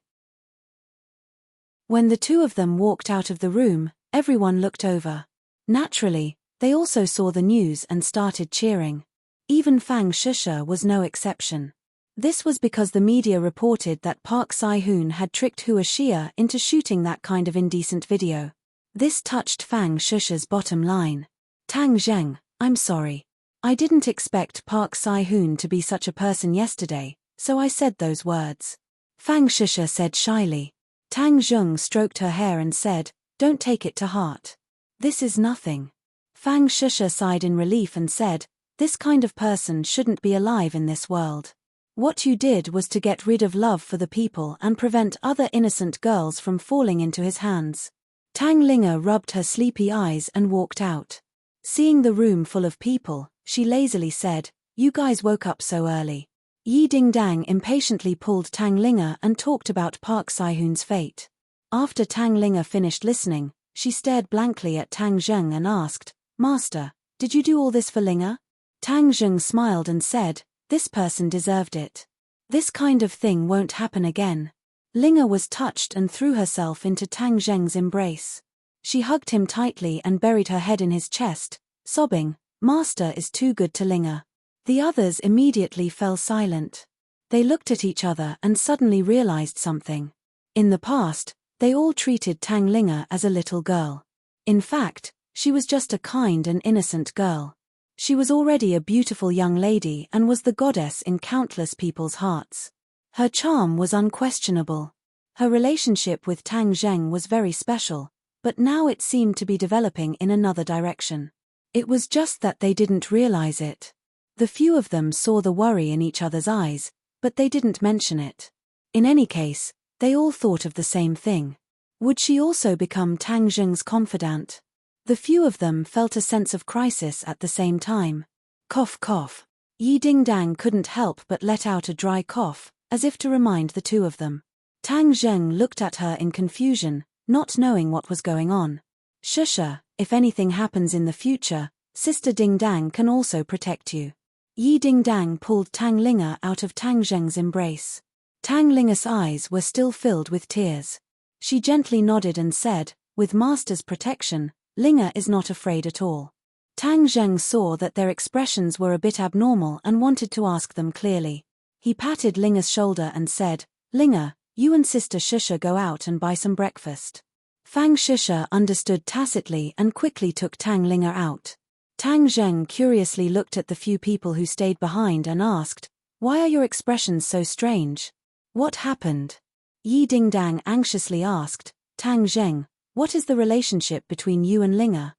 When the two of them walked out of the room, everyone looked over. Naturally, they also saw the news and started cheering. Even Fang Shusha was no exception. This was because the media reported that Park Shahoon had tricked Hua Xia into shooting that kind of indecent video. This touched Fang Shusha's bottom line. "Tang Zheng, I'm sorry. I didn't expect Park Shahoon to be such a person yesterday, so I said those words." Fang Shusha said shyly. Tang Zheng stroked her hair and said, "Don't take it to heart. This is nothing." Fang Shusha sighed in relief and said, "This kind of person shouldn't be alive in this world. What you did was to get rid of love for the people and prevent other innocent girls from falling into his hands." Tang Linga rubbed her sleepy eyes and walked out. Seeing the room full of people, she lazily said, "You guys woke up so early." Yi Dingdang impatiently pulled Tang Linga and talked about Park Shahoon's fate. After Tang Linga finished listening, she stared blankly at Tang Zheng and asked, "Master, did you do all this for Linga?" Tang Zheng smiled and said, "This person deserved it. This kind of thing won't happen again." Linga was touched and threw herself into Tang Zheng's embrace. She hugged him tightly and buried her head in his chest, sobbing, "Master is too good to Linga." The others immediately fell silent. They looked at each other and suddenly realized something. In the past, they all treated Tang Linga as a little girl. In fact, she was just a kind and innocent girl. She was already a beautiful young lady and was the goddess in countless people's hearts. Her charm was unquestionable. Her relationship with Tang Zheng was very special, but now it seemed to be developing in another direction. It was just that they didn't realize it. The few of them saw the worry in each other's eyes, but they didn't mention it. In any case, they all thought of the same thing. Would she also become Tang Zheng's confidant? The few of them felt a sense of crisis at the same time. Cough cough. Yi Dingdang couldn't help but let out a dry cough, as if to remind the two of them. Tang Zheng looked at her in confusion, not knowing what was going on. "Shusha, if anything happens in the future, Sister Dingdang can also protect you." Yi Dingdang pulled Tang Linga out of Tang Zheng's embrace. Tang Linga's eyes were still filled with tears. She gently nodded and said, "With Master's protection, Linga is not afraid at all." Tang Zheng saw that their expressions were a bit abnormal and wanted to ask them clearly. He patted Linga's shoulder and said, "Linga, You and Sister Shusha go out and buy some breakfast. Fang Shusha understood tacitly and quickly took Tang Linga out. Tang Zheng curiously looked at the few people who stayed behind and asked, "Why are your expressions so strange? What happened?" Yi Dingdang anxiously asked, "Tang Zheng, what is the relationship between you and Linga?"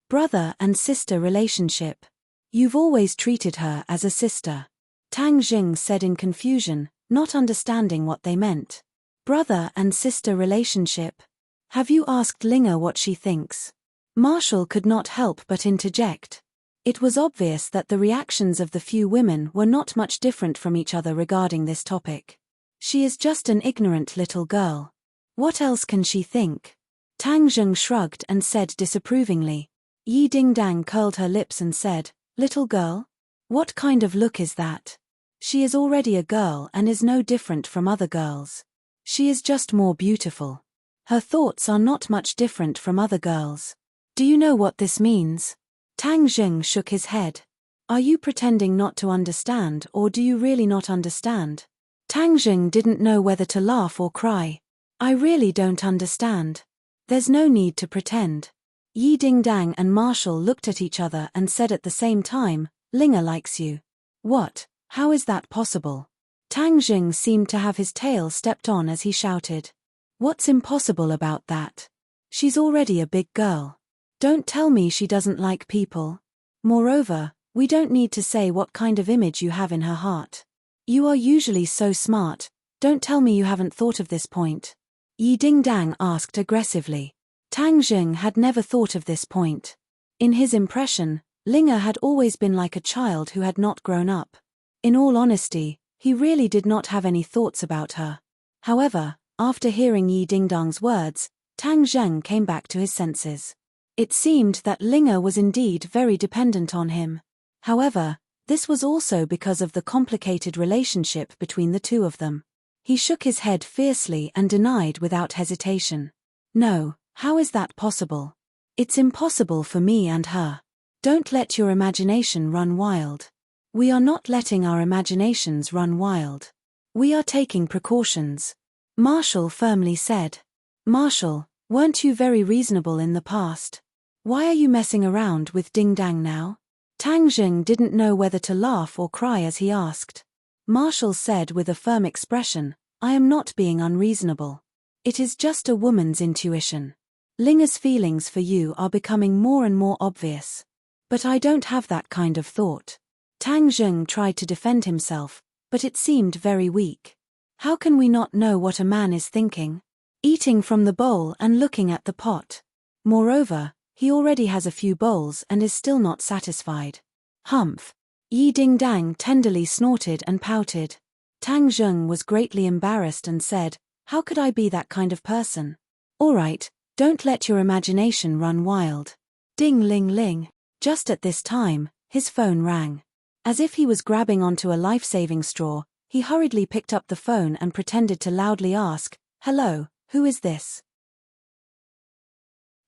"Brother and sister relationship. You've always treated her as a sister," Tang Zheng said in confusion, not understanding what they meant. "Brother and sister relationship? Have you asked Linga what she thinks?" Marshall could not help but interject. It was obvious that the reactions of the few women were not much different from each other regarding this topic. "She is just an ignorant little girl. What else can she think?" Tang Zheng shrugged and said disapprovingly. Yi Dingdang curled her lips and said, "Little girl? What kind of look is that? She is already a girl and is no different from other girls. She is just more beautiful. Her thoughts are not much different from other girls. Do you know what this means?" Tang Zheng shook his head. "Are you pretending not to understand, or do you really not understand?" Tang Zheng didn't know whether to laugh or cry. "I really don't understand. There's no need to pretend." Yi Dingdang and Marshall looked at each other and said at the same time, "Linga likes you." "What? How is that possible?" Tang Zheng seemed to have his tail stepped on as he shouted. "What's impossible about that? She's already a big girl. Don't tell me she doesn't like people. Moreover, we don't need to say what kind of image you have in her heart. You are usually so smart, don't tell me you haven't thought of this point." Yi Dingdang asked aggressively. Tang Zheng had never thought of this point. In his impression, Linga had always been like a child who had not grown up. In all honesty, he really did not have any thoughts about her. However, after hearing Yi Dingdang's words, Tang Zheng came back to his senses. It seemed that Linga was indeed very dependent on him. However, this was also because of the complicated relationship between the two of them. He shook his head fiercely and denied without hesitation. "No, how is that possible? It's impossible for me and her. Don't let your imagination run wild." "We are not letting our imaginations run wild. We are taking precautions," Marshall firmly said. "Marshall, weren't you very reasonable in the past? Why are you messing around with Dingdang now?" Tang Zheng didn't know whether to laugh or cry as he asked. Marshall said with a firm expression, "I am not being unreasonable. It is just a woman's intuition. Linga's feelings for you are becoming more and more obvious. But I don't have that kind of thought." Tang Zheng tried to defend himself, but it seemed very weak. "How can we not know what a man is thinking? Eating from the bowl and looking at the pot. Moreover, he already has a few bowls and is still not satisfied." "Humph." Yi Dingdang tenderly snorted and pouted. Tang Zheng was greatly embarrassed and said, "How could I be that kind of person?" "All right, don't let your imagination run wild." Ding-ling-ling. Just at this time, his phone rang. As if he was grabbing onto a life-saving straw, he hurriedly picked up the phone and pretended to loudly ask, "Hello, who is this?"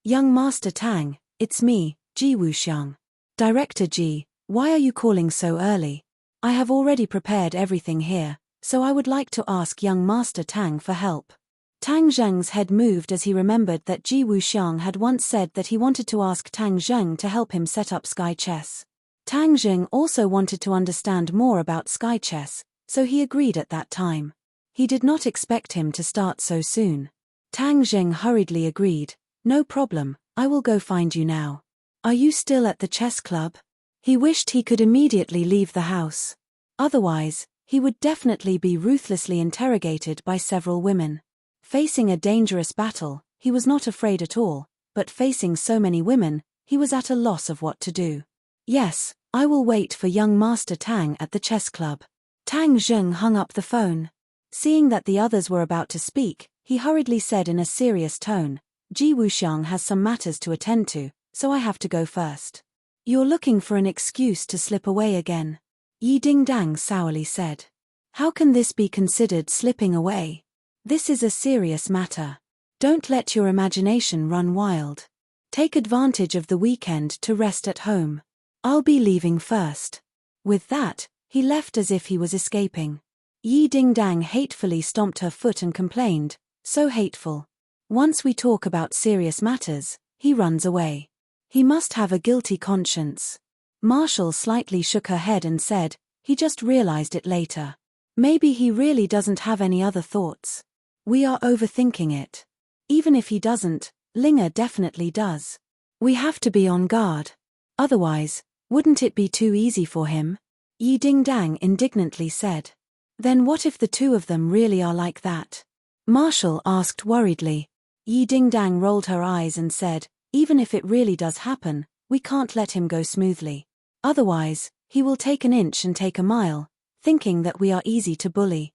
"Young Master Tang, it's me, Ji Wuxiang." "Director Ji, why are you calling so early? I have already prepared everything here, so I would like to ask young Master Tang for help." Tang Zheng's head moved as he remembered that Ji Wuxiang had once said that he wanted to ask Tang Zheng to help him set up Sky Chess. Tang Zheng also wanted to understand more about Sky Chess, so he agreed at that time. He did not expect him to start so soon. Tang Zheng hurriedly agreed, "No problem, I will go find you now. Are you still at the chess club?" He wished he could immediately leave the house. Otherwise, he would definitely be ruthlessly interrogated by several women. Facing a dangerous battle, he was not afraid at all, but facing so many women, he was at a loss of what to do. "Yes, I will wait for young Master Tang at the chess club." Tang Zheng hung up the phone. Seeing that the others were about to speak, he hurriedly said in a serious tone, "Ji Wuxiang has some matters to attend to, so I have to go first." "You're looking for an excuse to slip away again," Yi Dingdang sourly said. "How can this be considered slipping away? This is a serious matter. Don't let your imagination run wild. Take advantage of the weekend to rest at home. I'll be leaving first." With that, he left as if he was escaping. Yi Dingdang hatefully stomped her foot and complained, "So hateful. Once we talk about serious matters, he runs away. He must have a guilty conscience." Marshall slightly shook her head and said, "He just realized it later. Maybe he really doesn't have any other thoughts. We are overthinking it. Even if he doesn't, Linger definitely does. We have to be on guard. Otherwise, wouldn't it be too easy for him?" Yi Dingdang indignantly said. "Then what if the two of them really are like that?" Marshall asked worriedly. Yi Dingdang rolled her eyes and said, "Even if it really does happen, we can't let him go smoothly. Otherwise, he will take an inch and take a mile, thinking that we are easy to bully."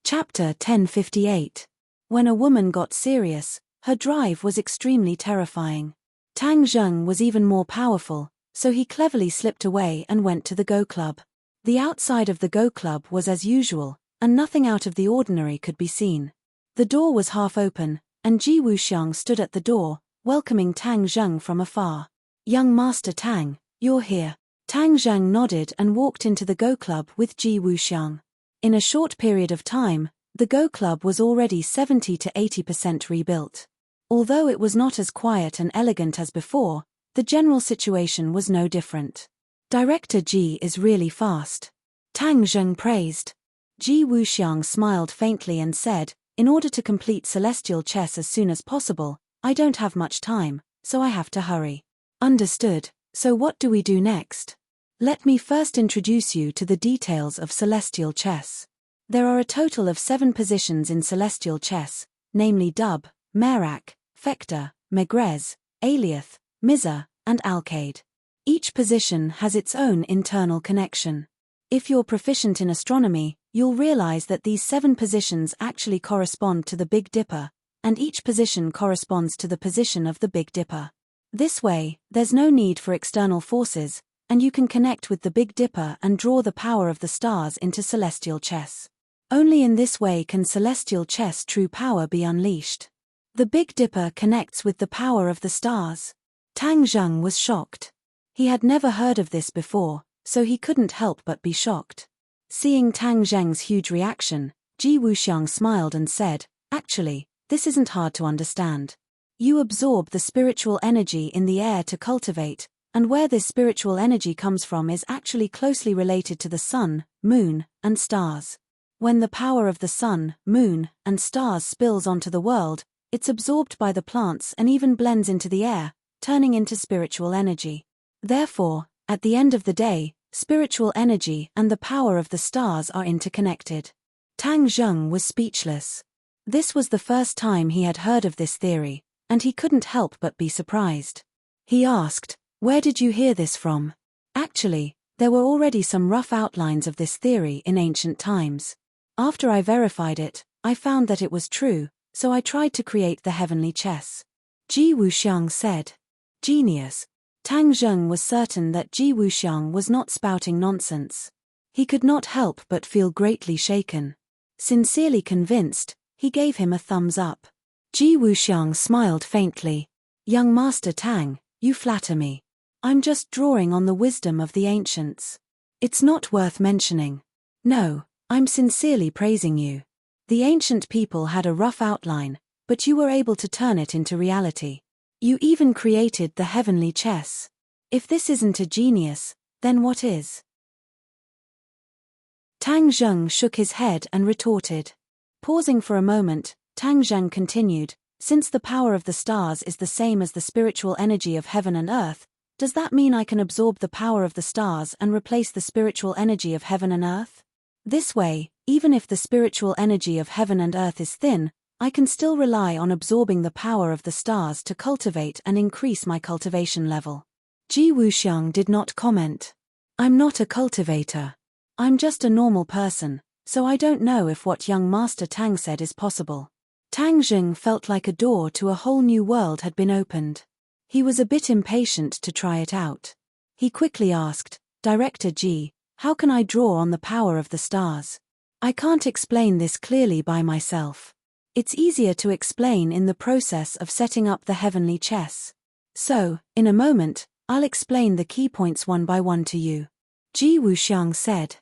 Chapter 1058. When a woman got serious, her drive was extremely terrifying. Tang Zheng was even more powerful, so he cleverly slipped away and went to the Go Club. The outside of the Go Club was as usual, and nothing out of the ordinary could be seen. The door was half open, and Ji Wuxiang stood at the door, welcoming Tang Zheng from afar. "Young Master Tang, you're here." Tang Zheng nodded and walked into the Go Club with Ji Wuxiang. In a short period of time, the Go Club was already 70 to 80% rebuilt. Although it was not as quiet and elegant as before, the general situation was no different. "Director Ji is really fast," Tang Zheng praised. Ji Wuxiang smiled faintly and said, "In order to complete Celestial Chess as soon as possible, I don't have much time, so I have to hurry." "Understood. So what do we do next?" "Let me first introduce you to the details of Celestial Chess. There are a total of 7 positions in Celestial Chess, namely Dub, Merak, Fector, Megrez, Aliath, Miza, and Alcade. Each position has its own internal connection. If you're proficient in astronomy, you'll realize that these 7 positions actually correspond to the Big Dipper, and each position corresponds to the position of the Big Dipper. This way, there's no need for external forces, and you can connect with the Big Dipper and draw the power of the stars into Celestial Chess. Only in this way can Celestial Chess true power be unleashed. The Big Dipper connects with the power of the stars." Tang Zheng was shocked. He had never heard of this before, so he couldn't help but be shocked. Seeing Tang Zheng's huge reaction, Ji Wuxiang smiled and said, "Actually, this isn't hard to understand. You absorb the spiritual energy in the air to cultivate, and where this spiritual energy comes from is actually closely related to the sun, moon, and stars. When the power of the sun, moon, and stars spills onto the world, it's absorbed by the plants and even blends into the air, turning into spiritual energy. Therefore, at the end of the day, spiritual energy and the power of the stars are interconnected." Tang Zheng was speechless. This was the first time he had heard of this theory, and he couldn't help but be surprised. He asked, "Where did you hear this from?" "Actually, there were already some rough outlines of this theory in ancient times. After I verified it, I found that it was true, so I tried to create the heavenly chess." Ji Wuxiang said. "Genius." Tang Zheng was certain that Ji Wuxiang was not spouting nonsense. He could not help but feel greatly shaken. Sincerely convinced, he gave him a thumbs up. Ji Wuxiang smiled faintly. "Young Master Tang, you flatter me. I'm just drawing on the wisdom of the ancients. It's not worth mentioning. No, I'm sincerely praising you. The ancient people had a rough outline, but you were able to turn it into reality. You even created the heavenly chess. If this isn't a genius, then what is?" Tang Zheng shook his head and retorted. Pausing for a moment, Tang Zheng continued, "Since the power of the stars is the same as the spiritual energy of heaven and earth, does that mean I can absorb the power of the stars and replace the spiritual energy of heaven and earth? This way, even if the spiritual energy of heaven and earth is thin, I can still rely on absorbing the power of the stars to cultivate and increase my cultivation level." Ji Wuxiang did not comment. "I'm not a cultivator. I'm just a normal person, so I don't know if what young Master Tang said is possible." Tang Zheng felt like a door to a whole new world had been opened. He was a bit impatient to try it out. He quickly asked, "Director Ji, how can I draw on the power of the stars? I can't explain this clearly by myself. It's easier to explain in the process of setting up the heavenly chess. So, in a moment, I'll explain the key points one by one to you." Ji Wuxiang said.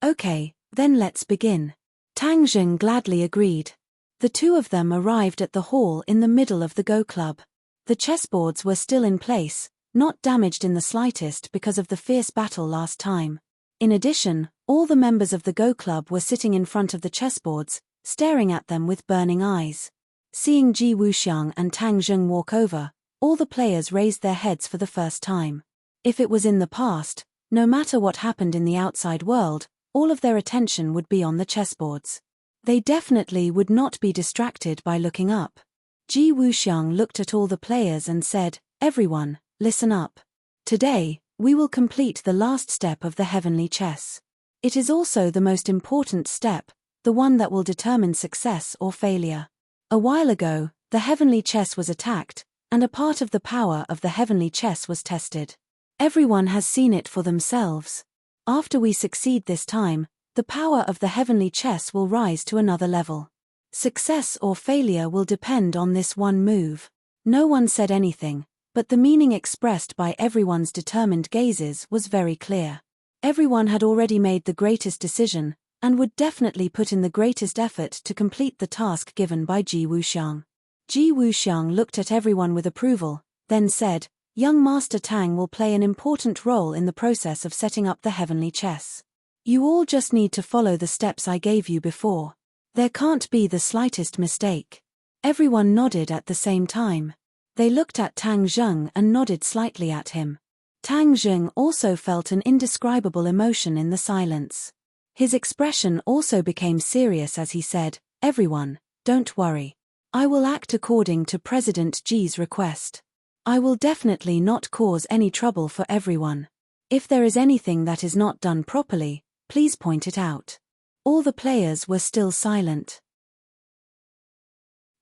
Okay, then let's begin. Tang Zheng gladly agreed. The two of them arrived at the hall in the middle of the Go Club. The chessboards were still in place, not damaged in the slightest because of the fierce battle last time. In addition, all the members of the Go Club were sitting in front of the chessboards, staring at them with burning eyes. Seeing Ji Wuxiang and Tang Zheng walk over, all the players raised their heads for the first time. If it was in the past, no matter what happened in the outside world, all of their attention would be on the chessboards. They definitely would not be distracted by looking up. Ji Wuxiang looked at all the players and said, "Everyone, listen up. Today, we will complete the last step of the heavenly chess. It is also the most important step, the one that will determine success or failure. A while ago, the heavenly chess was attacked, and a part of the power of the heavenly chess was tested. Everyone has seen it for themselves. After we succeed this time, the power of the heavenly chess will rise to another level. Success or failure will depend on this one move." No one said anything, but the meaning expressed by everyone's determined gazes was very clear. Everyone had already made the greatest decision, and would definitely put in the greatest effort to complete the task given by Ji Wuxiang. Ji Wuxiang looked at everyone with approval, then said, "Young Master Tang will play an important role in the process of setting up the heavenly chess. You all just need to follow the steps I gave you before. There can't be the slightest mistake." Everyone nodded at the same time. They looked at Tang Zheng and nodded slightly at him. Tang Zheng also felt an indescribable emotion in the silence. His expression also became serious as he said, "Everyone, don't worry. I will act according to President Ji's request. I will definitely not cause any trouble for everyone. If there is anything that is not done properly, please point it out." All the players were still silent.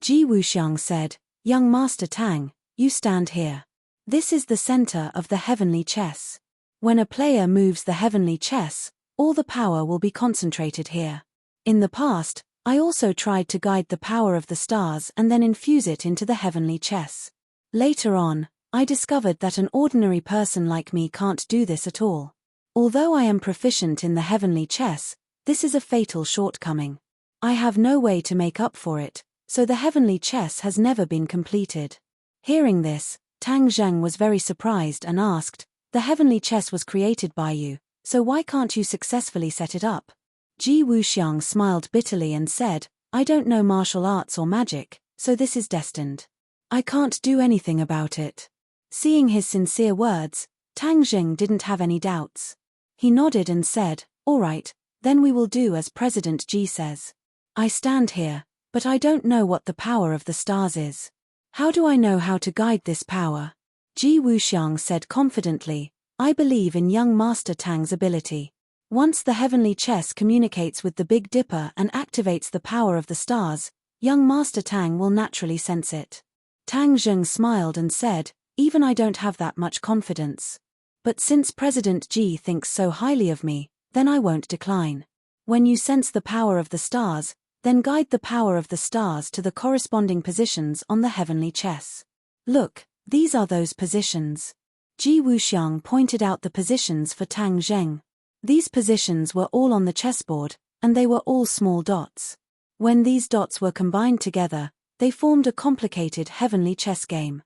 Ji Wuxiang said, "Young Master Tang, you stand here. This is the center of the heavenly chess. When a player moves the heavenly chess, all the power will be concentrated here. In the past, I also tried to guide the power of the stars and then infuse it into the heavenly chess. Later on, I discovered that an ordinary person like me can't do this at all. Although I am proficient in the heavenly chess, this is a fatal shortcoming. I have no way to make up for it, so the heavenly chess has never been completed." Hearing this, Tang Zheng was very surprised and asked, "The heavenly chess was created by you, so why can't you successfully set it up?" Ji Wuxiang smiled bitterly and said, "I don't know martial arts or magic, so this is destined. I can't do anything about it." Seeing his sincere words, Tang Zheng didn't have any doubts. He nodded and said, "All right, then we will do as President Ji says. I stand here, but I don't know what the power of the stars is. How do I know how to guide this power?" Ji Wuxiang said confidently, "I believe in young Master Tang's ability. Once the heavenly chess communicates with the Big Dipper and activates the power of the stars, young Master Tang will naturally sense it." Tang Zheng smiled and said, "Even I don't have that much confidence. But since President Ji thinks so highly of me, then I won't decline. When you sense the power of the stars, then guide the power of the stars to the corresponding positions on the heavenly chess. Look, these are those positions." Ji Wuxiang pointed out the positions for Tang Zheng. These positions were all on the chessboard, and they were all small dots. When these dots were combined together, they formed a complicated heavenly chess game.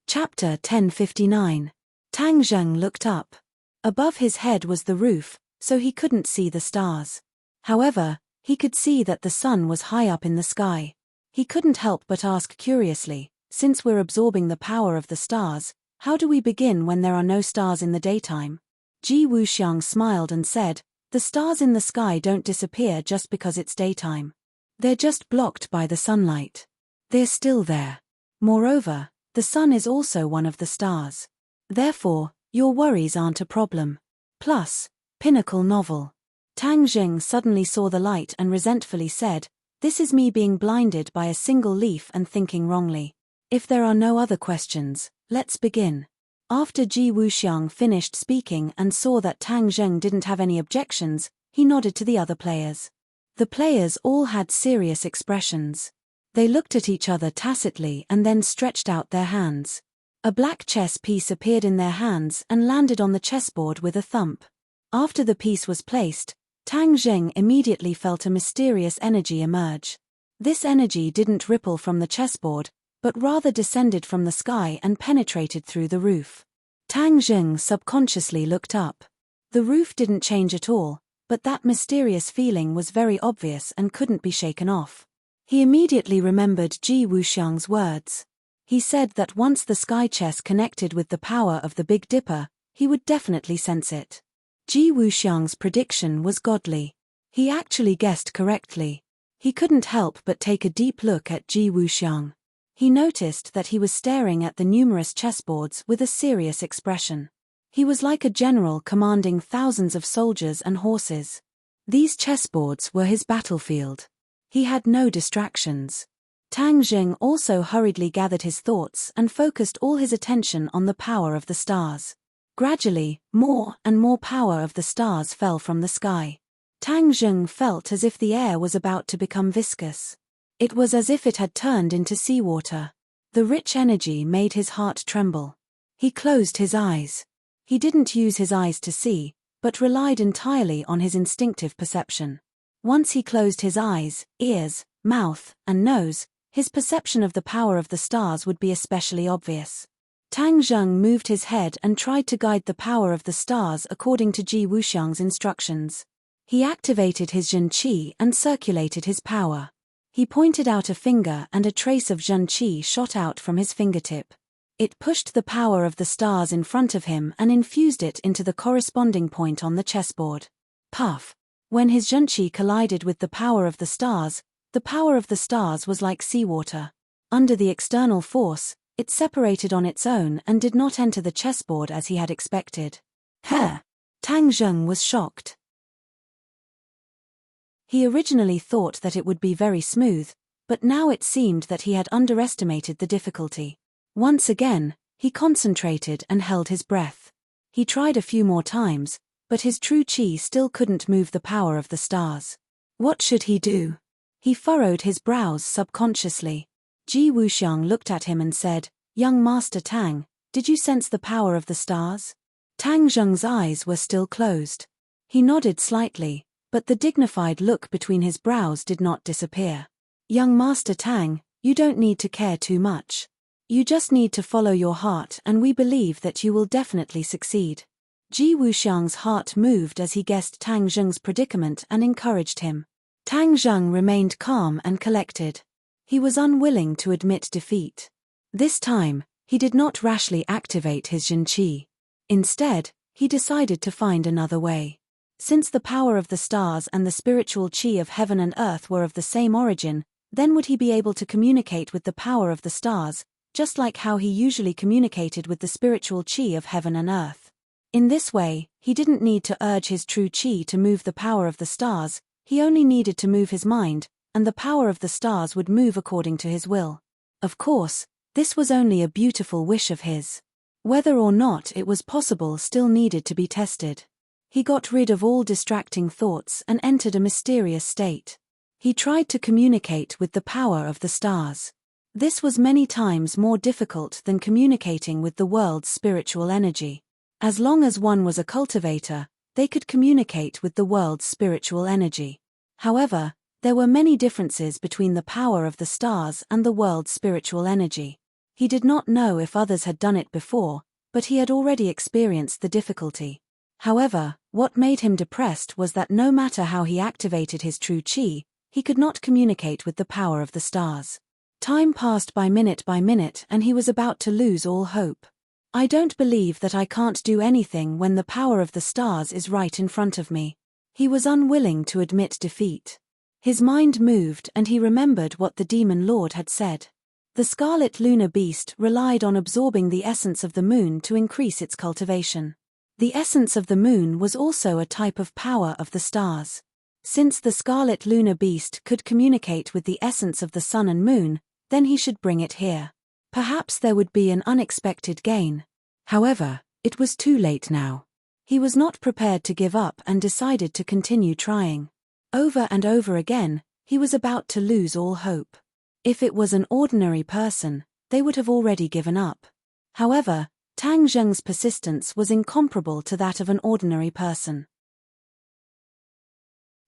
Chapter 1059. Tang Zheng looked up. Above his head was the roof, so he couldn't see the stars. However, he could see that the sun was high up in the sky. He couldn't help but ask curiously, "Since we're absorbing the power of the stars, how do we begin when there are no stars in the daytime?" Ji Wuxiang smiled and said, "The stars in the sky don't disappear just because it's daytime. They're just blocked by the sunlight. They're still there. Moreover, the sun is also one of the stars. Therefore, your worries aren't a problem. Plus, pinnacle novel." Tang Zheng suddenly saw the light and resentfully said, "This is me being blinded by a single leaf and thinking wrongly. If there are no other questions, let's begin." After Ji Wuxiang finished speaking and saw that Tang Zheng didn't have any objections, he nodded to the other players. The players all had serious expressions. They looked at each other tacitly and then stretched out their hands. A black chess piece appeared in their hands and landed on the chessboard with a thump. After the piece was placed, Tang Zheng immediately felt a mysterious energy emerge. This energy didn't ripple from the chessboard, but rather descended from the sky and penetrated through the roof. Tang Zheng subconsciously looked up. The roof didn't change at all, but that mysterious feeling was very obvious and couldn't be shaken off. He immediately remembered Ji Wuxiang's words. He said that once the sky chess connected with the power of the Big Dipper, he would definitely sense it. Ji Wuxiang's prediction was godly. He actually guessed correctly. He couldn't help but take a deep look at Ji Wuxiang. He noticed that he was staring at the numerous chessboards with a serious expression. He was like a general commanding thousands of soldiers and horses. These chessboards were his battlefield. He had no distractions. Tang Zheng also hurriedly gathered his thoughts and focused all his attention on the power of the stars. Gradually, more and more power of the stars fell from the sky. Tang Zheng felt as if the air was about to become viscous. It was as if it had turned into seawater. The rich energy made his heart tremble. He closed his eyes. He didn't use his eyes to see, but relied entirely on his instinctive perception. Once he closed his eyes, ears, mouth, and nose, his perception of the power of the stars would be especially obvious. Tang Zheng moved his head and tried to guide the power of the stars according to Ji Wuxiang's instructions. He activated his Zhen Qi and circulated his power. He pointed out a finger and a trace of Zhen Qi shot out from his fingertip. It pushed the power of the stars in front of him and infused it into the corresponding point on the chessboard. Puff! When his Zhen Qi collided with the power of the stars was like seawater. Under the external force, it separated on its own and did not enter the chessboard as he had expected. Tang Zheng was shocked. He originally thought that it would be very smooth, but now it seemed that he had underestimated the difficulty. Once again, he concentrated and held his breath. He tried a few more times, but his true qi still couldn't move the power of the stars. What should he do? He furrowed his brows subconsciously. Ji Wuxiang looked at him and said, "Young Master Tang, did you sense the power of the stars?" Tang Zheng's eyes were still closed. He nodded slightly, but the dignified look between his brows did not disappear. "Young Master Tang, you don't need to care too much. You just need to follow your heart and we believe that you will definitely succeed." Ji Wuxiang's heart moved as he guessed Tang Zheng's predicament and encouraged him. Tang Zheng remained calm and collected. He was unwilling to admit defeat. This time, he did not rashly activate his Zhen Qi. Instead, he decided to find another way. Since the power of the stars and the spiritual qi of heaven and earth were of the same origin, then would he be able to communicate with the power of the stars, just like how he usually communicated with the spiritual qi of heaven and earth. In this way, he didn't need to urge his true qi to move the power of the stars, he only needed to move his mind, and the power of the stars would move according to his will. Of course, this was only a beautiful wish of his. Whether or not it was possible still needed to be tested. He got rid of all distracting thoughts and entered a mysterious state. He tried to communicate with the power of the stars. This was many times more difficult than communicating with the world's spiritual energy. As long as one was a cultivator, they could communicate with the world's spiritual energy. However, there were many differences between the power of the stars and the world's spiritual energy. He did not know if others had done it before, but he had already experienced the difficulty. However, what made him depressed was that no matter how he activated his true qi, he could not communicate with the power of the stars. Time passed by minute and he was about to lose all hope. "I don't believe that I can't do anything when the power of the stars is right in front of me." He was unwilling to admit defeat. His mind moved and he remembered what the demon lord had said. The scarlet lunar beast relied on absorbing the essence of the moon to increase its cultivation. The essence of the moon was also a type of power of the stars. Since the scarlet lunar beast could communicate with the essence of the sun and moon, then he should bring it here. Perhaps there would be an unexpected gain. However, it was too late now. He was not prepared to give up and decided to continue trying. Over and over again, he was about to lose all hope. If it was an ordinary person, they would have already given up. However, Tang Zheng's persistence was incomparable to that of an ordinary person.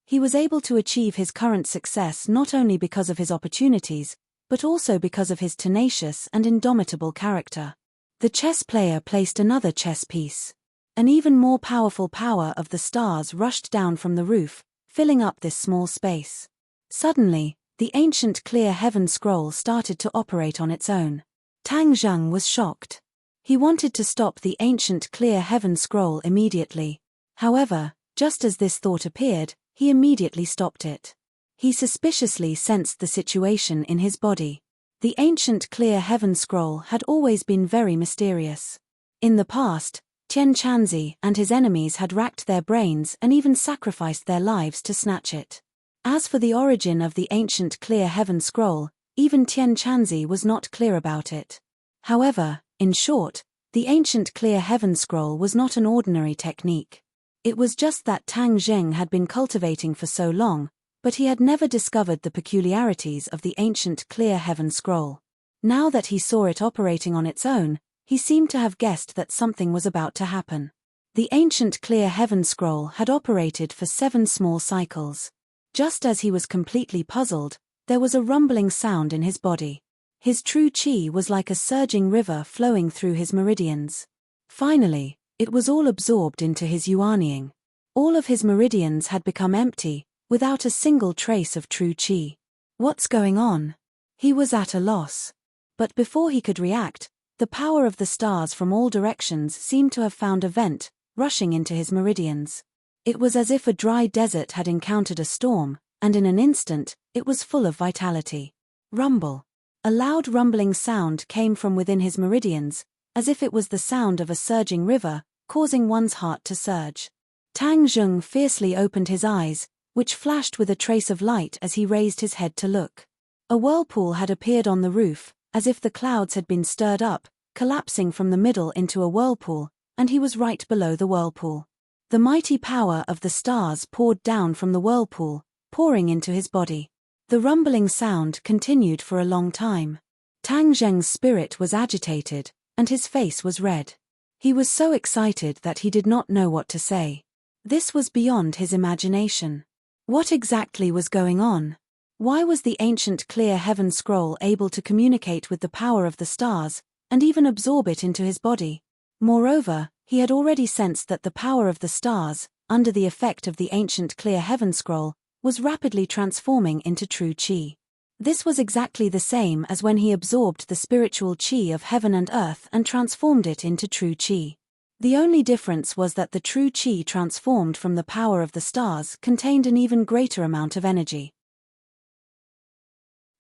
He was able to achieve his current success not only because of his opportunities, but also because of his tenacious and indomitable character. The chess player placed another chess piece. An even more powerful power of the stars rushed down from the roof, filling up this small space. Suddenly, the ancient clear heaven scroll started to operate on its own. Tang Zheng was shocked. He wanted to stop the ancient clear heaven scroll immediately. However, just as this thought appeared, he immediately stopped it. He suspiciously sensed the situation in his body. The ancient clear heaven scroll had always been very mysterious. In the past, Tian Chanzi and his enemies had racked their brains and even sacrificed their lives to snatch it. As for the origin of the ancient clear heaven scroll, even Tian Chanzi was not clear about it. However, in short, the ancient clear heaven scroll was not an ordinary technique. It was just that Tang Zheng had been cultivating for so long, but he had never discovered the peculiarities of the ancient clear heaven scroll. Now that he saw it operating on its own, he seemed to have guessed that something was about to happen. The ancient clear heaven scroll had operated for 7 small cycles. Just as he was completely puzzled, there was a rumbling sound in his body. His true qi was like a surging river flowing through his meridians. Finally, it was all absorbed into his yuanying. All of his meridians had become empty, without a single trace of true qi. What's going on? He was at a loss. But before he could react, the power of the stars from all directions seemed to have found a vent, rushing into his meridians. It was as if a dry desert had encountered a storm, and in an instant, it was full of vitality. Rumble. A loud rumbling sound came from within his meridians, as if it was the sound of a surging river, causing one's heart to surge. Tang Zheng fiercely opened his eyes, which flashed with a trace of light as he raised his head to look. A whirlpool had appeared on the roof, as if the clouds had been stirred up, collapsing from the middle into a whirlpool, and he was right below the whirlpool. The mighty power of the stars poured down from the whirlpool, pouring into his body. The rumbling sound continued for a long time. Tang Zheng's spirit was agitated, and his face was red. He was so excited that he did not know what to say. This was beyond his imagination. What exactly was going on? Why was the ancient clear heaven scroll able to communicate with the power of the stars, and even absorb it into his body? Moreover, he had already sensed that the power of the stars, under the effect of the ancient clear heaven scroll, was rapidly transforming into true qi. This was exactly the same as when he absorbed the spiritual qi of heaven and earth and transformed it into true qi. The only difference was that the true qi transformed from the power of the stars contained an even greater amount of energy.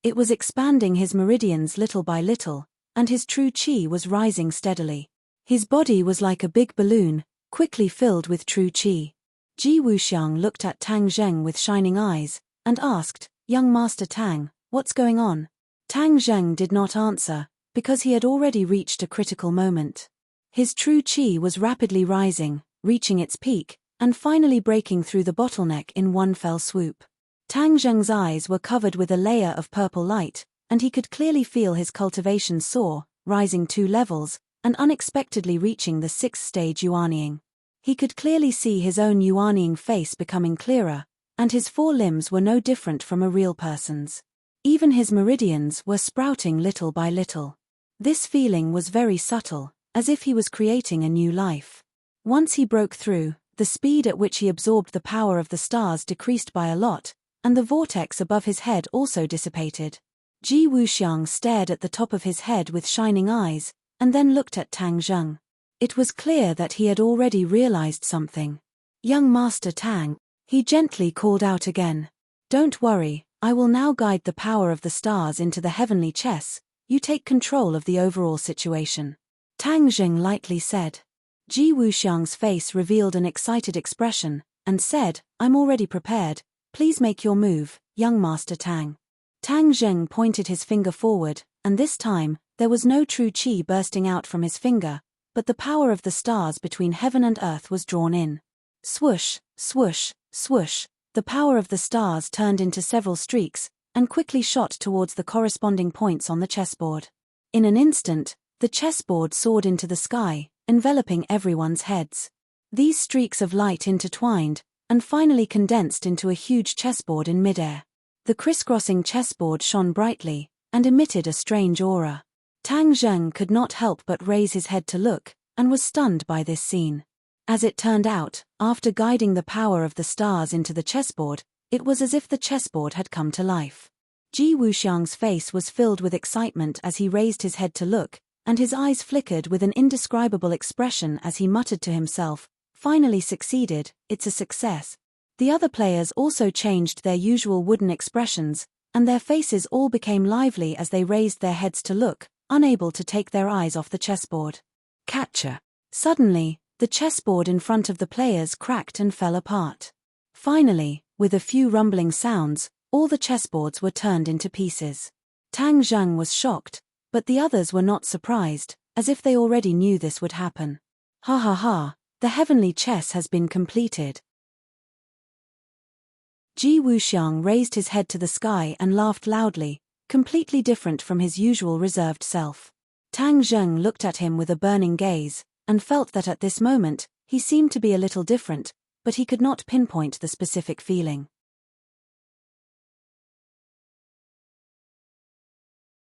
It was expanding his meridians little by little, and his true qi was rising steadily. His body was like a big balloon, quickly filled with true qi. Ji Wuxiang looked at Tang Zheng with shining eyes, and asked, "Young Master Tang, what's going on?" Tang Zheng did not answer, because he had already reached a critical moment. His true qi was rapidly rising, reaching its peak, and finally breaking through the bottleneck in one fell swoop. Tang Zheng's eyes were covered with a layer of purple light, and he could clearly feel his cultivation soar, rising 2 levels, and unexpectedly reaching the 6th stage yuanying. He could clearly see his own yuanying face becoming clearer, and his 4 limbs were no different from a real person's. Even his meridians were sprouting little by little. This feeling was very subtle, as if he was creating a new life. Once he broke through, the speed at which he absorbed the power of the stars decreased by a lot, and the vortex above his head also dissipated. Ji Wuxiang stared at the top of his head with shining eyes, and then looked at Tang Zheng. It was clear that he had already realized something. "Young Master Tang," he gently called out again. "Don't worry, I will now guide the power of the stars into the heavenly chess. You take control of the overall situation." Tang Zheng lightly said. Ji Wuxiang's face revealed an excited expression, and said, "I'm already prepared. Please make your move, young Master Tang." Tang Zheng pointed his finger forward, and this time, there was no true qi bursting out from his finger, but the power of the stars between heaven and earth was drawn in. Swoosh, swoosh, swoosh, the power of the stars turned into several streaks, and quickly shot towards the corresponding points on the chessboard. In an instant, The chessboard soared into the sky, enveloping everyone's heads. These streaks of light intertwined, and finally condensed into a huge chessboard in midair. The crisscrossing chessboard shone brightly, and emitted a strange aura. Tang Zheng could not help but raise his head to look, and was stunned by this scene. As it turned out, after guiding the power of the stars into the chessboard, it was as if the chessboard had come to life. Ji Wuxiang's face was filled with excitement as he raised his head to look, and his eyes flickered with an indescribable expression as he muttered to himself, "Finally succeeded, it's a success." The other players also changed their usual wooden expressions, and their faces all became lively as they raised their heads to look, unable to take their eyes off the chessboard. Catcher. Suddenly, the chessboard in front of the players cracked and fell apart. Finally, with a few rumbling sounds, all the chessboards were turned into pieces. Tang Zheng was shocked, but the others were not surprised, as if they already knew this would happen. Ha ha ha, the heavenly chess has been completed. Ji Wuxiang raised his head to the sky and laughed loudly, completely different from his usual reserved self. Tang Zheng looked at him with a burning gaze, and felt that at this moment, he seemed to be a little different, but he could not pinpoint the specific feeling.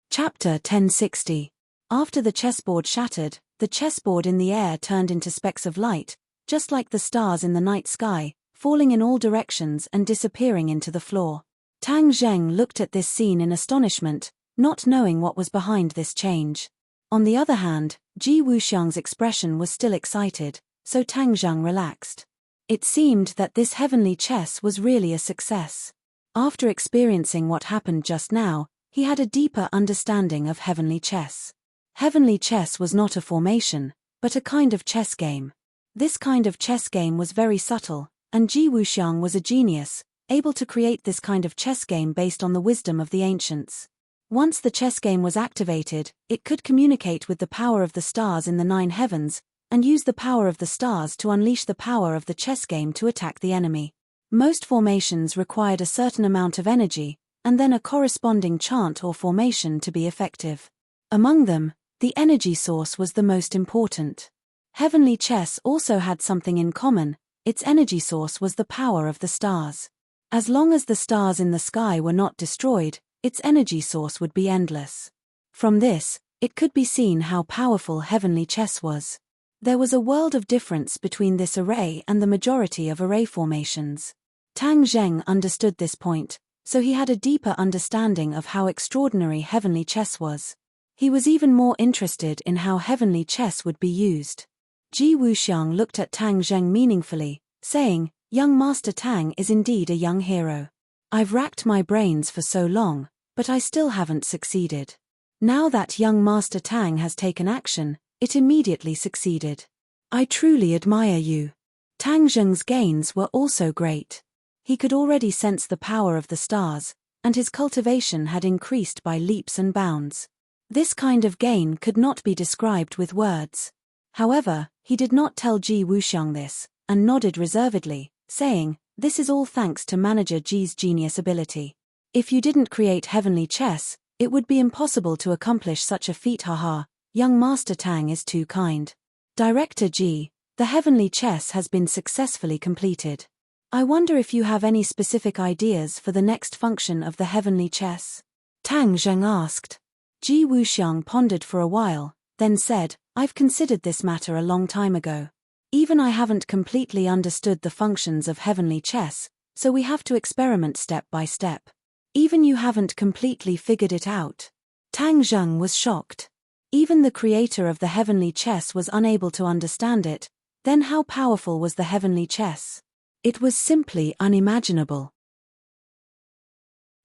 Chapter 1060. After the chessboard shattered, the chessboard in the air turned into specks of light, just like the stars in the night sky, falling in all directions and disappearing into the floor. Tang Zheng looked at this scene in astonishment, not knowing what was behind this change. On the other hand, Ji Wuxiang's expression was still excited, so Tang Zheng relaxed. It seemed that this heavenly chess was really a success. After experiencing what happened just now, he had a deeper understanding of heavenly chess. Heavenly chess was not a formation, but a kind of chess game. This kind of chess game was very subtle, and Ji Wuxiang was a genius, able to create this kind of chess game based on the wisdom of the ancients. Once the chess game was activated, it could communicate with the power of the stars in the 9 heavens, and use the power of the stars to unleash the power of the chess game to attack the enemy. Most formations required a certain amount of energy, and then a corresponding chant or formation to be effective. Among them, the energy source was the most important. Heavenly chess also had something in common. Its energy source was the power of the stars. As long as the stars in the sky were not destroyed, its energy source would be endless. From this, it could be seen how powerful heavenly chess was. There was a world of difference between this array and the majority of array formations. Tang Zheng understood this point, so he had a deeper understanding of how extraordinary heavenly chess was. He was even more interested in how heavenly chess would be used. Ji Wuxiang looked at Tang Zheng meaningfully, saying, "Young Master Tang is indeed a young hero. I've racked my brains for so long, but I still haven't succeeded. Now that young Master Tang has taken action, it immediately succeeded. I truly admire you." Tang Zheng's gains were also great. He could already sense the power of the stars, and his cultivation had increased by leaps and bounds. This kind of gain could not be described with words. However, he did not tell Ji Wuxiang this, and nodded reservedly, saying, "This is all thanks to Manager Ji's genius ability. If you didn't create heavenly chess, it would be impossible to accomplish such a feat. Haha, young Master Tang is too kind. Director Ji, the heavenly chess has been successfully completed. I wonder if you have any specific ideas for the next function of the heavenly chess?" Tang Zheng asked. Ji Wuxiang pondered for a while, then said, "I've considered this matter a long time ago. Even I haven't completely understood the functions of heavenly chess, so we have to experiment step by step." "Even you haven't completely figured it out?" Tang Zheng was shocked. Even the creator of the heavenly chess was unable to understand it. Then how powerful was the heavenly chess? It was simply unimaginable.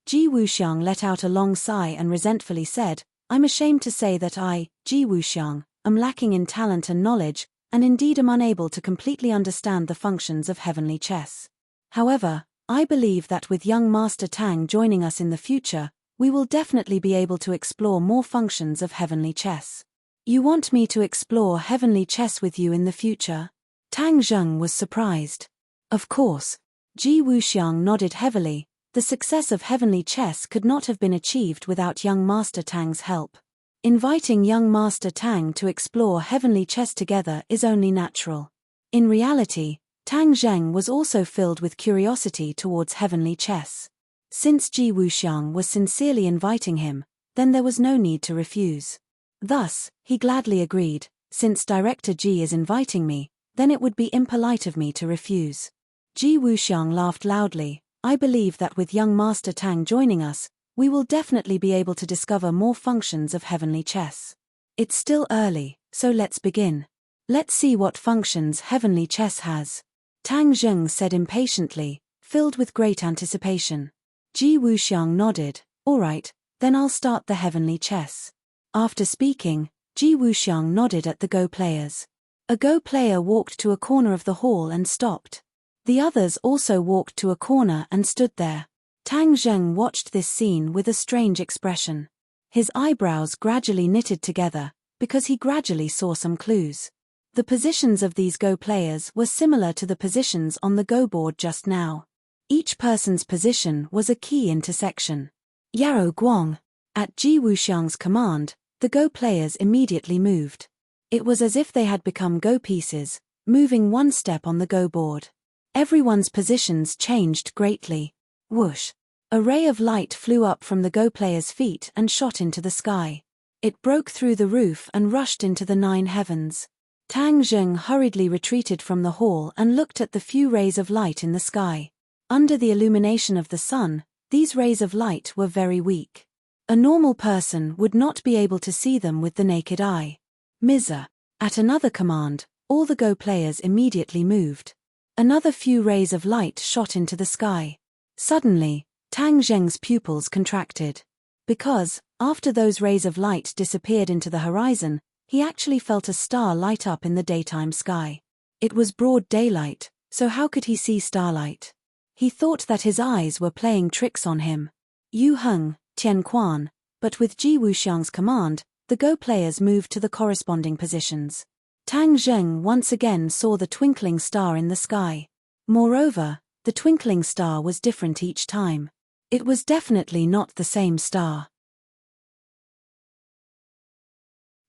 Ji Wuxiang let out a long sigh and resentfully said, "I'm ashamed to say that I, Ji Wuxiang, am lacking in talent and knowledge, and indeed am unable to completely understand the functions of heavenly chess. However, I believe that with young Master Tang joining us in the future, we will definitely be able to explore more functions of heavenly chess." "You want me to explore heavenly chess with you in the future?" Tang Zheng was surprised. "Of course." Ji Wuxiang nodded heavily. The success of heavenly chess could not have been achieved without young Master Tang's help. Inviting young Master Tang to explore heavenly chess together is only natural. In reality, Tang Zheng was also filled with curiosity towards heavenly chess. Since Ji Wuxiang was sincerely inviting him, then there was no need to refuse. Thus, he gladly agreed, since Director Ji is inviting me, then it would be impolite of me to refuse. Ji Wuxiang laughed loudly. I believe that with young Master Tang joining us, we will definitely be able to discover more functions of heavenly chess. It's still early, so let's begin. Let's see what functions heavenly chess has. Tang Zheng said impatiently, filled with great anticipation. Ji Wuxiang nodded. All right, then I'll start the heavenly chess. After speaking, Ji Wuxiang nodded at the Go players. A Go player walked to a corner of the hall and stopped. The others also walked to a corner and stood there. Tang Zheng watched this scene with a strange expression. His eyebrows gradually knitted together, because he gradually saw some clues. The positions of these Go players were similar to the positions on the Go board just now. Each person's position was a key intersection. Yaro Guang. At Ji Wuxiang's command, the Go players immediately moved. It was as if they had become Go pieces, moving one step on the Go board. Everyone's positions changed greatly. Whoosh! A ray of light flew up from the Go player's feet and shot into the sky. It broke through the roof and rushed into the 9 heavens. Tang Zheng hurriedly retreated from the hall and looked at the few rays of light in the sky. Under the illumination of the sun, these rays of light were very weak. A normal person would not be able to see them with the naked eye. Miza. At another command, all the Go players immediately moved. Another few rays of light shot into the sky. Suddenly, Tang Zheng's pupils contracted. Because, after those rays of light disappeared into the horizon, he actually felt a star light up in the daytime sky. It was broad daylight, so how could he see starlight? He thought that his eyes were playing tricks on him. Yu Heng, Tian Quan, but with Ji Wuxiang's command, the Go players moved to the corresponding positions. Tang Zheng once again saw the twinkling star in the sky. Moreover, the twinkling star was different each time. It was definitely not the same star.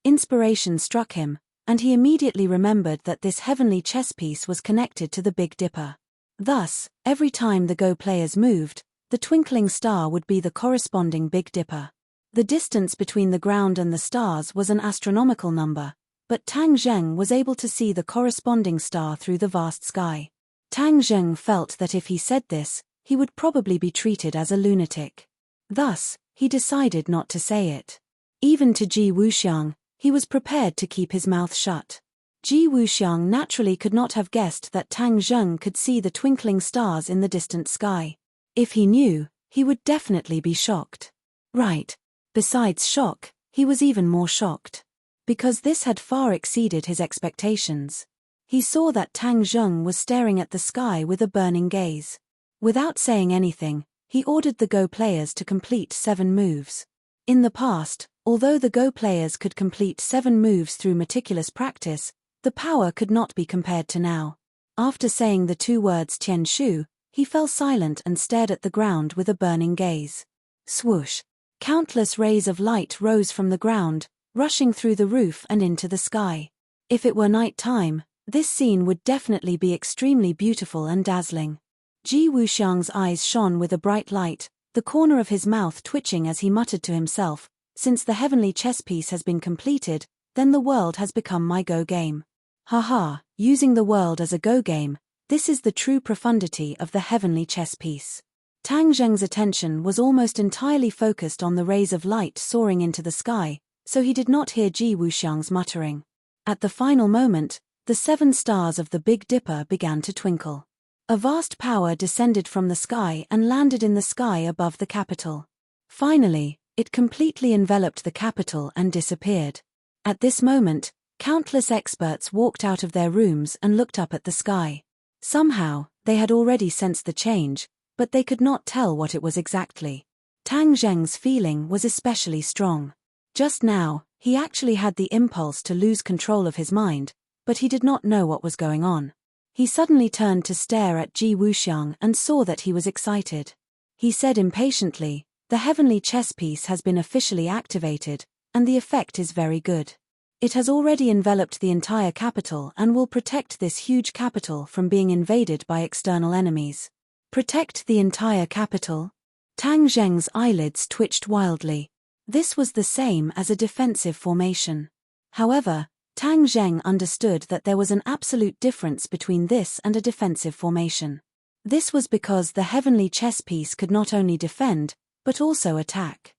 Inspiration struck him, and he immediately remembered that this heavenly chess piece was connected to the Big Dipper. Thus, every time the Go players moved, the twinkling star would be the corresponding Big Dipper. The distance between the ground and the stars was an astronomical number, but Tang Zheng was able to see the corresponding star through the vast sky. Tang Zheng felt that if he said this, he would probably be treated as a lunatic. Thus, he decided not to say it. Even to Ji Wuxiang, he was prepared to keep his mouth shut. Ji Wuxiang naturally could not have guessed that Tang Zheng could see the twinkling stars in the distant sky. If he knew, he would definitely be shocked. Right. Besides shock, he was even more shocked. Because this had far exceeded his expectations. He saw that Tang Zheng was staring at the sky with a burning gaze. Without saying anything, he ordered the Go players to complete 7 moves. In the past, although the Go players could complete 7 moves through meticulous practice, the power could not be compared to now. After saying the 2 words Tian Shu, he fell silent and stared at the ground with a burning gaze. Swoosh! Countless rays of light rose from the ground, rushing through the roof and into the sky. If it were night time, this scene would definitely be extremely beautiful and dazzling. Ji Wuxiang's eyes shone with a bright light, the corner of his mouth twitching as he muttered to himself, since the heavenly chess piece has been completed, then the world has become my Go game. Haha, using the world as a Go game, this is the true profundity of the heavenly chess piece. Tang Zheng's attention was almost entirely focused on the rays of light soaring into the sky, so he did not hear Ji Wuxiang's muttering. At the final moment, the 7 stars of the Big Dipper began to twinkle. A vast power descended from the sky and landed in the sky above the capital. Finally, it completely enveloped the capital and disappeared. At this moment, countless experts walked out of their rooms and looked up at the sky. Somehow, they had already sensed the change, but they could not tell what it was exactly. Tang Zheng's feeling was especially strong. Just now, he actually had the impulse to lose control of his mind, but he did not know what was going on. He suddenly turned to stare at Ji Wuxiang and saw that he was excited. He said impatiently, "The heavenly chess piece has been officially activated, and the effect is very good. It has already enveloped the entire capital and will protect this huge capital from being invaded by external enemies. Protect the entire capital? Tang Zheng's eyelids twitched wildly. This was the same as a defensive formation. However, Tang Zheng understood that there was an absolute difference between this and a defensive formation. This was because the heavenly chess piece could not only defend, but also attack.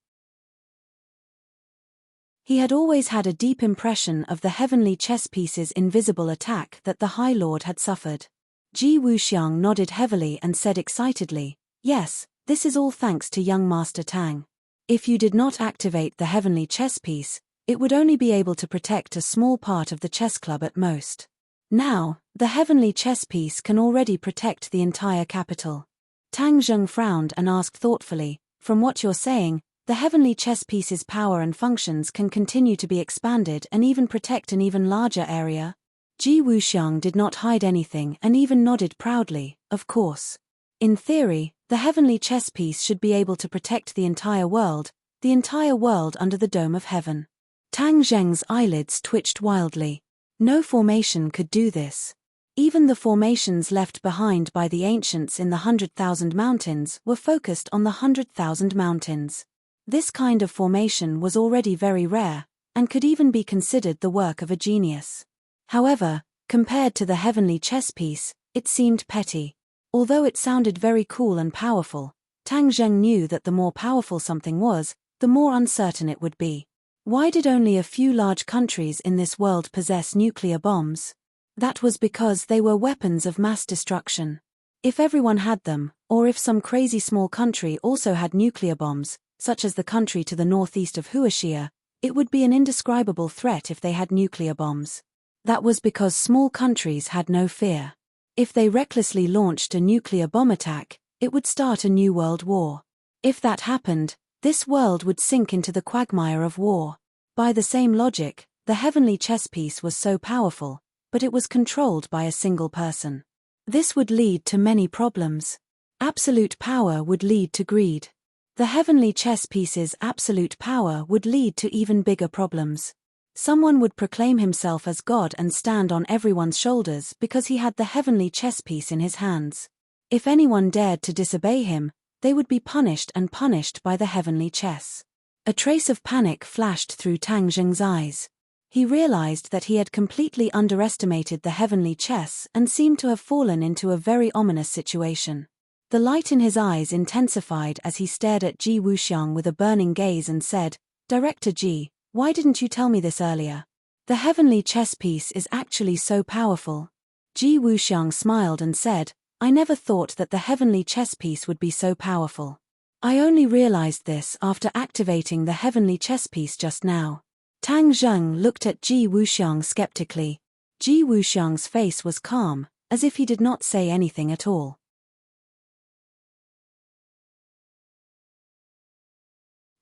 He had always had a deep impression of the heavenly chess piece's invisible attack that the High Lord had suffered. Ji Wuxiang nodded heavily and said excitedly, "Yes, this is all thanks to young Master Tang. If you did not activate the heavenly chess piece, it would only be able to protect a small part of the chess club at most. Now, the heavenly chess piece can already protect the entire capital." Tang Zheng frowned and asked thoughtfully, "From what you're saying, the heavenly chess piece's power and functions can continue to be expanded and even protect an even larger area?" Ji Wuxiang did not hide anything and even nodded proudly, "Of course. In theory, the heavenly chess piece should be able to protect the entire world under the dome of heaven." Tang Zheng's eyelids twitched wildly. No formation could do this. Even the formations left behind by the ancients in the 100,000 mountains were focused on the 100,000 mountains. This kind of formation was already very rare, and could even be considered the work of a genius. However, compared to the heavenly chess piece, it seemed petty. Although it sounded very cool and powerful, Tang Zheng knew that the more powerful something was, the more uncertain it would be. Why did only a few large countries in this world possess nuclear bombs? That was because they were weapons of mass destruction. If everyone had them, or if some crazy small country also had nuclear bombs, such as the country to the northeast of Huaxia, it would be an indescribable threat if they had nuclear bombs. That was because small countries had no fear. If they recklessly launched a nuclear bomb attack, it would start a new world war. If that happened, this world would sink into the quagmire of war. By the same logic, the heavenly chess piece was so powerful, but it was controlled by a single person. This would lead to many problems. Absolute power would lead to greed. The heavenly chess piece's absolute power would lead to even bigger problems. Someone would proclaim himself as God and stand on everyone's shoulders because he had the heavenly chess piece in his hands. If anyone dared to disobey him, they would be punished and punished by the heavenly chess. A trace of panic flashed through Tang Zheng's eyes. He realized that he had completely underestimated the heavenly chess and seemed to have fallen into a very ominous situation. The light in his eyes intensified as he stared at Ji Wuxiang with a burning gaze and said, "Director Ji, why didn't you tell me this earlier? The heavenly chess piece is actually so powerful." Ji Wuxiang smiled and said, "I never thought that the heavenly chess piece would be so powerful. I only realized this after activating the heavenly chess piece just now." Tang Zheng looked at Ji Wuxiang skeptically. Ji Wuxiang's face was calm, as if he did not say anything at all.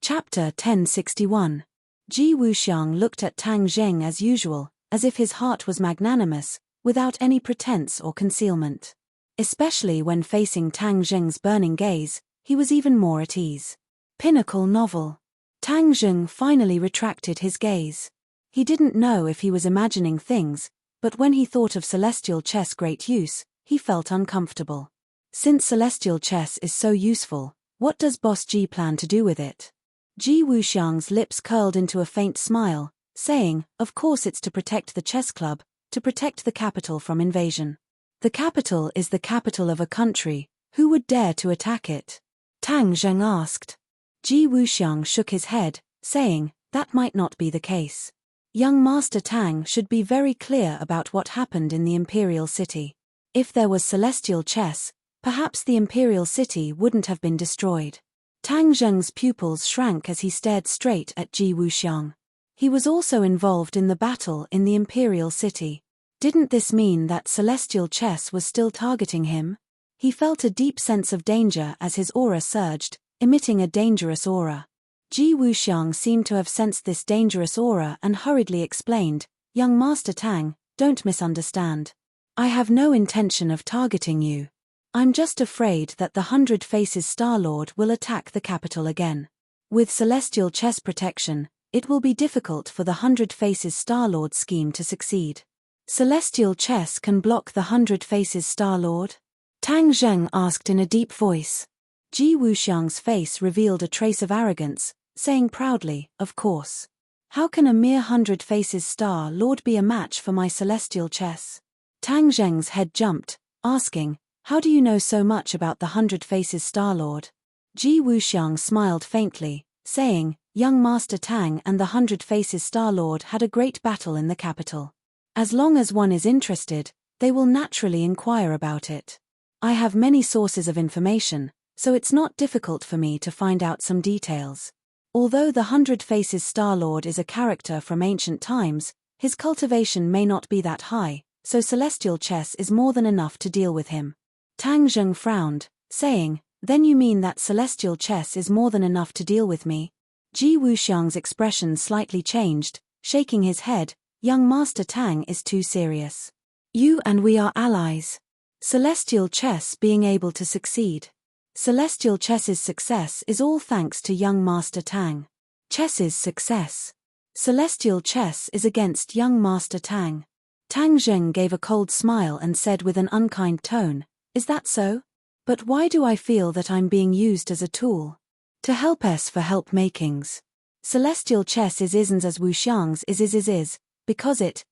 Chapter 1061. Ji Wuxiang looked at Tang Zheng as usual, as if his heart was magnanimous, without any pretense or concealment. Especially when facing Tang Zheng's burning gaze, he was even more at ease. Pinnacle novel. Tang Zheng finally retracted his gaze. He didn't know if he was imagining things, but when he thought of celestial chess' great use, he felt uncomfortable. Since celestial chess is so useful, what does Boss Ji plan to do with it? Ji Wuxiang's lips curled into a faint smile, saying, "Of course it's to protect the chess club, to protect the capital from invasion. The capital is the capital of a country, who would dare to attack it?" Tang Zheng asked. Ji Wuxiang shook his head, saying, "That might not be the case. Young Master Tang should be very clear about what happened in the Imperial City. If there was celestial chess, perhaps the Imperial City wouldn't have been destroyed." Tang Zheng's pupils shrank as he stared straight at Ji Wuxiang. He was also involved in the battle in the Imperial City. Didn't this mean that celestial chess was still targeting him? He felt a deep sense of danger as his aura surged, emitting a dangerous aura. Ji Wuxiang seemed to have sensed this dangerous aura and hurriedly explained, "Young Master Tang, don't misunderstand. I have no intention of targeting you. I'm just afraid that the 100 Faces Star Lord will attack the capital again. With celestial chess protection, it will be difficult for the 100 Faces Star-Lord scheme to succeed. Celestial chess can block the 100 Faces Star-Lord? Tang Zheng asked in a deep voice. Ji Wuxiang's face revealed a trace of arrogance, saying proudly, "Of course. How can a mere 100 Faces Star-Lord be a match for my celestial chess?" Tang Zheng's head jumped, asking, "How do you know so much about the 100 Faces Star-Lord?" Ji Wuxiang smiled faintly, saying, "Young Master Tang and the 100 Faces Star-Lord had a great battle in the capital. As long as one is interested, they will naturally inquire about it. I have many sources of information, so it's not difficult for me to find out some details. Although the 100 Faces Star-Lord is a character from ancient times, his cultivation may not be that high, so celestial chess is more than enough to deal with him." Tang Zheng frowned, saying, "Then you mean that celestial chess is more than enough to deal with me?" Ji Wuxiang's expression slightly changed, shaking his head. "Young Master Tang is too serious. You and we are allies. Celestial chess being able to succeed. Celestial chess's success is all thanks to young Master Tang. Chess's success. Celestial chess is against young Master Tang." Tang Zheng gave a cold smile and said with an unkind tone, "Is that so? But why do I feel that I'm being used as a tool? To help us for help makings. Celestial chess isn't as Wuxiang's is, because it's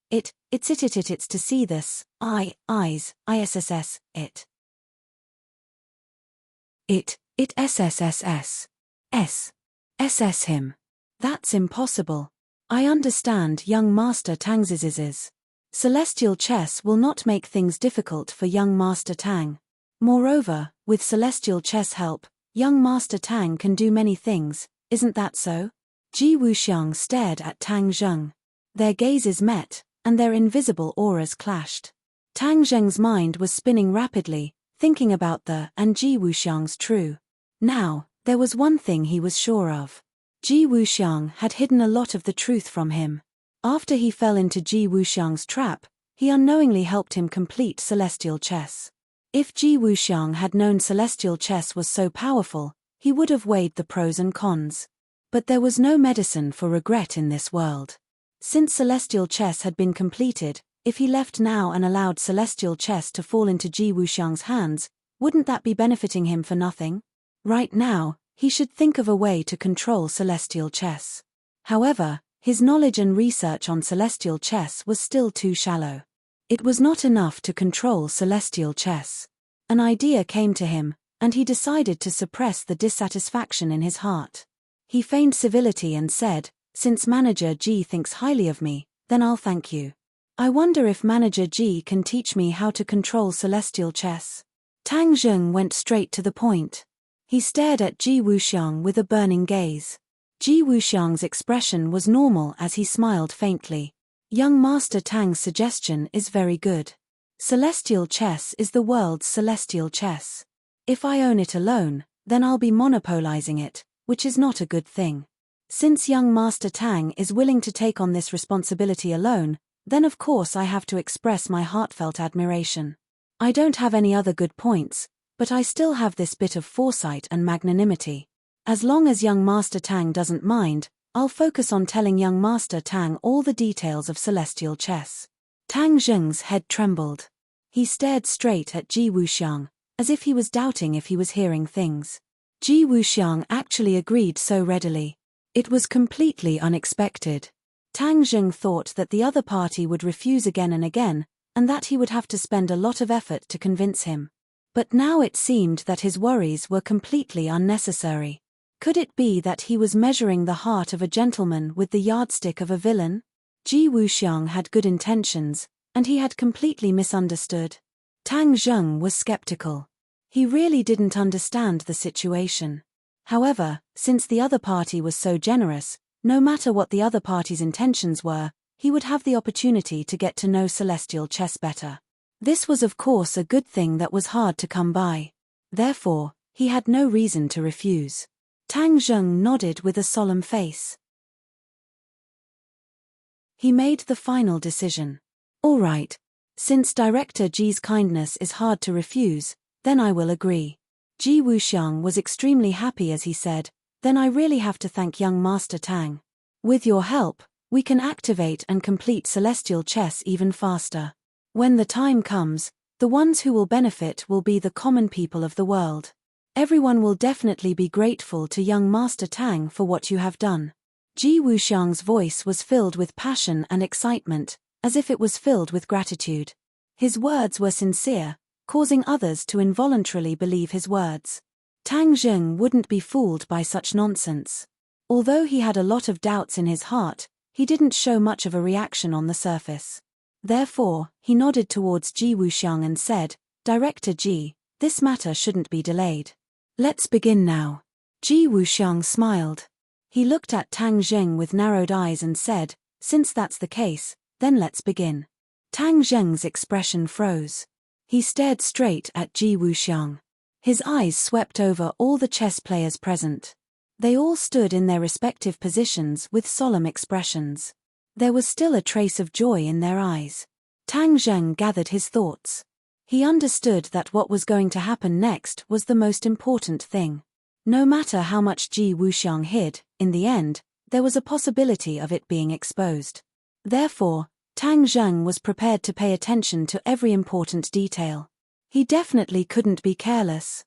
to see this, isss, ss him. That's impossible. I understand young Master Tang's is. Celestial chess will not make things difficult for young Master Tang. Moreover, with celestial chess help, young Master Tang can do many things, isn't that so?" Ji Wuxiang stared at Tang Zheng. Their gazes met, and their invisible auras clashed. Tang Zheng's mind was spinning rapidly, thinking about and Ji Wuxiang's true. Now, there was one thing he was sure of. Ji Wuxiang had hidden a lot of the truth from him. After he fell into Ji Wuxiang's trap, he unknowingly helped him complete celestial chess. If Ji Wuxiang had known celestial chess was so powerful, he would have weighed the pros and cons. But there was no medicine for regret in this world. Since celestial chess had been completed, if he left now and allowed celestial chess to fall into Ji Wuxiang's hands, wouldn't that be benefiting him for nothing? Right now, he should think of a way to control celestial chess. However, his knowledge and research on celestial chess was still too shallow. It was not enough to control celestial chess. An idea came to him, and he decided to suppress the dissatisfaction in his heart. He feigned civility and said, "Since Manager Ji thinks highly of me, then I'll thank you. I wonder if Manager Ji can teach me how to control celestial chess." Tang Zheng went straight to the point. He stared at Ji Wuxiang with a burning gaze. Ji Wuxiang's expression was normal as he smiled faintly. "Young Master Tang's suggestion is very good. Celestial chess is the world's celestial chess. If I own it alone, then I'll be monopolizing it, which is not a good thing. Since young Master Tang is willing to take on this responsibility alone, then of course I have to express my heartfelt admiration. I don't have any other good points, but I still have this bit of foresight and magnanimity. As long as young Master Tang doesn't mind, I'll focus on telling young Master Tang all the details of celestial chess." Tang Zheng's head trembled. He stared straight at Ji Wuxiang, as if he was doubting if he was hearing things. Ji Wuxiang actually agreed so readily. It was completely unexpected. Tang Zheng thought that the other party would refuse again and again, and that he would have to spend a lot of effort to convince him. But now it seemed that his worries were completely unnecessary. Could it be that he was measuring the heart of a gentleman with the yardstick of a villain? Ji Wuxiang had good intentions, and he had completely misunderstood. Tang Zheng was skeptical. He really didn't understand the situation. However, since the other party was so generous, no matter what the other party's intentions were, he would have the opportunity to get to know celestial chess better. This was of course a good thing that was hard to come by. Therefore, he had no reason to refuse. Tang Zheng nodded with a solemn face. He made the final decision. "All right. Since Director Ji's kindness is hard to refuse, then I will agree." Ji Wuxiang was extremely happy as he said, "Then I really have to thank young Master Tang. With your help, we can activate and complete celestial chess even faster. When the time comes, the ones who will benefit will be the common people of the world. Everyone will definitely be grateful to young Master Tang for what you have done. Ji Wuxiang's voice was filled with passion and excitement, as if it was filled with gratitude. His words were sincere, causing others to involuntarily believe his words. Tang Zheng wouldn't be fooled by such nonsense. Although he had a lot of doubts in his heart, he didn't show much of a reaction on the surface. Therefore, he nodded towards Ji Wuxiang and said, "Director Ji, this matter shouldn't be delayed. Let's begin now." Ji Wuxiang smiled. He looked at Tang Zheng with narrowed eyes and said, "Since that's the case, then let's begin." Tang Zheng's expression froze. He stared straight at Ji Wuxiang. His eyes swept over all the chess players present. They all stood in their respective positions with solemn expressions. There was still a trace of joy in their eyes. Tang Zheng gathered his thoughts. He understood that what was going to happen next was the most important thing. No matter how much Ji Wuxiang hid, in the end, there was a possibility of it being exposed. Therefore, Tang Zheng was prepared to pay attention to every important detail. He definitely couldn't be careless.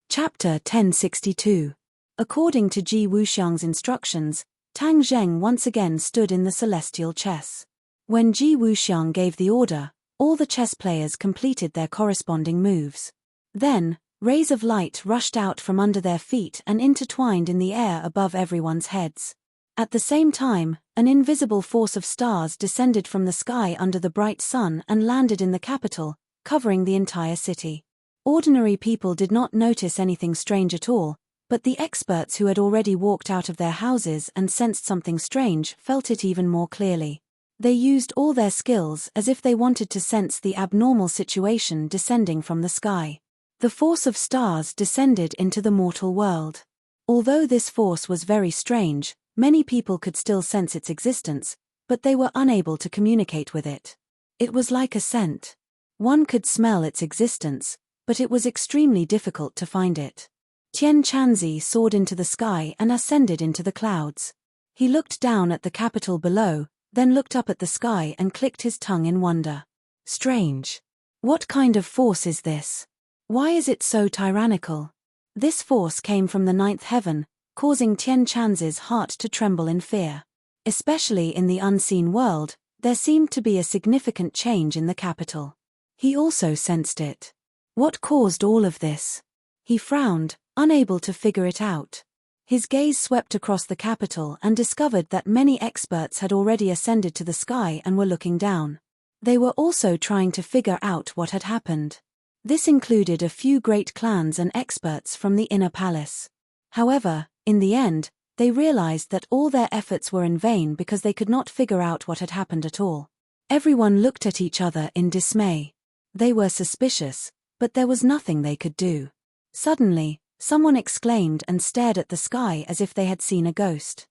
Chapter 1062. According to Ji Wuxiang's instructions, Tang Zheng once again stood in the celestial chess. When Ji Wuxiang gave the order, all the chess players completed their corresponding moves. Then, rays of light rushed out from under their feet and intertwined in the air above everyone's heads. At the same time, an invisible force of stars descended from the sky under the bright sun and landed in the capital, covering the entire city. Ordinary people did not notice anything strange at all, but the experts who had already walked out of their houses and sensed something strange felt it even more clearly. They used all their skills as if they wanted to sense the abnormal situation descending from the sky. The force of stars descended into the mortal world. Although this force was very strange, many people could still sense its existence, but they were unable to communicate with it. It was like a scent. One could smell its existence, but it was extremely difficult to find it. Tian Chanzi soared into the sky and ascended into the clouds. He looked down at the capital below, then looked up at the sky and clicked his tongue in wonder. Strange. What kind of force is this? Why is it so tyrannical? This force came from the ninth heaven, causing Tian Chanzi's heart to tremble in fear. Especially in the unseen world, there seemed to be a significant change in the capital. He also sensed it. What caused all of this? He frowned, unable to figure it out. His gaze swept across the capital and discovered that many experts had already ascended to the sky and were looking down. They were also trying to figure out what had happened. This included a few great clans and experts from the inner palace. However, in the end, they realized that all their efforts were in vain because they could not figure out what had happened at all. Everyone looked at each other in dismay. They were suspicious, but there was nothing they could do. Suddenly, someone exclaimed and stared at the sky as if they had seen a ghost.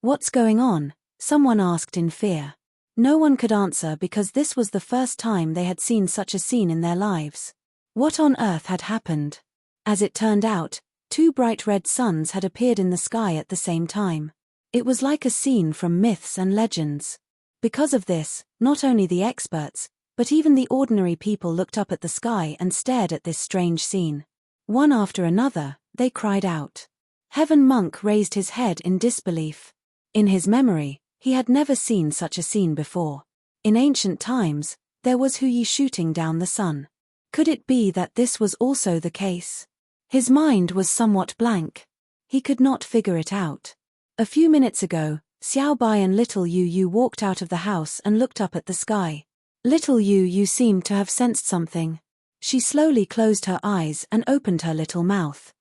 What's going on? Someone asked in fear. No one could answer because this was the first time they had seen such a scene in their lives. What on earth had happened? As it turned out, two bright red suns had appeared in the sky at the same time. It was like a scene from myths and legends. Because of this, not only the experts, but even the ordinary people looked up at the sky and stared at this strange scene. One after another, they cried out. Heaven Monk raised his head in disbelief. In his memory, he had never seen such a scene before. In ancient times, there was Huyi shooting down the sun. Could it be that this was also the case? His mind was somewhat blank. He could not figure it out. A few minutes ago, Xiao Bai and Little Yu Yu walked out of the house and looked up at the sky. Little Yu Yu seemed to have sensed something. She slowly closed her eyes and opened her little mouth.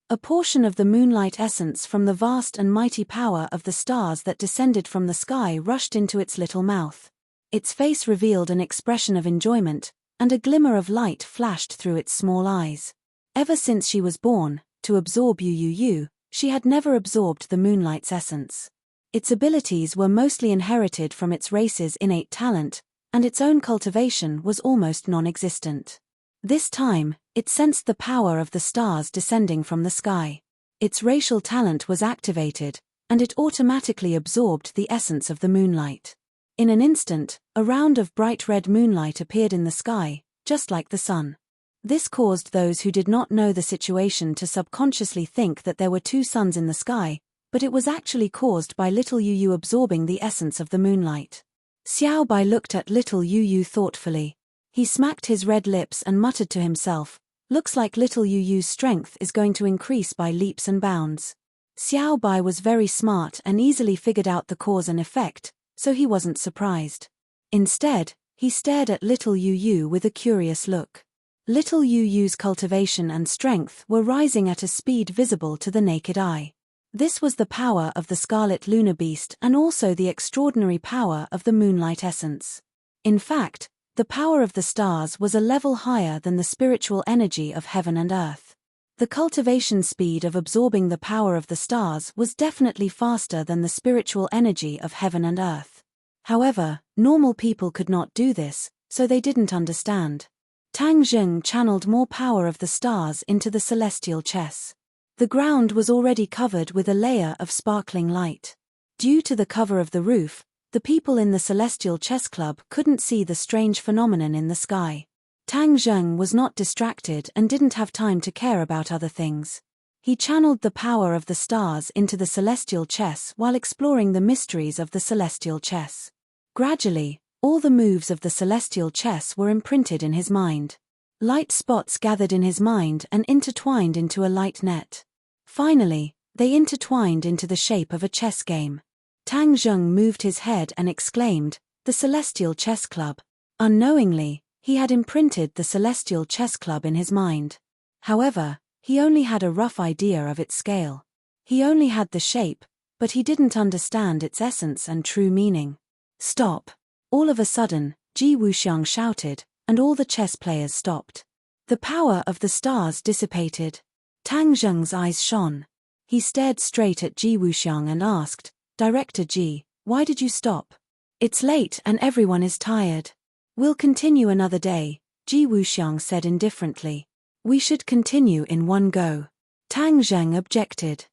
A portion of the moonlight essence from the vast and mighty power of the stars that descended from the sky rushed into its little mouth. Its face revealed an expression of enjoyment, and a glimmer of light flashed through its small eyes. Ever since she was born, to absorb Yu Yu Yu, she had never absorbed the moonlight's essence. Its abilities were mostly inherited from its race's innate talent, and its own cultivation was almost non-existent. This time, It sensed the power of the stars descending from the sky. Its racial talent was activated, and it automatically absorbed the essence of the moonlight. In an instant, a round of bright red moonlight appeared in the sky, just like the sun. This caused those who did not know the situation to subconsciously think that there were two suns in the sky, but it was actually caused by little Yu absorbing the essence of the moonlight. Xiao Bai looked at little Yu thoughtfully. He smacked his red lips and muttered to himself, "Looks like little Yu's strength is going to increase by leaps and bounds." Xiao Bai was very smart and easily figured out the cause and effect, so he wasn't surprised. Instead, he stared at little Yu with a curious look. Little Yu's cultivation and strength were rising at a speed visible to the naked eye. This was the power of the scarlet lunar beast and also the extraordinary power of the moonlight essence. In fact, the power of the stars was a level higher than the spiritual energy of heaven and earth. The cultivation speed of absorbing the power of the stars was definitely faster than the spiritual energy of heaven and earth. However, normal people could not do this, so they didn't understand. Tang Zheng channeled more power of the stars into the celestial chess. The ground was already covered with a layer of sparkling light. Due to the cover of the roof, the people in the celestial chess club couldn't see the strange phenomenon in the sky. Tang Zheng was not distracted and didn't have time to care about other things. He channeled the power of the stars into the celestial chess while exploring the mysteries of the celestial chess. Gradually, all the moves of the celestial chess were imprinted in his mind. Light spots gathered in his mind and intertwined into a light net. Finally, they intertwined into the shape of a chess game. Tang Zheng moved his head and exclaimed, "The Celestial Chess Club." Unknowingly, he had imprinted the Celestial Chess Club in his mind. However, he only had a rough idea of its scale. He only had the shape, but he didn't understand its essence and true meaning. "Stop!" All of a sudden, Ji Wuxiang shouted, and all the chess players stopped. The power of the stars dissipated. Tang Zheng's eyes shone. He stared straight at Ji Wuxiang and asked, "Director Ji, why did you stop?" "It's late and everyone is tired. We'll continue another day," Ji Wuxiang said indifferently. "We should continue in one go." Tang Zheng objected.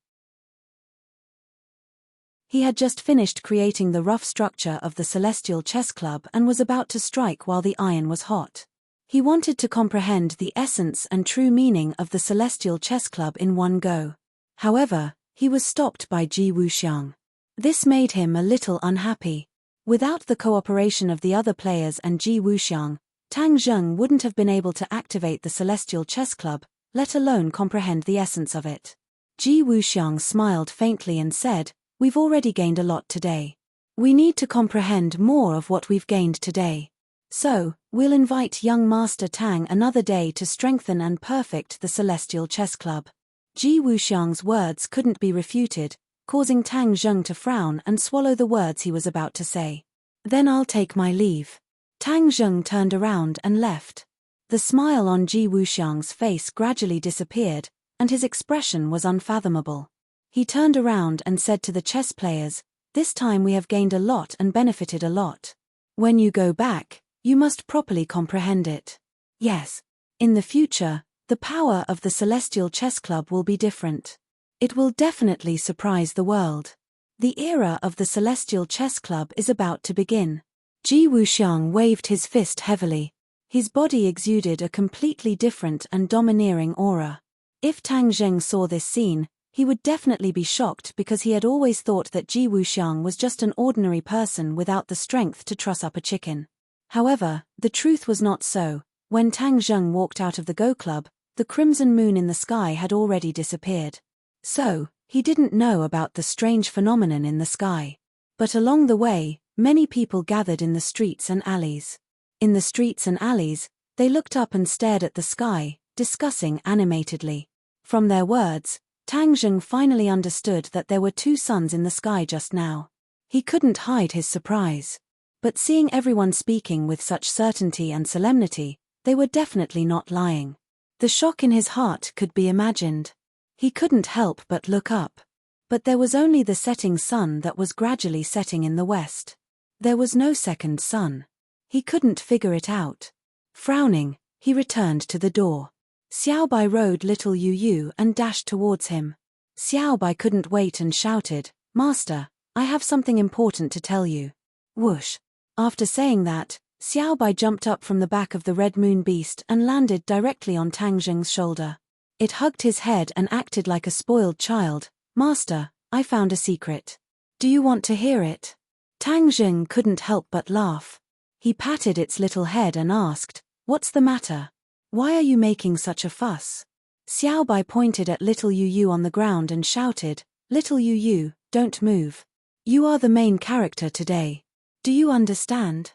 He had just finished creating the rough structure of the Celestial Chess Club and was about to strike while the iron was hot. He wanted to comprehend the essence and true meaning of the Celestial Chess Club in one go. However, he was stopped by Ji Wuxiang. This made him a little unhappy. Without the cooperation of the other players and Ji Wuxiang, Tang Zheng wouldn't have been able to activate the Celestial Chess Club, let alone comprehend the essence of it. Ji Wuxiang smiled faintly and said, "We've already gained a lot today. We need to comprehend more of what we've gained today. So, we'll invite young Master Tang another day to strengthen and perfect the Celestial Chess Club." Ji Wuxiang's words couldn't be refuted, causing Tang Zheng to frown and swallow the words he was about to say. "Then I'll take my leave." Tang Zheng turned around and left. The smile on Ji Wuxiang's face gradually disappeared, and his expression was unfathomable. He turned around and said to the chess players, "This time we have gained a lot and benefited a lot. When you go back, you must properly comprehend it. Yes. In the future, the power of the Celestial Chess Club will be different. It will definitely surprise the world. The era of the Celestial Chess Club is about to begin." Ji Wuxiang waved his fist heavily. His body exuded a completely different and domineering aura. If Tang Zheng saw this scene, he would definitely be shocked because he had always thought that Ji Wuxiang was just an ordinary person without the strength to truss up a chicken. However, the truth was not so. When Tang Zheng walked out of the Go Club, the crimson moon in the sky had already disappeared. So, he didn't know about the strange phenomenon in the sky. But along the way, many people gathered in the streets and alleys. In the streets and alleys, they looked up and stared at the sky, discussing animatedly. From their words, Tang Zheng finally understood that there were two suns in the sky just now. He couldn't hide his surprise. But seeing everyone speaking with such certainty and solemnity, they were definitely not lying. The shock in his heart could be imagined. He couldn't help but look up. But there was only the setting sun that was gradually setting in the west. There was no second sun. He couldn't figure it out. Frowning, he returned to the door. Xiaobai rode little Yu Yu and dashed towards him. Xiaobai couldn't wait and shouted, "Master, I have something important to tell you." Whoosh. After saying that, Xiaobai jumped up from the back of the red moon beast and landed directly on Tang Zheng's shoulder. It hugged his head and acted like a spoiled child. "Master, I found a secret. Do you want to hear it?" Tang Zheng couldn't help but laugh. He patted its little head and asked, "What's the matter? Why are you making such a fuss?" Xiaobai pointed at little Yu Yu on the ground and shouted, "Little Yu Yu, don't move. You are the main character today. Do you understand?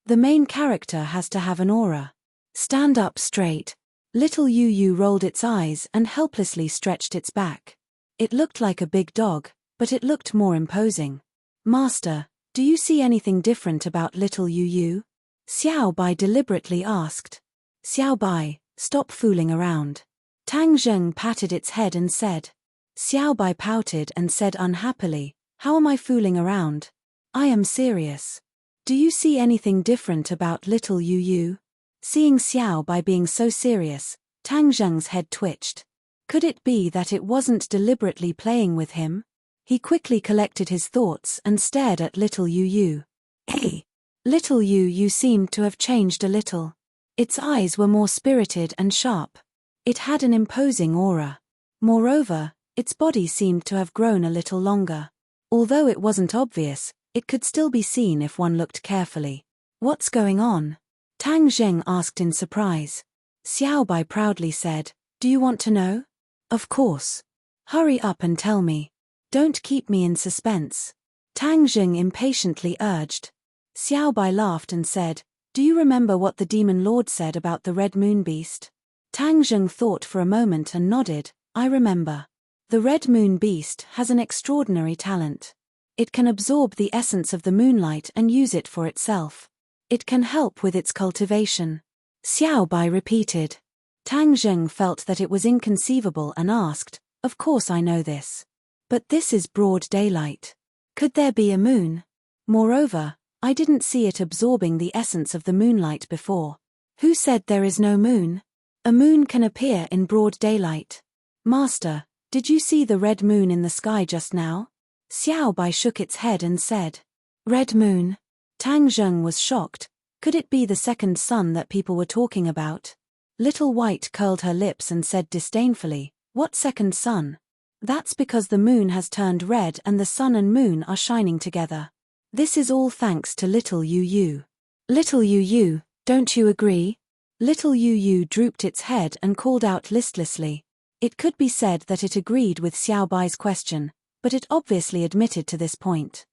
The main character has to have an aura. Stand up straight." Little Yu Yu rolled its eyes and helplessly stretched its back. It looked like a big dog, but it looked more imposing. "Master, do you see anything different about little Yu Yu?" Xiaobai deliberately asked. "Xiaobai, stop fooling around." Tang Zheng patted its head and said. Xiaobai pouted and said unhappily, "How am I fooling around? I am serious. Do you see anything different about little Yu Yu?" Seeing Xiaobai being so serious, Tang Zheng's head twitched. Could it be that it wasn't deliberately playing with him? He quickly collected his thoughts and stared at little Yu Yu. Hey! Little Yu Yu seemed to have changed a little. Its eyes were more spirited and sharp. It had an imposing aura. Moreover, its body seemed to have grown a little longer. Although it wasn't obvious, it could still be seen if one looked carefully. "What's going on?" Tang Zheng asked in surprise. Xiaobai proudly said, "Do you want to know?" "Of course. Hurry up and tell me. Don't keep me in suspense." Tang Zheng impatiently urged. Xiaobai laughed and said, "Do you remember what the demon lord said about the red moon beast?" Tang Zheng thought for a moment and nodded, "I remember. The red moon beast has an extraordinary talent. It can absorb the essence of the moonlight and use it for itself. It can help with its cultivation." Xiaobai repeated. Tang Zheng felt that it was inconceivable and asked, "Of course I know this. But this is broad daylight. Could there be a moon? Moreover, I didn't see it absorbing the essence of the moonlight before." "Who said there is no moon? A moon can appear in broad daylight." "Master, did you see the red moon in the sky just now?" Xiaobai shook its head and said. "Red moon?" Tang Zheng was shocked. Could it be the second sun that people were talking about? Little White curled her lips and said disdainfully, "What second sun? That's because the moon has turned red and the sun and moon are shining together. This is all thanks to little Yu Yu." "Little Yu Yu, don't you agree?" Little Yu Yu drooped its head and called out listlessly. It could be said that it agreed with Xiaobai's question, but it obviously admitted to this point.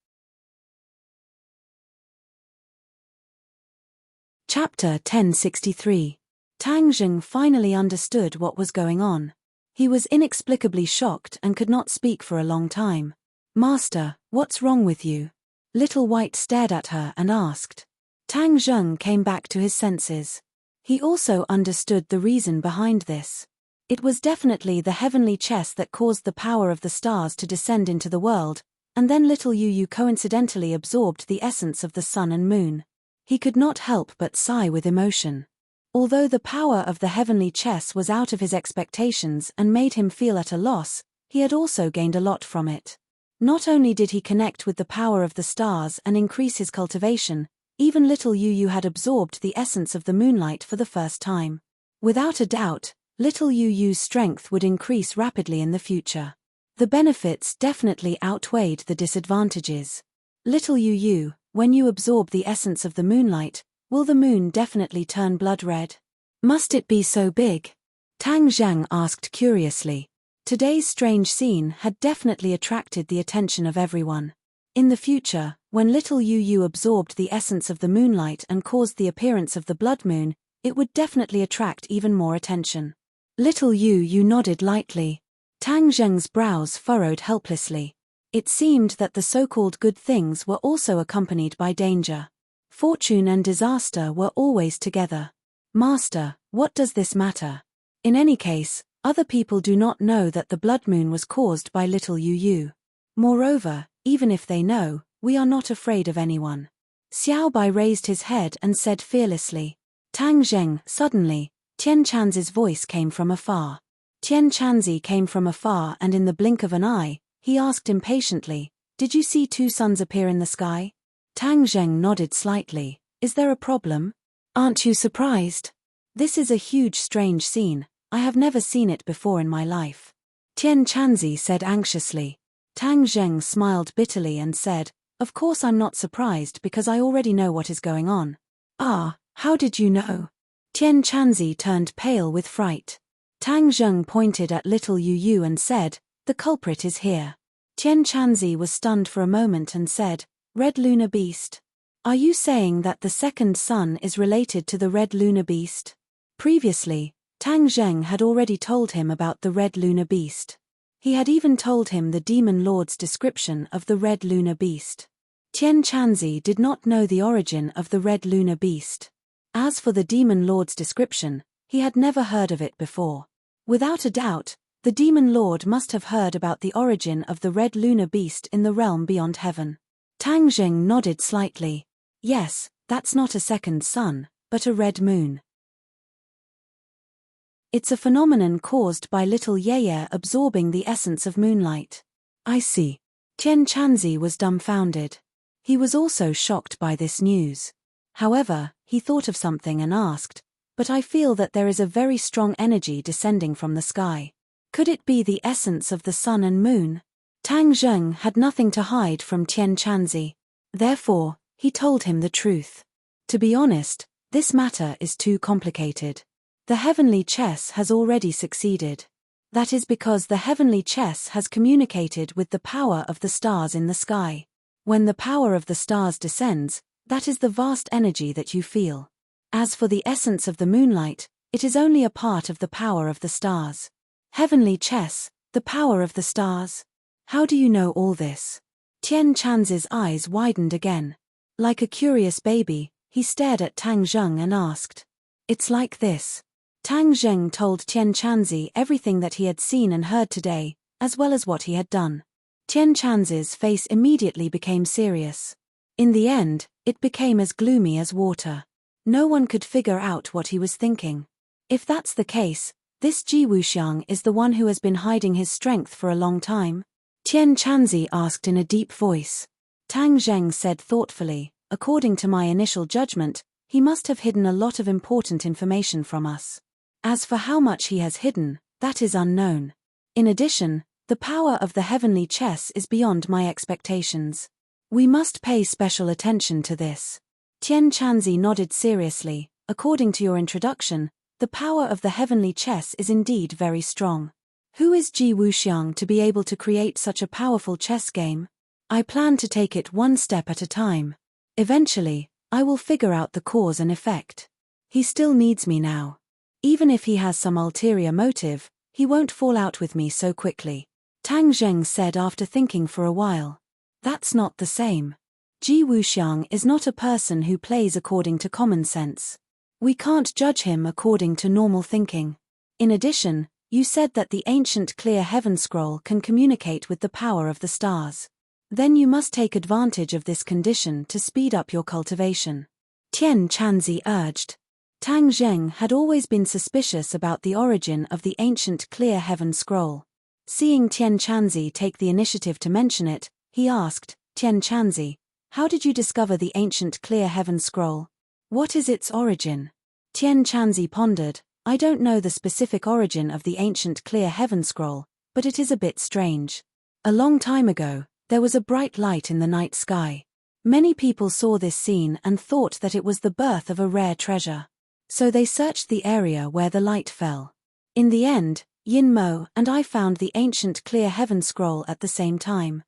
Chapter 1063. Tang Zheng finally understood what was going on. He was inexplicably shocked and could not speak for a long time. "Master, what's wrong with you?" Little White stared at her and asked. Tang Zheng came back to his senses. He also understood the reason behind this. It was definitely the heavenly chess that caused the power of the stars to descend into the world, and then little Yu Yu coincidentally absorbed the essence of the sun and moon. He could not help but sigh with emotion. Although the power of the heavenly chess was out of his expectations and made him feel at a loss, he had also gained a lot from it. Not only did he connect with the power of the stars and increase his cultivation, even little Yu Yu had absorbed the essence of the moonlight for the first time. Without a doubt, little Yu Yu's strength would increase rapidly in the future. The benefits definitely outweighed the disadvantages. "Little Yu Yu, when you absorb the essence of the moonlight, will the moon definitely turn blood red? Must it be so big?" Tang Zheng asked curiously. Today's strange scene had definitely attracted the attention of everyone. In the future, when little Yu Yu absorbed the essence of the moonlight and caused the appearance of the blood moon, it would definitely attract even more attention. Little Yu Yu nodded lightly. Tang Zheng's brows furrowed helplessly. It seemed that the so-called good things were also accompanied by danger. Fortune and disaster were always together. "Master, what does this matter? In any case, other people do not know that the blood moon was caused by little Yu Yu. Moreover, even if they know, we are not afraid of anyone." Xiaobai raised his head and said fearlessly. Tang Zheng. Suddenly, Tian Chanzi's voice came from afar. Tian Chanzi came from afar, and in the blink of an eye, he asked impatiently, "Did you see two suns appear in the sky?" Tang Zheng nodded slightly. "Is there a problem? Aren't you surprised? This is a huge strange scene, I have never seen it before in my life." Tian Chanzi said anxiously. Tang Zheng smiled bitterly and said, "Of course I'm not surprised because I already know what is going on." "Ah, how did you know?" Tian Chanzi turned pale with fright. Tang Zheng pointed at little Yu Yu and said, "The culprit is here." Tian Chanzi was stunned for a moment and said, "Red lunar beast? Are you saying that the second sun is related to the red lunar beast?" Previously, Tang Zheng had already told him about the red lunar beast. He had even told him the demon lord's description of the red lunar beast. Tian Chanzi did not know the origin of the red lunar beast. As for the demon lord's description, he had never heard of it before. Without a doubt, the demon lord must have heard about the origin of the red lunar beast in the realm beyond heaven. Tang Zheng nodded slightly. "Yes, that's not a second sun, but a red moon. It's a phenomenon caused by little Yeye absorbing the essence of moonlight." "I see." Tian Chanzi was dumbfounded. He was also shocked by this news. However, he thought of something and asked, "But I feel that there is a very strong energy descending from the sky. Could it be the essence of the sun and moon?" Tang Zheng had nothing to hide from Tian Chanzi. Therefore, he told him the truth. "To be honest, this matter is too complicated. The heavenly chess has already succeeded. That is because the heavenly chess has communicated with the power of the stars in the sky. When the power of the stars descends, that is the vast energy that you feel. As for the essence of the moonlight, it is only a part of the power of the stars." Heavenly chess, the power of the stars? How do you know all this? Tian Chanzi's eyes widened again. Like a curious baby, he stared at Tang Zheng and asked, "It's like this." Tang Zheng told Tian Chanzi everything that he had seen and heard today, as well as what he had done. Tian Chanzi's face immediately became serious. In the end, it became as gloomy as water. No one could figure out what he was thinking. If that's the case, this Ji Wuxiang is the one who has been hiding his strength for a long time? Tian Chanzi asked in a deep voice. Tang Zheng said thoughtfully, "According to my initial judgment, he must have hidden a lot of important information from us. As for how much he has hidden, that is unknown. In addition, the power of the heavenly chess is beyond my expectations. We must pay special attention to this." Tian Chanzi nodded seriously. "According to your introduction, the power of the heavenly chess is indeed very strong. Who is Ji Wuxiang to be able to create such a powerful chess game? I plan to take it one step at a time. Eventually, I will figure out the cause and effect. He still needs me now. Even if he has some ulterior motive, he won't fall out with me so quickly." Tang Zheng said after thinking for a while. "That's not the same. Ji Wuxiang is not a person who plays according to common sense. We can't judge him according to normal thinking. In addition, you said that the ancient clear heaven scroll can communicate with the power of the stars. Then you must take advantage of this condition to speed up your cultivation," Tian Chanzi urged. Tang Zheng had always been suspicious about the origin of the ancient clear heaven scroll. Seeing Tian Chanzi take the initiative to mention it, he asked, "Tian Chanzi, how did you discover the ancient clear heaven scroll? What is its origin?" Tian Chanzi pondered. "I don't know the specific origin of the ancient clear heaven scroll, but it is a bit strange. A long time ago, there was a bright light in the night sky. Many people saw this scene and thought that it was the birth of a rare treasure. So they searched the area where the light fell. In the end, Yin Mo and I found the ancient clear heaven scroll at the same time.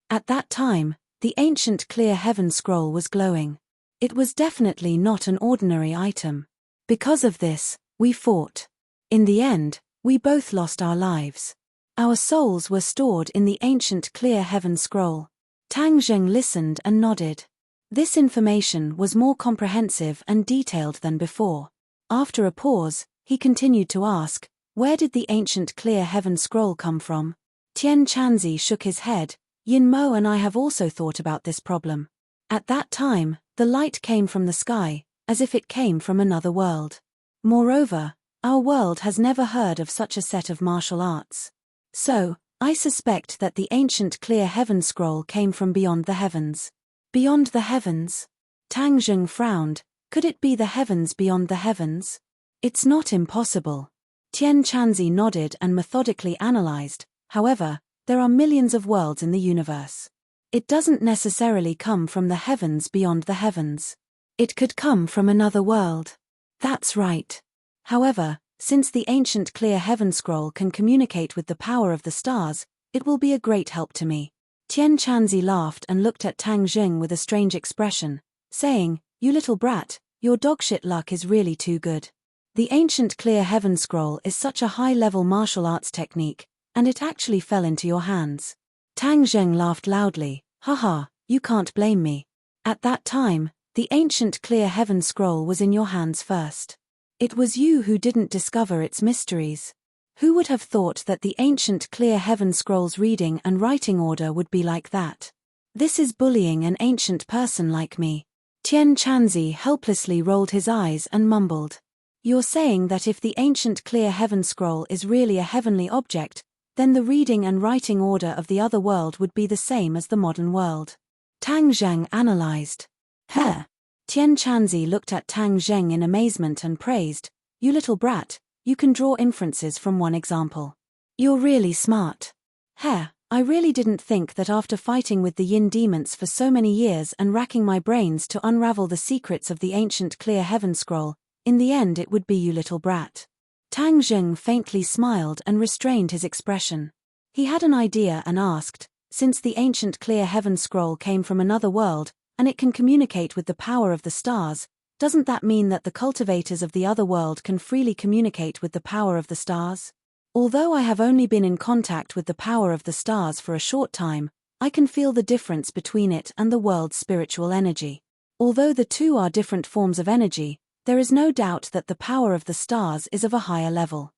At that time, the ancient clear heaven scroll was glowing. It was definitely not an ordinary item. Because of this, we fought. In the end, we both lost our lives. Our souls were stored in the ancient clear heaven scroll." Tang Zheng listened and nodded. This information was more comprehensive and detailed than before. After a pause, he continued to ask, "Where did the ancient clear heaven scroll come from?" Tian Chanzi shook his head. "Yin Mo and I have also thought about this problem. At that time, the light came from the sky, as if it came from another world. Moreover, our world has never heard of such a set of martial arts. So, I suspect that the ancient clear heaven scroll came from beyond the heavens. Beyond the heavens? Tang Zheng frowned. Could it be the heavens beyond the heavens? It's not impossible. Tian Chanzi nodded and methodically analyzed. However, there are millions of worlds in the universe. It doesn't necessarily come from the heavens beyond the heavens. It could come from another world. That's right. However, since the ancient clear heaven scroll can communicate with the power of the stars, it will be a great help to me. Tian Chanzi laughed and looked at Tang Zheng with a strange expression, saying, "You little brat, your dogshit luck is really too good. The ancient clear heaven scroll is such a high-level martial arts technique, and it actually fell into your hands." Tang Zheng laughed loudly. "Haha, you can't blame me. At that time, the ancient clear heaven scroll was in your hands first. It was you who didn't discover its mysteries. Who would have thought that the ancient clear heaven scroll's reading and writing order would be like that? This is bullying an ancient person like me." Tian Chanzi helplessly rolled his eyes and mumbled. "You're saying that if the ancient clear heaven scroll is really a heavenly object, then the reading and writing order of the other world would be the same as the modern world?" Tang Zheng analyzed. "Heh." Tian Chanzi looked at Tang Zheng in amazement and praised, "You little brat, you can draw inferences from one example. You're really smart. Heh, I really didn't think that after fighting with the yin demons for so many years and racking my brains to unravel the secrets of the ancient clear heaven scroll, in the end it would be you little brat." Tang Zheng faintly smiled and restrained his expression. He had an idea and asked, "Since the ancient clear heaven scroll came from another world, and it can communicate with the power of the stars, doesn't that mean that the cultivators of the other world can freely communicate with the power of the stars? Although I have only been in contact with the power of the stars for a short time, I can feel the difference between it and the world's spiritual energy. Although the two are different forms of energy, there is no doubt that the power of the stars is of a higher level.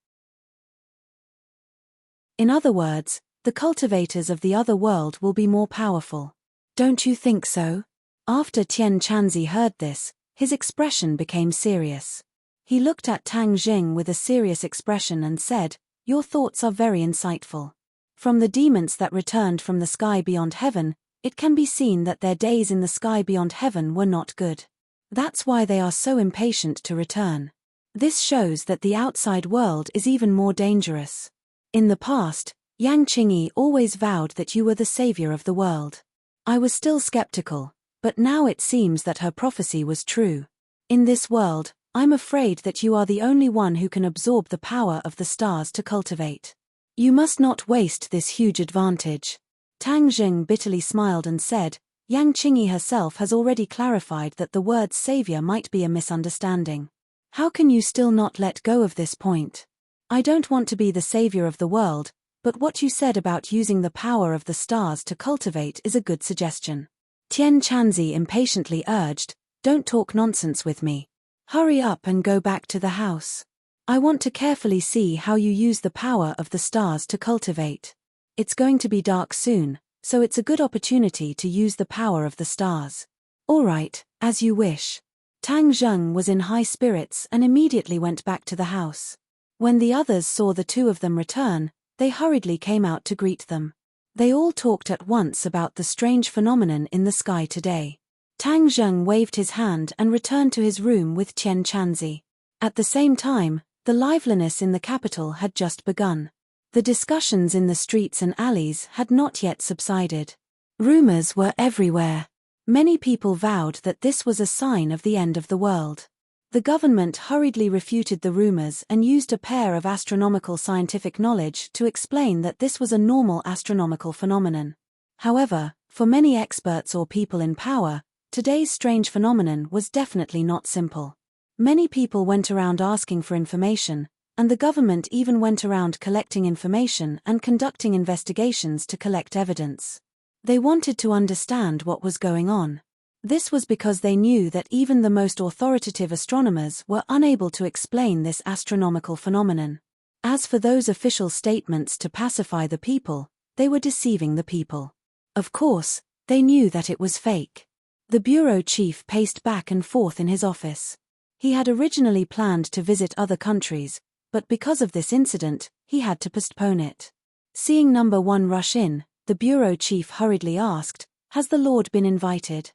In other words, the cultivators of the other world will be more powerful. Don't you think so?" After Tian Chanzi heard this, his expression became serious. He looked at Tang Zheng with a serious expression and said, "Your thoughts are very insightful. From the demons that returned from the sky beyond heaven, it can be seen that their days in the sky beyond heaven were not good. That's why they are so impatient to return. This shows that the outside world is even more dangerous. In the past, Yang Qingyi always vowed that you were the savior of the world. I was still skeptical, but now it seems that her prophecy was true. In this world, I'm afraid that you are the only one who can absorb the power of the stars to cultivate. You must not waste this huge advantage." Tang Zheng bitterly smiled and said, "Yang Qingyi herself has already clarified that the word savior might be a misunderstanding. How can you still not let go of this point? I don't want to be the savior of the world, but what you said about using the power of the stars to cultivate is a good suggestion." Tian Chanzi impatiently urged, "Don't talk nonsense with me. Hurry up and go back to the house. I want to carefully see how you use the power of the stars to cultivate. It's going to be dark soon, so it's a good opportunity to use the power of the stars." "All right, as you wish." Tang Zheng was in high spirits and immediately went back to the house. When the others saw the two of them return, they hurriedly came out to greet them. They all talked at once about the strange phenomenon in the sky today. Tang Zheng waved his hand and returned to his room with Tian Chanzi. At the same time, the liveliness in the capital had just begun. The discussions in the streets and alleys had not yet subsided. Rumors were everywhere. Many people vowed that this was a sign of the end of the world. The government hurriedly refuted the rumors and used a pair of astronomical scientific knowledge to explain that this was a normal astronomical phenomenon. However, for many experts or people in power, today's strange phenomenon was definitely not simple. Many people went around asking for information, and the government even went around collecting information and conducting investigations to collect evidence. They wanted to understand what was going on. This was because they knew that even the most authoritative astronomers were unable to explain this astronomical phenomenon. As for those official statements to pacify the people, they were deceiving the people. Of course, they knew that it was fake. The bureau chief paced back and forth in his office. He had originally planned to visit other countries, but because of this incident, he had to postpone it. Seeing number 1 rush in, the bureau chief hurriedly asked, "Has the Lord been invited?"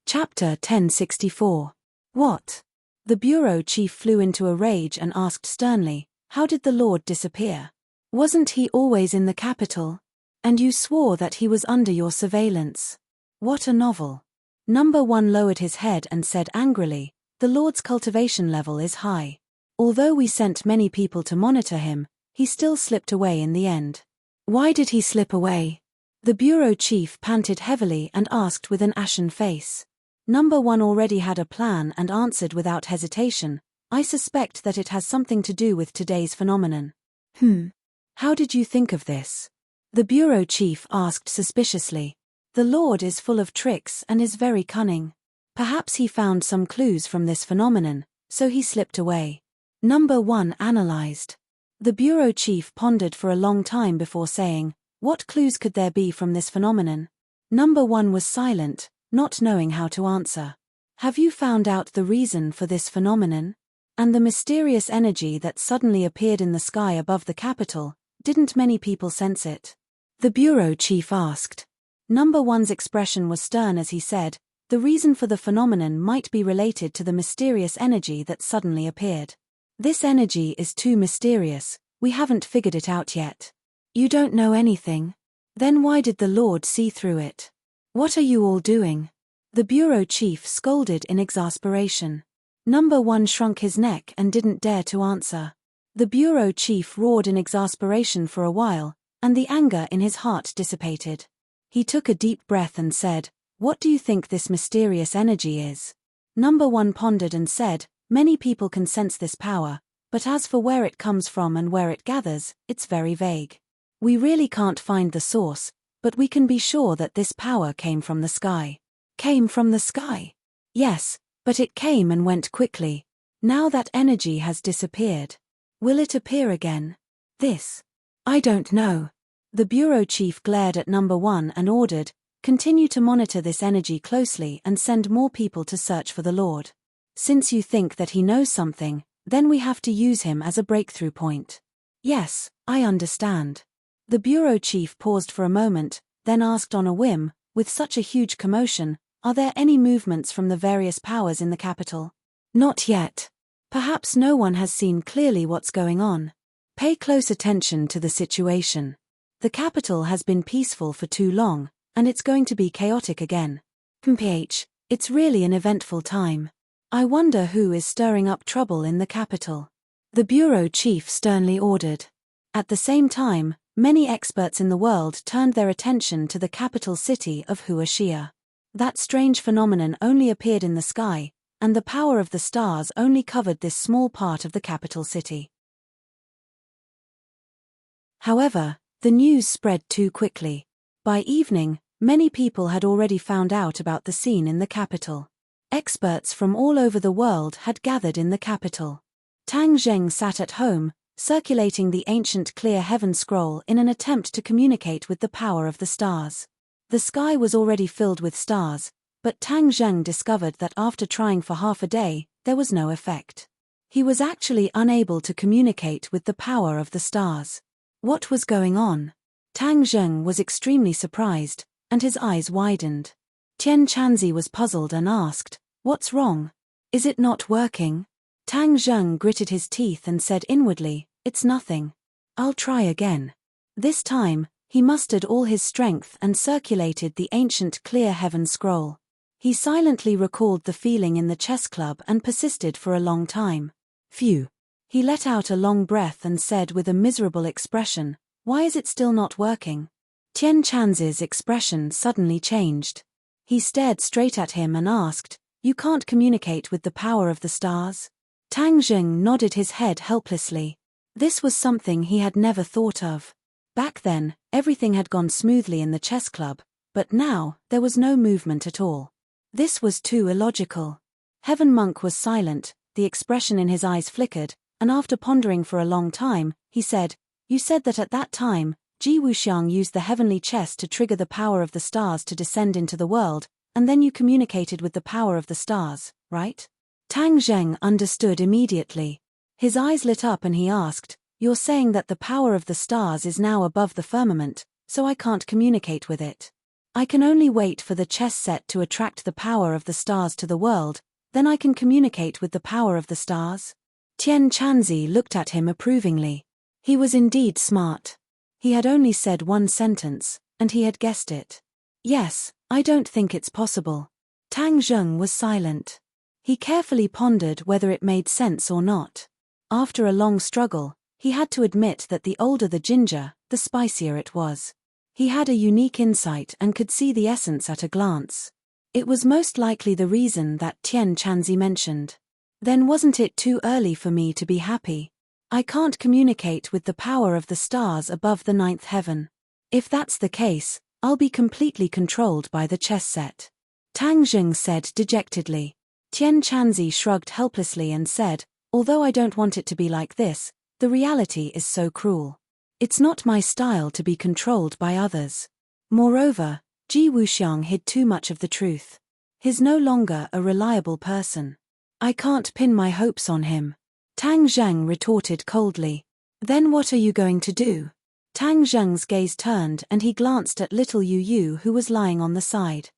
Chapter 1064. What? The bureau chief flew into a rage and asked sternly, "How did the Lord disappear? Wasn't he always in the capital? And you swore that he was under your surveillance. What a novel." Number 1 lowered his head and said angrily, "The Lord's cultivation level is high. Although we sent many people to monitor him, he still slipped away in the end." "Why did he slip away?" The bureau chief panted heavily and asked with an ashen face. Number 1 already had a plan and answered without hesitation, "I suspect that it has something to do with today's phenomenon." How did you think of this?" The bureau chief asked suspiciously. "The Lord is full of tricks and is very cunning. Perhaps he found some clues from this phenomenon, so he slipped away." Number 1 analyzed. The bureau chief pondered for a long time before saying, "What clues could there be from this phenomenon?" Number 1 was silent, not knowing how to answer. "Have you found out the reason for this phenomenon? And the mysterious energy that suddenly appeared in the sky above the capital, didn't many people sense it?" The bureau chief asked. Number 1's expression was stern as he said, "The reason for the phenomenon might be related to the mysterious energy that suddenly appeared. This energy is too mysterious, we haven't figured it out yet." "You don't know anything? Then why did the Lord see through it? What are you all doing?" The bureau chief scolded in exasperation. Number 1 shrunk his neck and didn't dare to answer. The bureau chief roared in exasperation for a while, and the anger in his heart dissipated. He took a deep breath and said, "What do you think this mysterious energy is?" Number 1 pondered and said, "Many people can sense this power, but as for where it comes from and where it gathers, it's very vague. We really can't find the source, but we can be sure that this power came from the sky." "Came from the sky?" "Yes, but it came and went quickly. Now that energy has disappeared. Will it appear again?" "I don't know." The bureau chief glared at number 1 and ordered, "Continue to monitor this energy closely and send more people to search for the Lord. Since you think that he knows something, then we have to use him as a breakthrough point." "Yes, I understand." The bureau chief paused for a moment, then asked on a whim, "With such a huge commotion, are there any movements from the various powers in the capital?" "Not yet. Perhaps no one has seen clearly what's going on. Pay close attention to the situation. The capital has been peaceful for too long, and it's going to be chaotic again. It's really an eventful time. I wonder who is stirring up trouble in the capital." The bureau chief sternly ordered. At the same time, many experts in the world turned their attention to the capital city of Huashia. That strange phenomenon only appeared in the sky, and the power of the stars only covered this small part of the capital city. However, the news spread too quickly. By evening, many people had already found out about the scene in the capital. Experts from all over the world had gathered in the capital. Tang Zheng sat at home, circulating the ancient clear heaven scroll in an attempt to communicate with the power of the stars. The sky was already filled with stars, but Tang Zheng discovered that after trying for half a day, there was no effect. He was actually unable to communicate with the power of the stars. What was going on? Tang Zheng was extremely surprised, and his eyes widened. Tian Chanzi was puzzled and asked, "What's wrong? Is it not working?" Tang Zheng gritted his teeth and said inwardly, "It's nothing. I'll try again." This time, he mustered all his strength and circulated the ancient clear heaven scroll. He silently recalled the feeling in the chess club and persisted for a long time. Phew. He let out a long breath and said with a miserable expression, "Why is it still not working?" Tian Chanzi's expression suddenly changed. He stared straight at him and asked, "You can't communicate with the power of the stars?" Tang Zheng nodded his head helplessly. This was something he had never thought of. Back then, everything had gone smoothly in the chess club, but now, there was no movement at all. This was too illogical. Heaven Monk was silent, the expression in his eyes flickered, and after pondering for a long time, he said, "You said that at that time, Ji Wuxiang used the heavenly chess to trigger the power of the stars to descend into the world, and then you communicated with the power of the stars, right? Tang Zheng understood immediately. His eyes lit up and he asked, "You're saying that the power of the stars is now above the firmament, so I can't communicate with it. I can only wait for the chess set to attract the power of the stars to the world, then I can communicate with the power of the stars?" Tian Chanzi looked at him approvingly. He was indeed smart. He had only said one sentence, and he had guessed it. "Yes, I don't think it's possible." Tang Zheng was silent. He carefully pondered whether it made sense or not. After a long struggle, he had to admit that the older the ginger, the spicier it was. He had a unique insight and could see the essence at a glance. It was most likely the reason that Tian Chanzi mentioned. "Then wasn't it too early for me to be happy? I can't communicate with the power of the stars above the ninth heaven. If that's the case, I'll be completely controlled by the chess set," Tang Zheng said dejectedly. Tian Chanzi shrugged helplessly and said, "Although I don't want it to be like this, the reality is so cruel. It's not my style to be controlled by others. Moreover, Ji Wuxiang hid too much of the truth. He's no longer a reliable person. I can't pin my hopes on him." Tang Zheng retorted coldly. "Then what are you going to do?" Tang Zheng's gaze turned and he glanced at little Yu Yu who was lying on the side.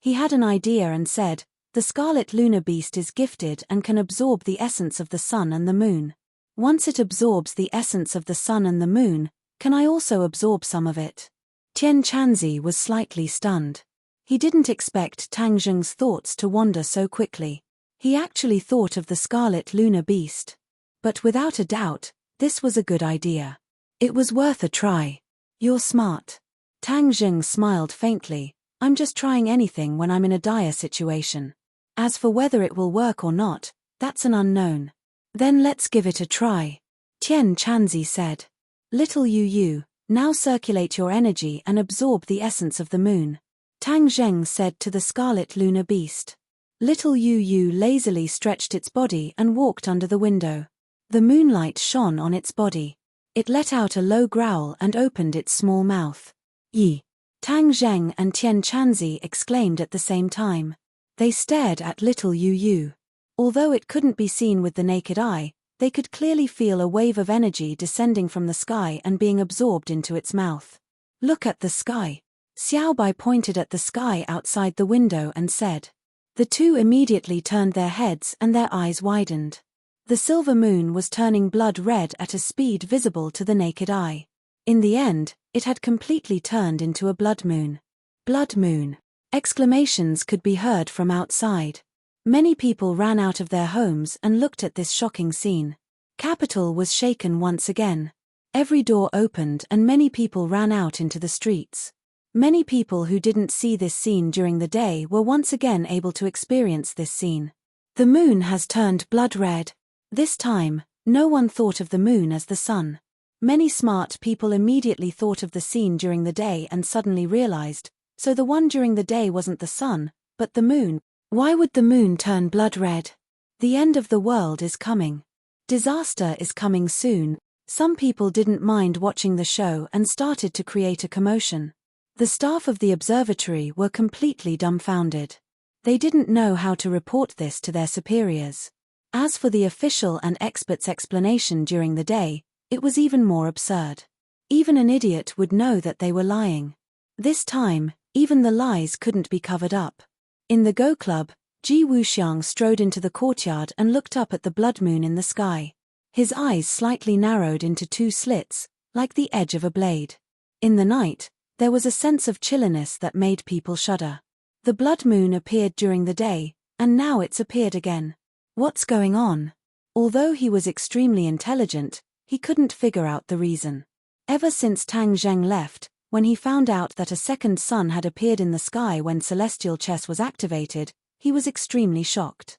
He had an idea and said, "The scarlet lunar beast is gifted and can absorb the essence of the sun and the moon. Once it absorbs the essence of the sun and the moon, can I also absorb some of it?" Tian Chanzi was slightly stunned. He didn't expect Tang Zheng's thoughts to wander so quickly. He actually thought of the scarlet lunar beast. But without a doubt, this was a good idea. It was worth a try. "You're smart." Tang Zheng smiled faintly. "I'm just trying anything when I'm in a dire situation. As for whether it will work or not, that's an unknown." "Then let's give it a try," Tian Chanzi said. "Little Yu Yu, now circulate your energy and absorb the essence of the moon," Tang Zheng said to the scarlet lunar beast. Little Yu Yu lazily stretched its body and walked under the window. The moonlight shone on its body. It let out a low growl and opened its small mouth. "Yi!" Tang Zheng and Tian Chanzi exclaimed at the same time. They stared at little Yu Yu. Although it couldn't be seen with the naked eye, they could clearly feel a wave of energy descending from the sky and being absorbed into its mouth. "Look at the sky." Xiao Bai pointed at the sky outside the window and said. The two immediately turned their heads and their eyes widened. The silver moon was turning blood red at a speed visible to the naked eye. In the end, it had completely turned into a blood moon. "Blood moon!" Exclamations could be heard from outside. Many people ran out of their homes and looked at this shocking scene. Capital was shaken once again. Every door opened and many people ran out into the streets. Many people who didn't see this scene during the day were once again able to experience this scene. The moon has turned blood red. This time, no one thought of the moon as the sun. Many smart people immediately thought of the scene during the day and suddenly realized, so the one during the day wasn't the sun, but the moon. Why would the moon turn blood red? The end of the world is coming. Disaster is coming soon. Some people didn't mind watching the show and started to create a commotion. The staff of the observatory were completely dumbfounded. They didn't know how to report this to their superiors. As for the official and experts' explanation during the day, it was even more absurd. Even an idiot would know that they were lying. This time, even the lies couldn't be covered up. In the Go Club, Ji Wuxiang strode into the courtyard and looked up at the blood moon in the sky. His eyes slightly narrowed into two slits, like the edge of a blade. In the night, there was a sense of chilliness that made people shudder. The blood moon appeared during the day, and now it's appeared again. What's going on? Although he was extremely intelligent, he couldn't figure out the reason. Ever since Tang Zheng left, when he found out that a second sun had appeared in the sky when celestial chess was activated, he was extremely shocked.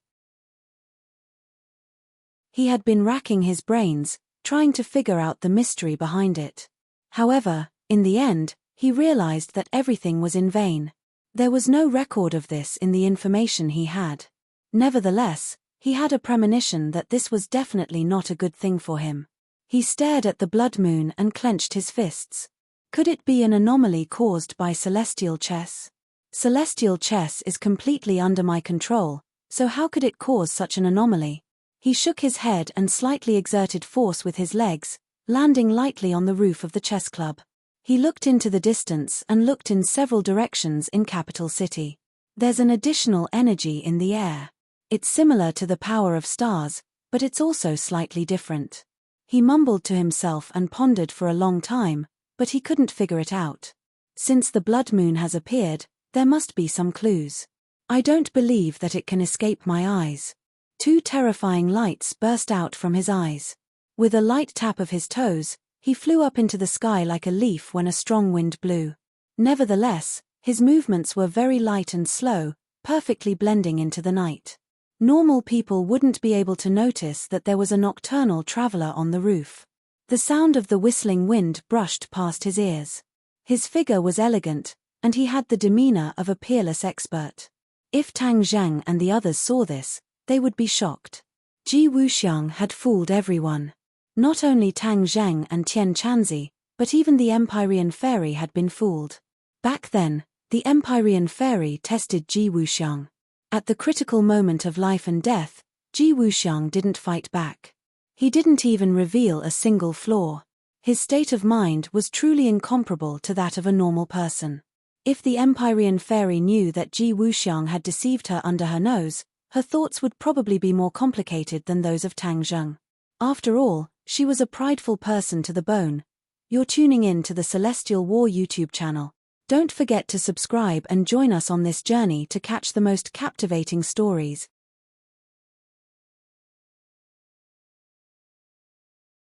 He had been racking his brains, trying to figure out the mystery behind it. However, in the end, he realized that everything was in vain. There was no record of this in the information he had. Nevertheless, he had a premonition that this was definitely not a good thing for him. He stared at the blood moon and clenched his fists. Could it be an anomaly caused by celestial chess? Celestial chess is completely under my control, so how could it cause such an anomaly? He shook his head and slightly exerted force with his legs, landing lightly on the roof of the chess club. He looked into the distance and looked in several directions in capital city. There's an additional energy in the air. It's similar to the power of stars, but it's also slightly different. He mumbled to himself and pondered for a long time, but he couldn't figure it out. Since the blood moon has appeared, there must be some clues. I don't believe that it can escape my eyes. 2 terrifying lights burst out from his eyes. With a light tap of his toes, he flew up into the sky like a leaf when a strong wind blew. Nevertheless, his movements were very light and slow, perfectly blending into the night. Normal people wouldn't be able to notice that there was a nocturnal traveler on the roof. The sound of the whistling wind brushed past his ears. His figure was elegant, and he had the demeanor of a peerless expert. If Tang Zhang and the others saw this, they would be shocked. Ji Wuxiang had fooled everyone. Not only Tang Zhang and Tian Chanzi, but even the Empyrean fairy had been fooled. Back then, the Empyrean fairy tested Ji Wuxiang. At the critical moment of life and death, Ji Wuxiang didn't fight back. He didn't even reveal a single flaw. His state of mind was truly incomparable to that of a normal person. If the Empyrean fairy knew that Ji Wuxiang had deceived her under her nose, her thoughts would probably be more complicated than those of Tang Zheng. After all, she was a prideful person to the bone. You're tuning in to the Celestial War YouTube channel. Don't forget to subscribe and join us on this journey to catch the most captivating stories.